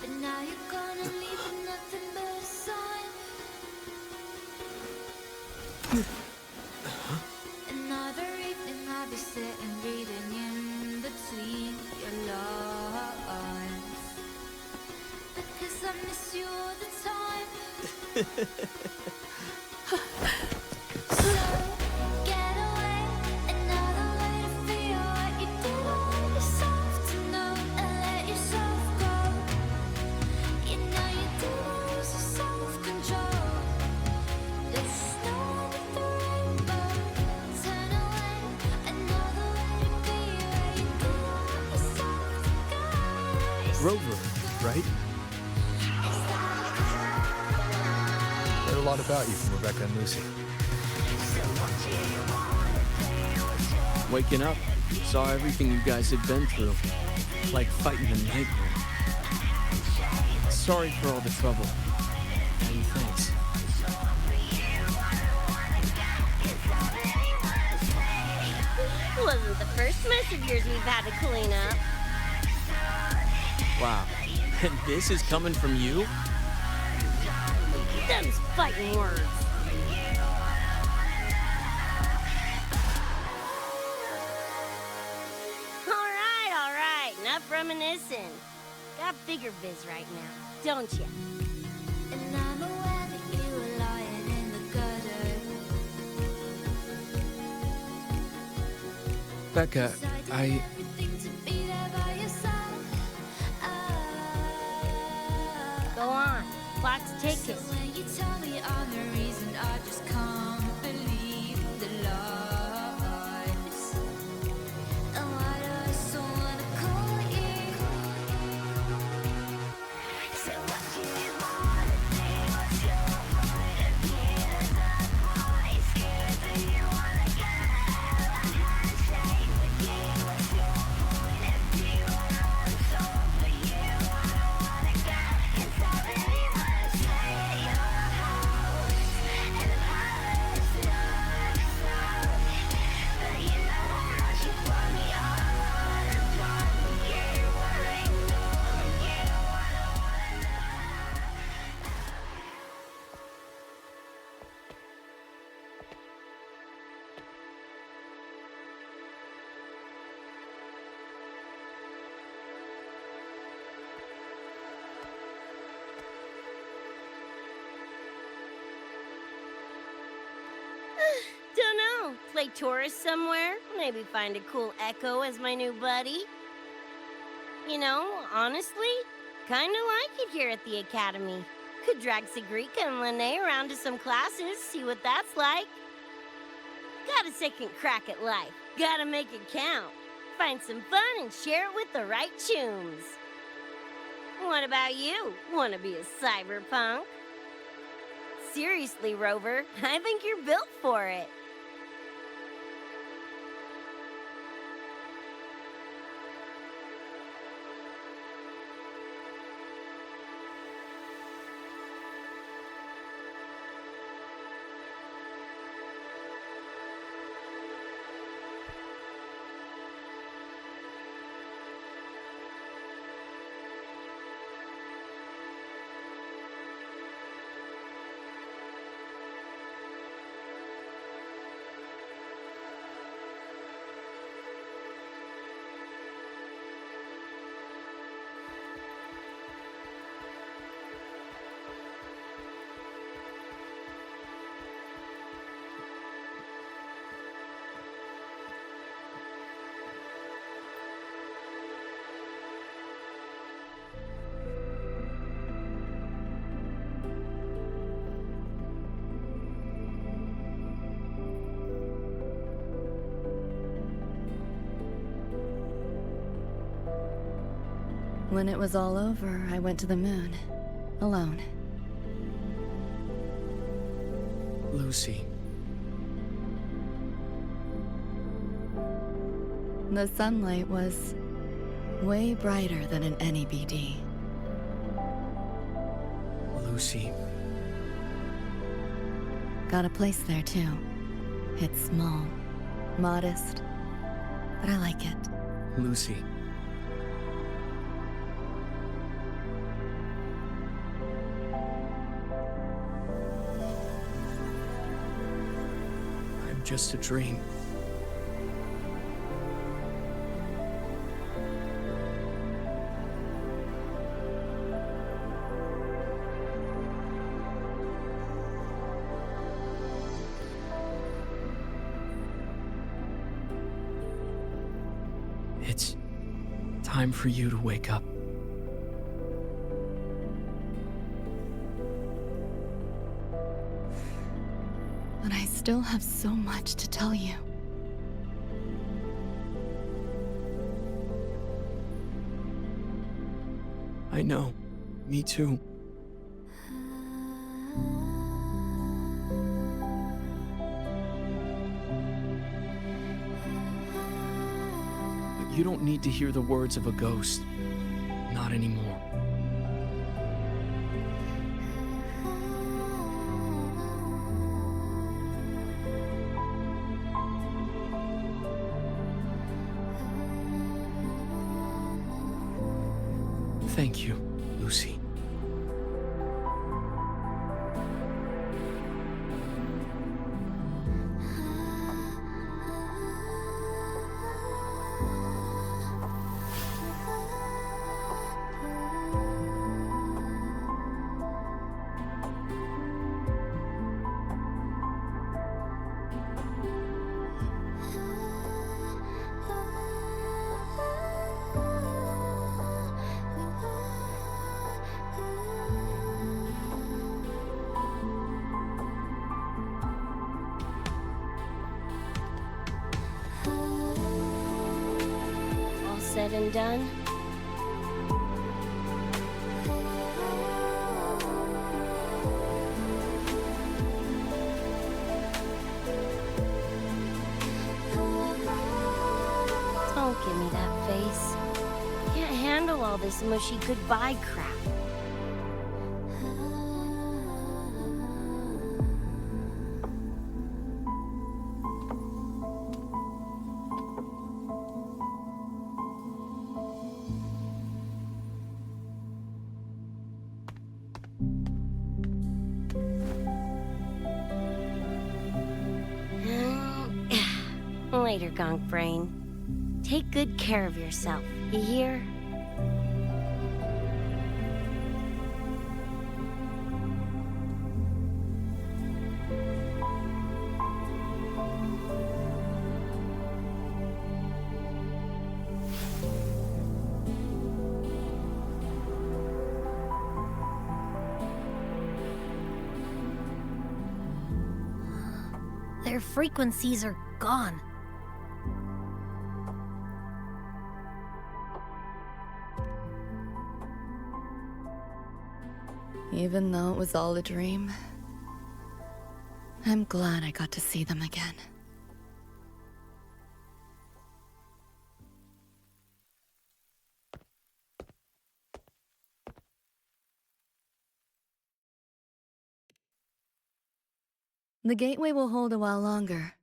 N: But now you're gonna leave with nothing but a sign. Another evening I'll be sitting reading in between your lines. Because I miss you all the time. So get away, another way to feel what you did all yourself to know and let yourself go. You know you do lose your self-control. There's snow under the rainbow. Turn away, another way to be where you do all yourself to go.
C: Rover, right? Heard a lot about you from Rebecca and Lucy.
K: Waking up, saw everything you guys had been through. Like fighting a nightmare. Sorry for all the trouble. And thanks.
A: Wasn't the first mess of yours we've had to clean up.
K: Wow. And this is coming from you?
A: Them's fighting words. All right. Enough reminiscing. Got bigger biz right now, don't you?
N: And I'm aware that you were lying in the gutter.
K: Becca,
N: Everything to be there by your side.
A: Go on. Clock's ticking.
N: So when you tell me I'm the reason, I just can't believe the lies. And why do I so wanna call you? So what you wanna do, what's your point of view? That's why I'm scared that you wanna get out. I can't stay with you. What's your point of view? I want soul for you. I don't wanna get inside anyone. Say your house and the
A: play tourist somewhere? Maybe find a cool Echo as my new buddy? You know, honestly, kinda like it here at the Academy. Could drag Sigrika and Lene around to some classes, see what that's like. Got a second crack at life. Gotta make it count. Find some fun and share it with the right chooms. What about you? Wanna be a cyberpunk? Seriously, Rover, I think you're built for it.
F: When it was all over, I went to the moon. Alone.
K: Lucy.
F: The sunlight was way brighter than in any BD.
K: Lucy.
F: Got a place there too. It's small, modest, but I like it.
K: Lucy. I'm just a dream. It's time for you to wake up.
F: But I still have so much to tell you.
K: I know. Me too. But you don't need to hear the words of a ghost. Not anymore. Thank you, Lucy.
A: All said and done? Don't give me that face. Can't handle all this mushy goodbye crap. Later, Gonk Brain. Take good care of yourself, you hear?
M: Their frequencies are gone.
F: Even though it was all a dream, I'm glad I got to see them again. The gateway will hold a while longer.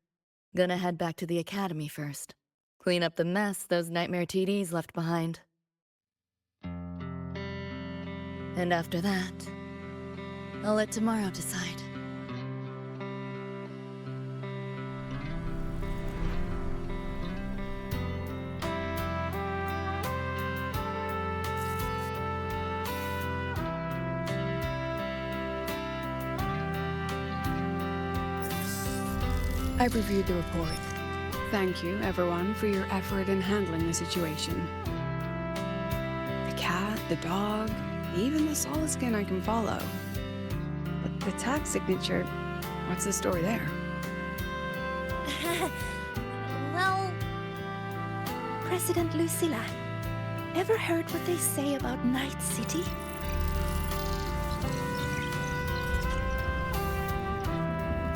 F: Gonna head back to the academy first. Clean up the mess those nightmare TDs left behind. And after that, I'll let tomorrow decide.
B: I've reviewed the report. Thank you, everyone, for your effort in handling the situation. The cat, the dog, even the solid skin I can follow. But the tag signature, what's the story there?
V: Well, President Lucilla, ever heard what they say about Night City?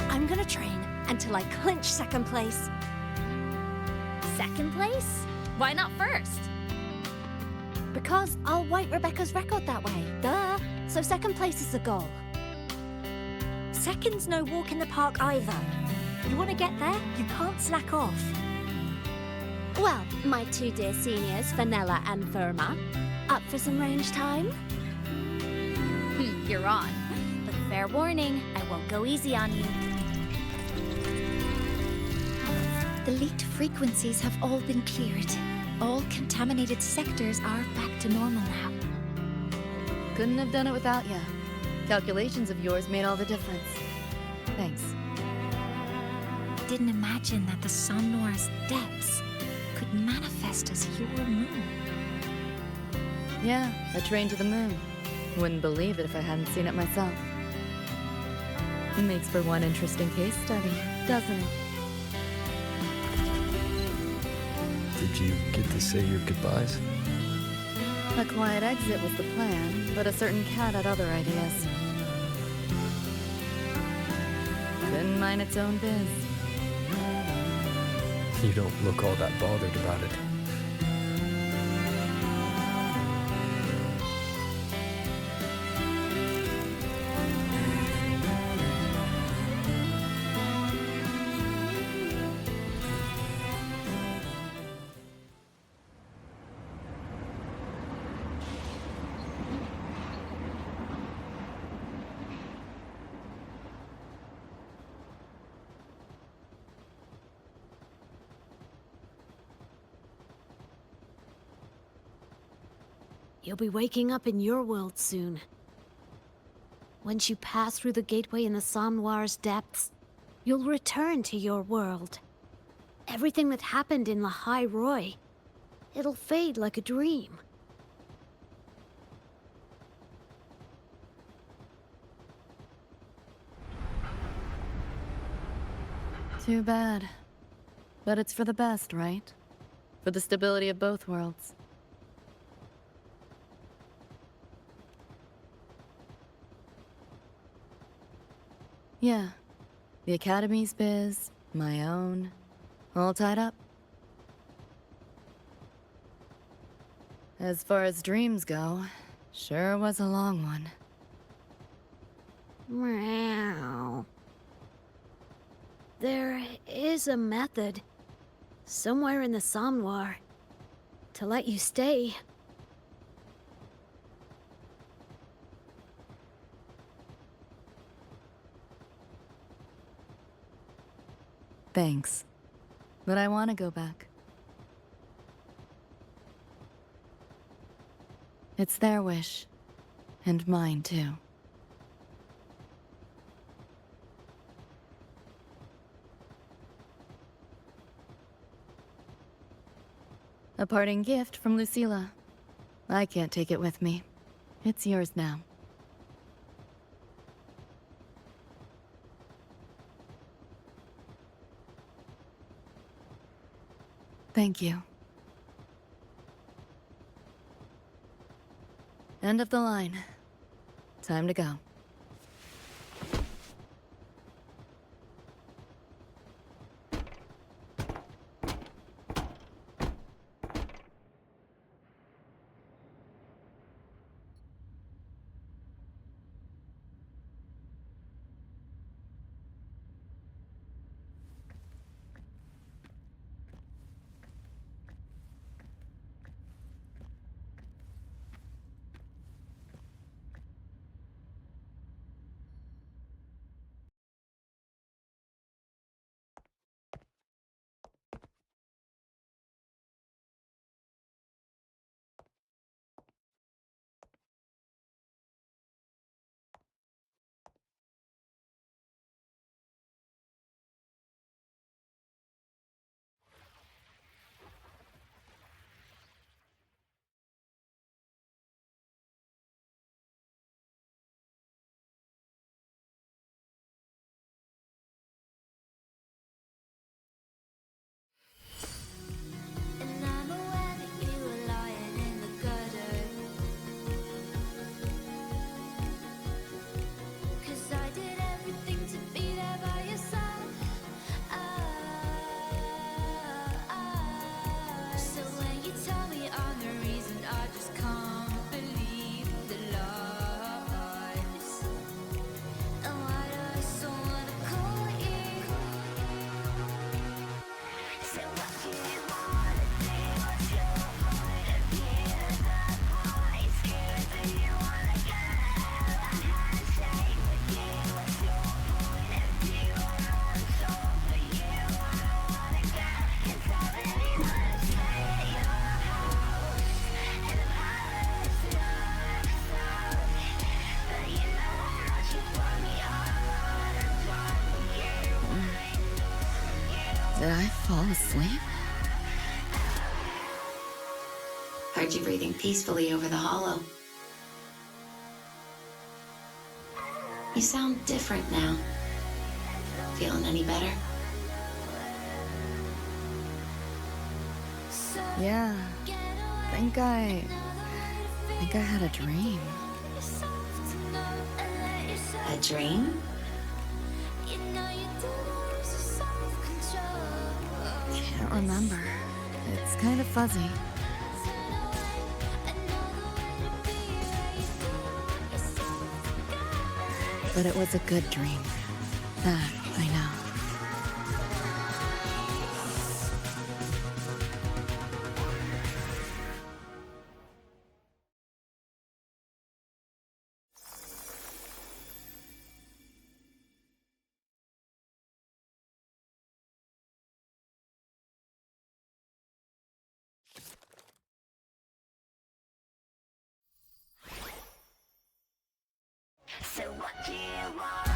I: I'm gonna train until I clinch second place.
V: Second place? Why not first?
I: Because I'll wipe Rebecca's record that way. Duh. So second place is the goal. Second's no walk in the park either. You want to get there, you can't slack off. Well, my two dear seniors, Vanilla and Verma, up for some range time?
V: You're on.
I: But fair warning, I won't go easy on you.
P: The leaked frequencies have all been cleared. All contaminated sectors are back to normal now.
F: Couldn't have done it without ya. Calculations of yours made all the difference. Thanks.
P: Didn't imagine that the Somnoir's depths could manifest as your moon.
F: Yeah, a train to the moon. Wouldn't believe it if I hadn't seen it myself. It makes for one interesting case study, doesn't it?
C: Did you get to say your goodbyes?
F: A quiet exit was the plan, but a certain cat had other ideas. Didn't mind its own biz.
C: You don't look all that bothered about it.
M: You'll be waking up in your world soon. Once you pass through the gateway in the Somnoir's depths, you'll return to your world. Everything that happened in La High Roy, it'll fade like a dream.
F: Too bad. But it's for the best, right? For the stability of both worlds. Yeah. The Academy's biz, my own, all tied up. As far as dreams go, sure was a long one.
M: Meow. There is a method, somewhere in the Somnoir, to let you stay.
F: Thanks. But I want to go back. It's their wish. And mine, too. A parting gift from Lucilla. I can't take it with me. It's yours now. Thank you. End of the line. Time to go.
N: And I'm aware that you were lying in the gutter. 'Cause I did everything to be there by your side. So when you tell me I'm the reason, I just can't believe the lies. And why do I so wanna call you? So what do you wanna do? What's your point of view? That's why I'm scared that you wanna go. I had a shake with you. What's your point of view? I know I'm so for you. I don't wanna go. 'Cause I really wanna stay at your house. In the palace, but you know how you put me all on a drop of you.
F: Did I fall asleep?
O: Heard you breathing peacefully over the hollow. You sound different now. Feeling any better?
F: Yeah. Think I had a dream.
O: A dream?
F: Can't remember. It's kind of fuzzy. But it was a good dream. That I know.
N: So what do you want?